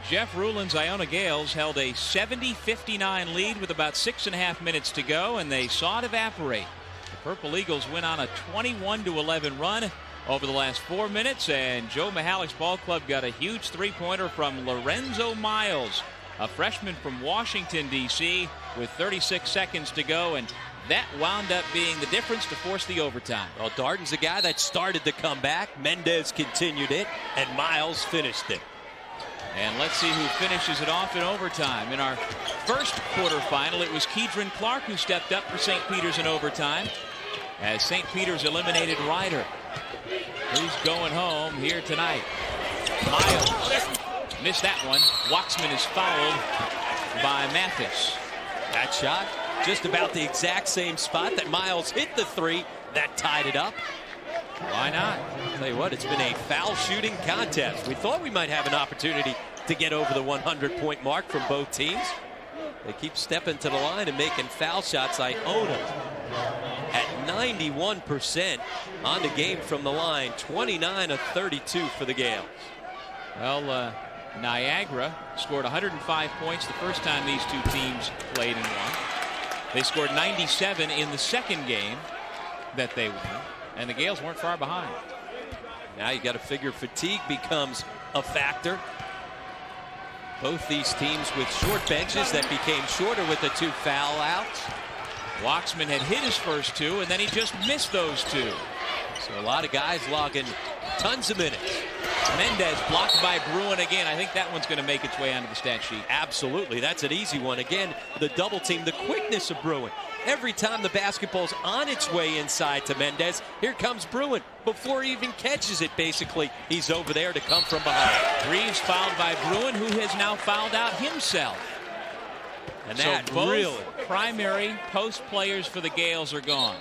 S1: Jeff Rulin's Iona Gales held a 70-59 lead with about 6.5 minutes to go, and they saw it evaporate. The Purple Eagles went on a 21-11 run over the last 4 minutes, and Joe Mihalik's ball club got a huge three-pointer from Lorenzo Miles, a freshman from Washington, D.C., with 36 seconds to go, and that wound up being the difference to force the overtime.
S2: Well, Darden's a guy that started to come back. Mendez continued it, and Miles finished it.
S1: And let's see who finishes it off in overtime. In our first quarterfinal, it was Keedron Clark who stepped up for St. Peter's in overtime, as St. Peter's eliminated Ryder, who's going home here tonight. Miles missed that one. Waxman is fouled by Mathis.
S2: That shot just about the exact same spot that Miles hit the three that tied it up.
S1: Why not?
S2: I'll tell you what, it's been a foul shooting contest. We thought we might have an opportunity to get over the 100-point mark from both teams. They keep stepping to the line and making foul shots. Iona at 91% on the game from the line, 29 of 32 for the Gales.
S1: Well, Niagara scored 105 points the first time these two teams played and won. They scored 97 in the second game that they won, and the Gales weren't far behind.
S2: Now you got to figure fatigue becomes a factor. Both these teams with short benches that became shorter with the two foul outs.
S1: Waxman had hit his first two, and then he just missed those two.
S2: So a lot of guys logging tons of minutes.
S1: Mendez blocked by Bruin again. I think that one's going to make its way onto the stat sheet.
S2: Absolutely. That's an easy one. Again, the double team, the quickness of Bruin. Every time the basketball's on its way inside to Mendez, here comes Bruin. Before he even catches it, basically, he's over there to come from behind.
S1: Reeves fouled by Bruin, who has now fouled out himself.
S2: And
S1: so
S2: that
S1: both
S2: really
S1: primary post players for the Gales are gone.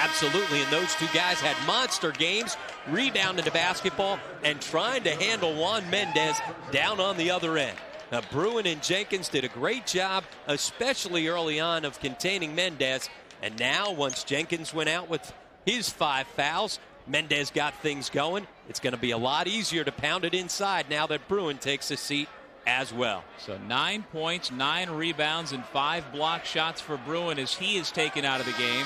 S2: Absolutely, and those two guys had monster games, rebounding the basketball and trying to handle Juan Mendez down on the other end. Now, Bruin and Jenkins did a great job, especially early on, of containing Mendez. And now, once Jenkins went out with his 5 fouls, Mendez got things going. It's going to be a lot easier to pound it inside now that Bruin takes a seat as well.
S1: So 9 points, 9 rebounds, and 5 block shots for Bruin as he is taken out of the game.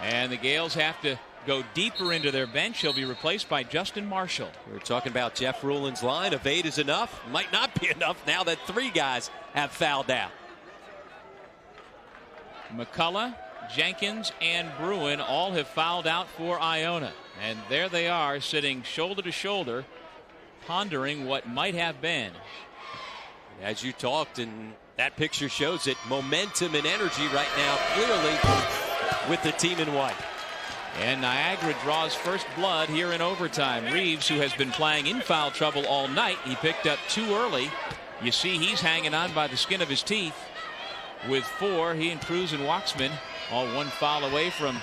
S1: And the Gales have to go deeper into their bench. He'll be replaced by Justin Marshall.
S2: We were talking about Jeff Rulin's line of 8 is enough. Might not be enough now that 3 guys have fouled out.
S1: McCullough, Jenkins, and Bruin all have fouled out for Iona. And there they are, sitting shoulder to shoulder, pondering what might have been.
S2: As you talked, and that picture shows it, momentum and energy right now clearly with the team in white.
S1: And Niagara draws first blood here in overtime. Reeves, who has been playing in foul trouble all night, he picked up 2 early. You see he's hanging on by the skin of his teeth with 4. He and Cruz and Waxman all 1 foul away from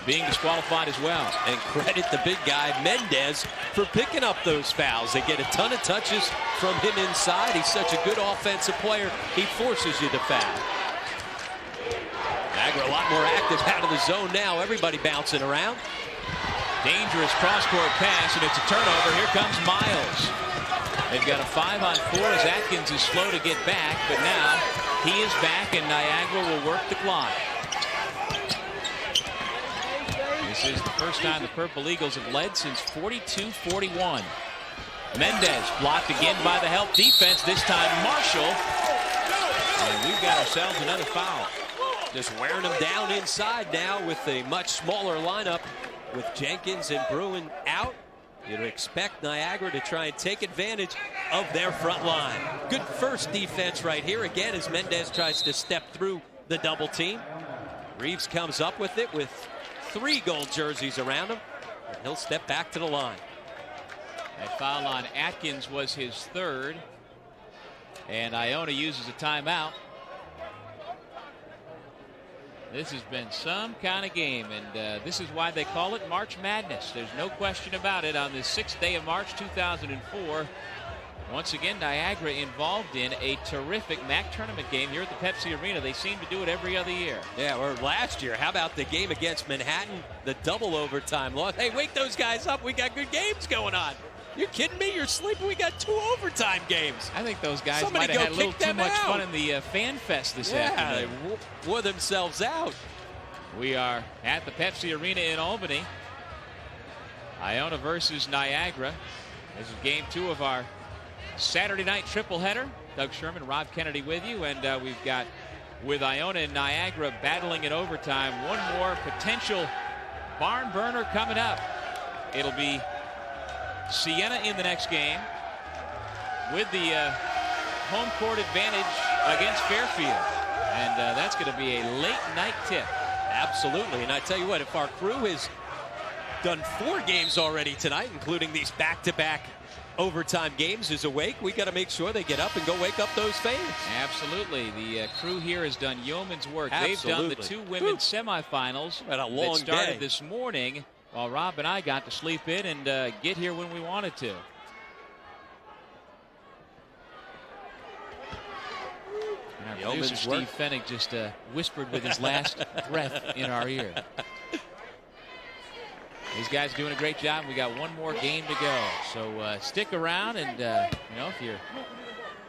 S1: being disqualified as well.
S2: And credit the big guy Mendez for picking up those fouls. They get a ton of touches from him inside. He's such a good offensive player. He forces you to foul. Niagara a lot more active out of the zone now. Everybody bouncing around.
S1: Dangerous cross-court pass, and it's a turnover. Here comes Miles. They've got a 5-on-4 as Atkins is slow to get back, but now he is back, and Niagara will work the clock. This is the first time the Purple Eagles have led since 42-41. Mendez blocked again by the help defense, this time Marshall. And we've got ourselves another foul.
S2: Just wearing them down inside now with a much smaller lineup with Jenkins and Bruin out. You'd expect Niagara to try and take advantage of their front line. Good first defense right here again as Mendez tries to step through the double team. Reeves comes up with it with 3 gold jerseys around him. And he'll step back to the line.
S1: That foul on Atkins was his 3rd. And Iona uses a timeout. This has been some kind of game, and this is why they call it March Madness. There's no question about it. On the 6th day of March 2004, once again, Niagara involved in a terrific MAAC tournament game here at the Pepsi Arena. They seem to do it every other year.
S2: Yeah, or last year. How about the game against Manhattan, the double overtime loss? Hey, wake those guys up. We got good games going on. You're kidding me? You're sleeping? We got 2 overtime games.
S1: I think those guys
S2: Somebody
S1: might have had a little
S2: kick
S1: too
S2: them
S1: much
S2: out.
S1: fun in the fan fest this afternoon.
S2: They wore themselves out.
S1: We are at the Pepsi Arena in Albany. Iona versus Niagara. This is game 2 of our Saturday night tripleheader. Doug Sherman, Rob Kennedy with you, and we've got, with Iona and Niagara battling in overtime, one more potential barn burner coming up. It'll be Siena in the next game with the home court advantage against Fairfield, and that's going to be a late night tip.
S2: Absolutely, and I tell you what, if our crew has done 4 games already tonight, including these back-to-back overtime games, is awake, we got to make sure they get up and go wake up those fans.
S1: Absolutely. The crew here has done yeoman's work.
S2: Absolutely.
S1: They've done the 2 women's semifinals
S2: Had a long
S1: that started
S2: day.
S1: this morning, while Rob and I got to sleep in and get here when we wanted to. And our producer, Steve Fennick, just whispered with his last breath in our ear. These guys doing a great job. We got one more game to go. So stick around, and you know, if you're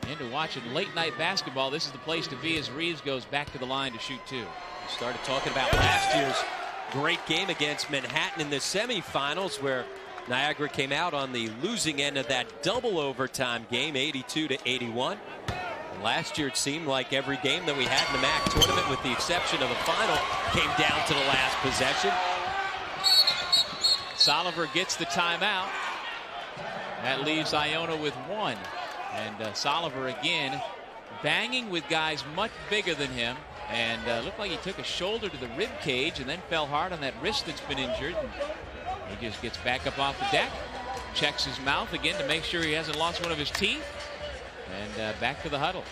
S1: into watching late night basketball, this is the place to be as Reeves goes back to the line to shoot 2.
S2: We started talking about last year's great game against Manhattan in the semifinals, where Niagara came out on the losing end of that double overtime game, 82-81. And last year it seemed like every game that we had in the MAAC tournament, with the exception of the final, came down to the last possession.
S1: Soliver gets the timeout. That leaves Iona with 1. And Soliver again banging with guys much bigger than him. And looked like he took a shoulder to the rib cage and then fell hard on that wrist that's been injured. And he just gets back up off the deck, checks his mouth again to make sure he hasn't lost one of his teeth, and back to the huddle.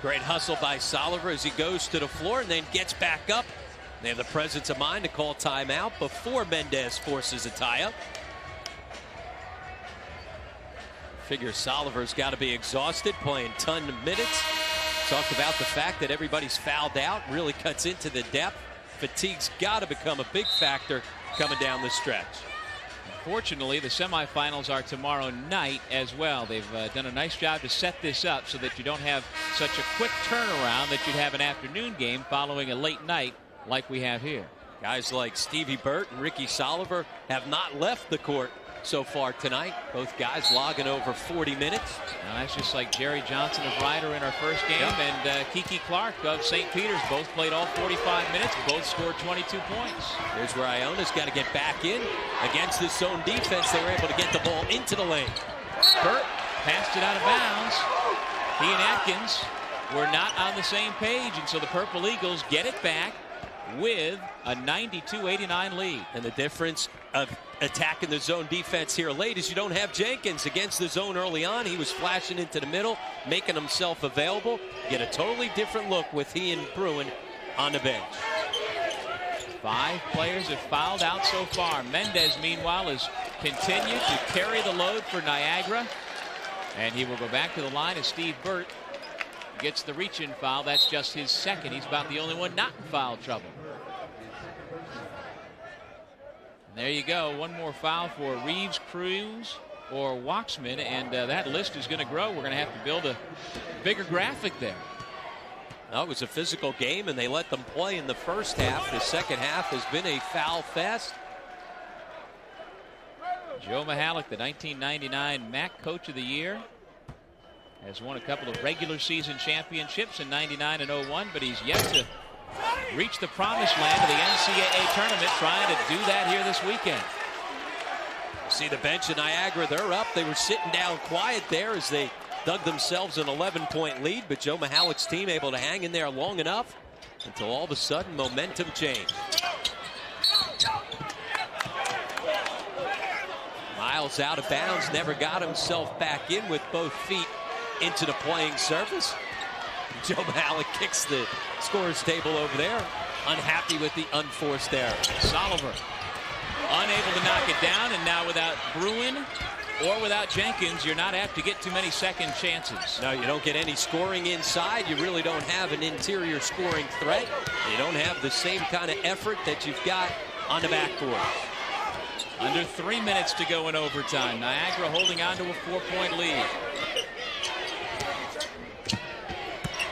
S2: Great hustle by Soliver as he goes to the floor and then gets back up. They have the presence of mind to call timeout before Mendez forces a tie-up. Figure Soliver's got to be exhausted, playing ton of minutes. Talked about the fact that everybody's fouled out, really cuts into the depth. Fatigue's got to become a big factor coming down the stretch.
S1: Unfortunately, the semifinals are tomorrow night as well. They've done a nice job to set this up so that you don't have such a quick turnaround that you'd have an afternoon game following a late night like we have here.
S2: Guys like Stevie Burt and Ricky Soliver have not left the court so far tonight. Both guys logging over 40 minutes.
S1: Now that's just like Jerry Johnson of Ryder in our first game, and Kiki Clark of St. Peter's. Both played all 45 minutes, both scored 22 points.
S2: Here's where Iona's got to get back in against this zone defense. They were able to get the ball into the lane.
S1: Burt passed it out of bounds. He and Atkins were not on the same page, and so the Purple Eagles get it back with a 92-89 lead.
S2: And the difference of attacking the zone defense here late is you don't have Jenkins against the zone early on. He was flashing into the middle, making himself available. Get a totally different look with he and Bruin on the bench.
S1: 5 players have fouled out so far. Mendez, meanwhile, has continued to carry the load for Niagara. And he will go back to the line as Steve Burt gets the reach-in foul. That's just his second. He's about the only one not in foul trouble. And there you go. One more foul for Reeves, Cruz, or Waxman, and that list is going to grow. We're going to have to build a bigger graphic there.
S2: No, it was a physical game, and they let them play in the first half. The second half has been a foul fest.
S1: Joe Mihalik, the 1999 MAAC Coach of the Year, has won a couple of regular season championships in 99 and 01, but he's yet to reach the promised land of the NCAA tournament, trying to do that here this weekend.
S2: See the bench in Niagara, they're up. They were sitting down quiet there as they dug themselves an 11-point lead, but Joe Mihalik's team able to hang in there long enough until all of a sudden momentum changed. Miles out of bounds, never got himself back in with both feet into the playing surface. Joe Mihalik kicks the scorer's table over there, unhappy with the unforced error.
S1: Soliver unable to knock it down, and now without Bruin or without Jenkins, you're not apt to get too many second chances.
S2: No, you don't get any scoring inside. You really don't have an interior scoring threat. You don't have the same kind of effort that you've got on the backboard.
S1: Under 3 minutes to go in overtime. Niagara holding on to a 4-point lead.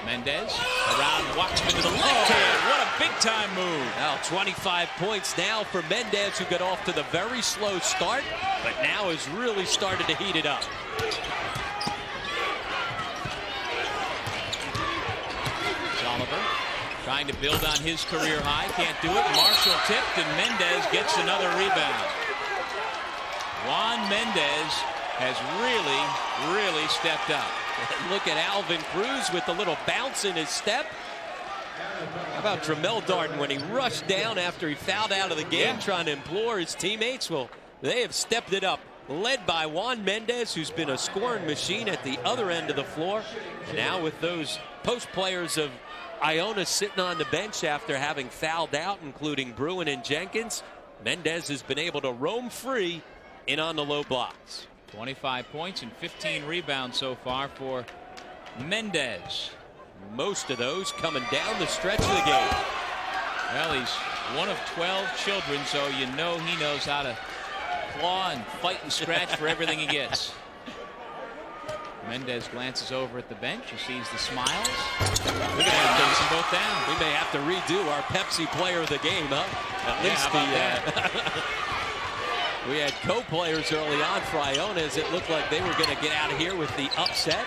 S1: Mendez around Watchman to the left hand. What a big time move.
S2: Now 25 points now for Mendez, who got off to the very slow start, but now has really started to heat it up.
S1: Oliver trying to build on his career high. Can't do it. Marshall tipped, and Mendez gets another rebound. Juan Mendez has really stepped up.
S2: Look at Alvin Cruz with a little bounce in his step. How about Dramel Darden when he rushed down after he fouled out of the game, trying to implore his teammates? Well, they have stepped it up, led by Juan Mendez, who's been a scoring machine at the other end of the floor. And now with those post players of Iona sitting on the bench after having fouled out, including Bruin and Jenkins, Mendez has been able to roam free in on the low blocks.
S1: 25 points and 15 rebounds so far for Mendez.
S2: Most of those coming down the stretch of the game.
S1: Well, he's one of 12 children, so you know he knows how to claw and fight and scratch for everything he gets. Mendez glances over at the bench. He sees the smiles. Look at him, takes them both down.
S2: We may have to redo our Pepsi player of the game, huh? At least we had co-players early on for Iona as it looked like they were going to get out of here with the upset.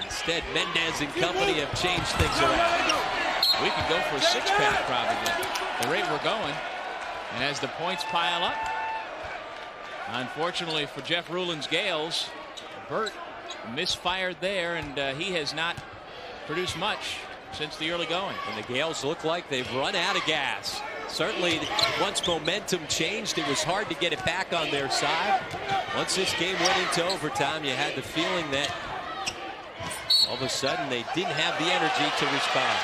S2: Instead, Mendez and company have changed things around.
S1: We could go for a six-pack probably. The rate we're going. And as the points pile up, unfortunately for Jeff Rulin's Gales, Burt misfired there, and he has not produced much since the early going.
S2: And the Gales look like they've run out of gas. Certainly, once momentum changed, it was hard to get it back on their side. Once this game went into overtime, you had the feeling that all of a sudden they didn't have the energy to respond.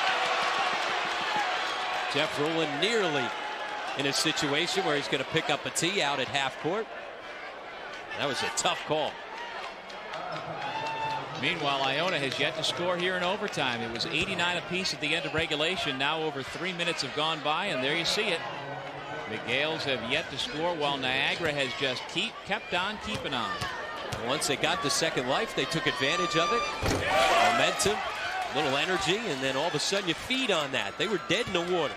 S2: Jeff Rulin nearly in a situation where he's going to pick up a tee out at half court. That was a tough call.
S1: Meanwhile, Iona has yet to score here in overtime. It was 89 apiece at the end of regulation. Now over 3 minutes have gone by, and there you see it. The Gales have yet to score, while Niagara has just kept on keeping on.
S2: Once they got the second life, they took advantage of it. Momentum, little energy, and then all of a sudden you feed on that. They were dead in the water.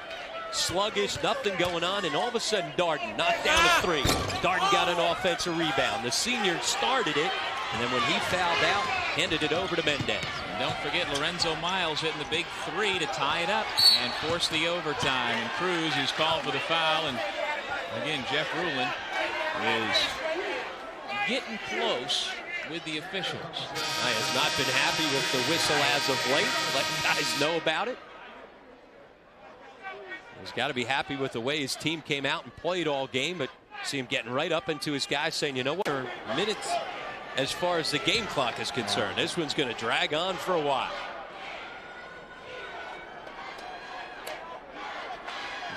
S2: Sluggish, nothing going on, and all of a sudden Darden knocked down a three. Darden got an offensive rebound. The senior started it, and then when he fouled out, handed it over to Mendez.
S1: And don't forget Lorenzo Miles hitting the big three to tie it up and force the overtime. And Cruz, who's called for the foul, and again Jeff Rulin is getting close with the officials.
S2: I has not been happy with the whistle as of late. Let guys know about it. He's got to be happy with the way his team came out and played all game, but see him getting right up into his guys saying, you know what, minutes as far as the game clock is concerned. This one's going to drag on for a while.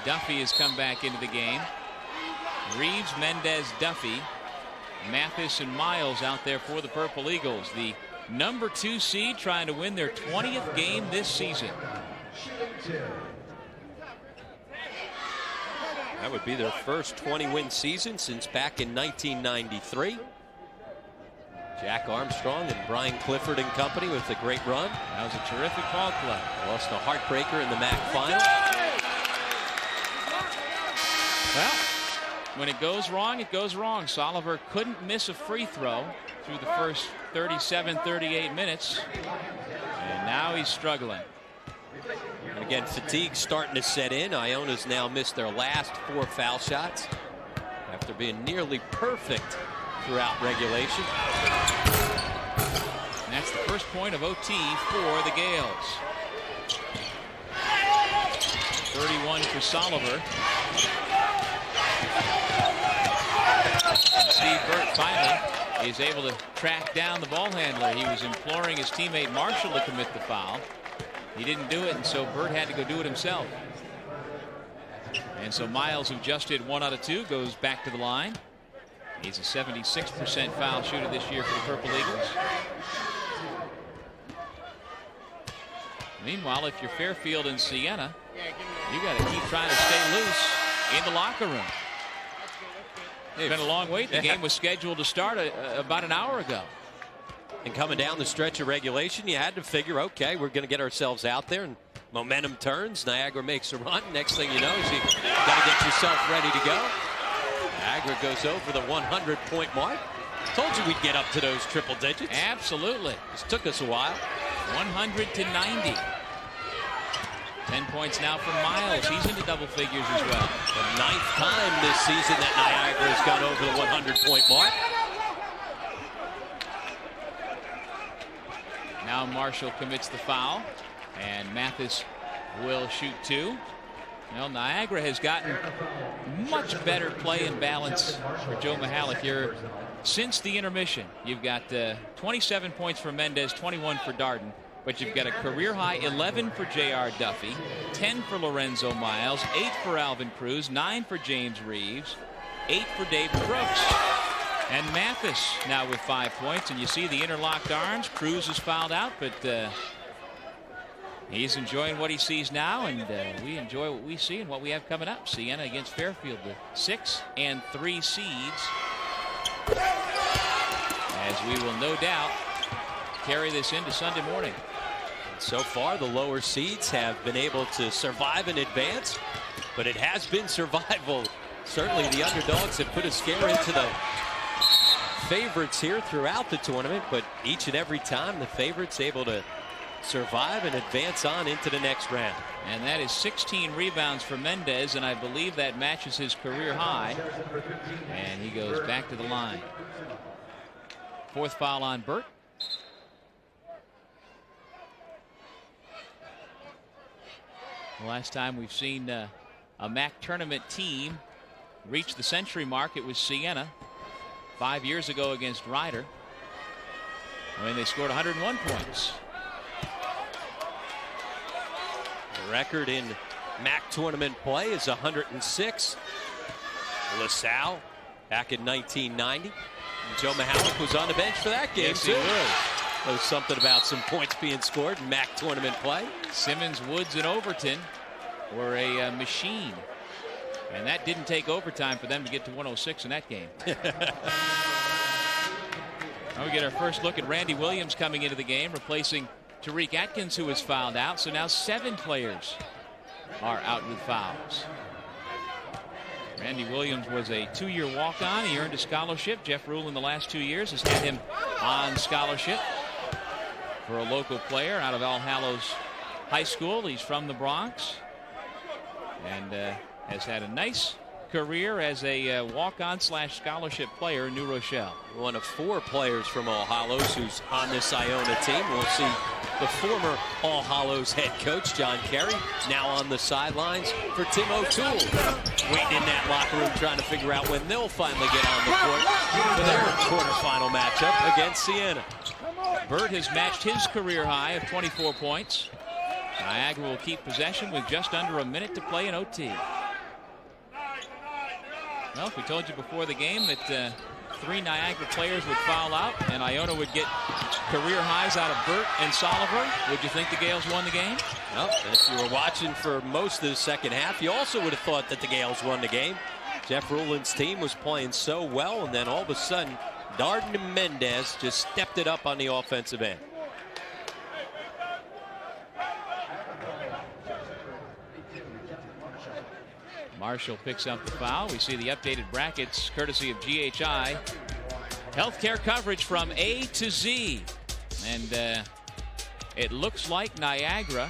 S1: Duffy has come back into the game. Reeves, Mendez, Duffy, Mathis, and Miles out there for the Purple Eagles. The number 2 seed trying to win their 20th game this season.
S2: That would be their first 20-win season since back in 1993. Jack Armstrong and Brian Clifford and company with a great run.
S1: That was a terrific ball club.
S2: Lost a heartbreaker in the MAAC final.
S1: Well, when it goes wrong, it goes wrong. Soliver couldn't miss a free throw through the first 37, 38 minutes. And now he's struggling.
S2: And again, fatigue starting to set in. Iona's now missed their last 4 foul shots after being nearly perfect throughout regulation.
S1: And that's the first point of OT for the Gales. 31 for Soliver. And Steve Burt finally is able to track down the ball handler. He was imploring his teammate Marshall to commit the foul. He didn't do it, and so Burt had to go do it himself. And so Miles, who just hit 1 out of 2, goes back to the line. He's a 76% foul shooter this year for the Purple Eagles. Meanwhile, if you're Fairfield and Siena, you got to keep trying to stay loose in the locker room. It's been a long wait. The game was scheduled to start about an hour ago.
S2: And coming down the stretch of regulation, you had to figure, okay, we're going to get ourselves out there, and momentum turns. Niagara makes a run. Next thing you know is you got to get yourself ready to go. Niagara goes over the 100-point mark. Told you we'd get up to those triple digits.
S1: Absolutely.
S2: This took us a while.
S1: 100-90. 10 points now for Miles. He's into double figures as well.
S2: The 9th time this season that Niagara has gone over the 100-point mark.
S1: Now Marshall commits the foul, and Mathis will shoot 2. Well, Niagara has gotten much better play and balance for Joe Mihalik here since the intermission. You've got 27 points for Mendez, 21 for Darden, but you've got a career-high 11 for J.R. Duffy, 10 for Lorenzo Miles, 8 for Alvin Cruz, 9 for James Reeves, 8 for David Brooks. And Mathis now with 5 points, and you see the interlocked arms. Cruz is fouled out, but he's enjoying what he sees now, and we enjoy what we see and what we have coming up. Siena against Fairfield, the 6 and 3 seeds, as we will no doubt carry this into Sunday morning.
S2: So far, the lower seeds have been able to survive and advance, but it has been survival. Certainly the underdogs have put a scare into the favorites here throughout the tournament, but each and every time the favorites able to survive and advance on into the next round.
S1: And that is 16 rebounds for Mendez, and I believe that matches his career high. And he goes back to the line. 4th foul on Burt. The last time we've seen a MAAC tournament team reach the century mark, it was Siena 5 years ago against Ryder, when they scored 101 points.
S2: The record in MAAC tournament play is 106. LaSalle back in 1990. And Joe Mihalik was on the bench for that game,
S1: yes,
S2: too.
S1: He was.
S2: There was something about some points being scored in MAAC tournament play.
S1: Simmons, Woods, and Overton were a machine. And that didn't take overtime for them to get to 106 in that game. Now we get our first look at Randy Williams coming into the game, replacing Tariq Atkins, who was fouled out. So now 7 players are out with fouls. Randy Williams was a 2-year walk-on. He earned a scholarship. Jeff Rule in the last 2 years has had him on scholarship for a local player out of All Hallows High School. He's from the Bronx and has had a nice career as a walk-on / scholarship player in New Rochelle.
S2: One of 4 players from All Hallows who's on this Iona team. We'll see the former All Hallows head coach, John Carey, now on the sidelines for Tim O'Toole. Waiting in that locker room trying to figure out when they'll finally get on the court for their quarterfinal matchup against Siena.
S1: Burt has matched his career high of 24 points. Niagara will keep possession with just under a minute to play in OT. Well, we told you before the game that 3 Niagara players would foul out and Iona would get career highs out of Burt and Soliver. Would you think the Gales won the game?
S2: Well, if you were watching for most of the second half, you also would have thought that the Gales won the game. Jeff Rulin's team was playing so well, and then all of a sudden, Darden and Mendez just stepped it up on the offensive end.
S1: Marshall picks up the foul. We see the updated brackets courtesy of GHI. Healthcare coverage from A to Z. And it looks like Niagara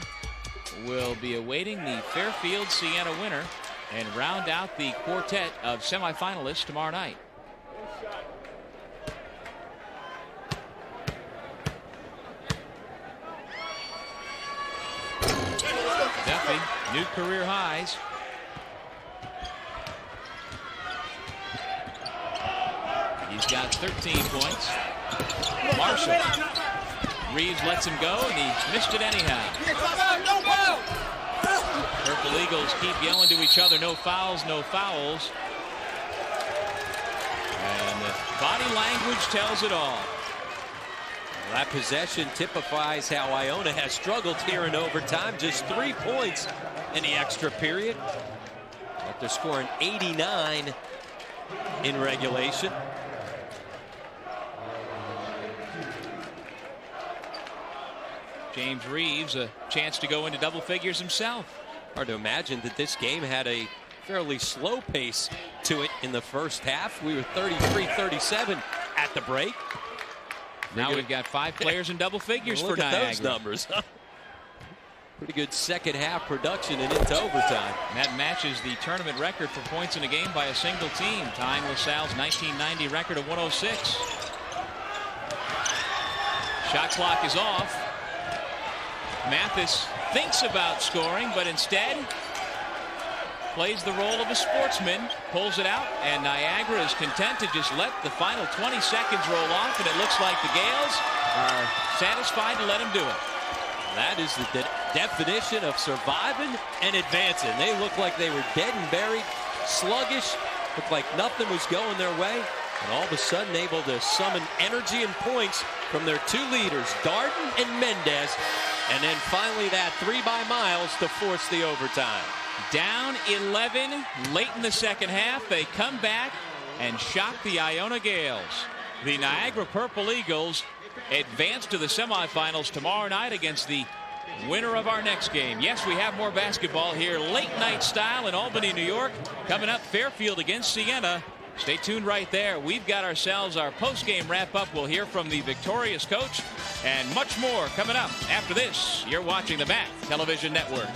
S1: will be awaiting the Fairfield-Siena winner and round out the quartet of semifinalists tomorrow night. Duffy, new career highs. He's got 13 points. Marshall. Reeves lets him go, and he missed it anyhow. Purple Eagles keep yelling to each other, no fouls, no fouls. And the body language tells it all.
S2: That possession typifies how Iona has struggled here in overtime. Just 3 points in the extra period. But they're scoring 89 in regulation.
S1: James Reeves, a chance to go into double figures himself.
S2: Hard to imagine that this game had a fairly slow pace to it in the first half. We were 33-37 at the break.
S1: Now we've got 5 players in double figures for
S2: Look at
S1: Niagara.
S2: those numbers. Pretty good second half production and into overtime.
S1: That matches the tournament record for points in a game by a single team, tying LaSalle's 1990 record of 106. Shot clock is off. Mathis thinks about scoring, but instead plays the role of a sportsman, pulls it out, and Niagara is content to just let the final 20 seconds roll off, and it looks like the Gales are satisfied to let him do it.
S2: That is the definition of surviving and advancing. They looked like they were dead and buried, sluggish, looked like nothing was going their way, and all of a sudden able to summon energy and points from their 2 leaders, Darden and Mendez, and then finally that 3 by Miles to force the overtime.
S1: Down 11 late in the second half. They come back and shock the Iona Gales. The Niagara Purple Eagles advance to the semifinals tomorrow night against the winner of our next game. Yes, we have more basketball here, late night style in Albany, New York. Coming up, Fairfield against Siena. Stay tuned right there. We've got ourselves our post-game wrap-up. We'll hear from the victorious coach and much more coming up after this. You're watching the MAAC Television Network.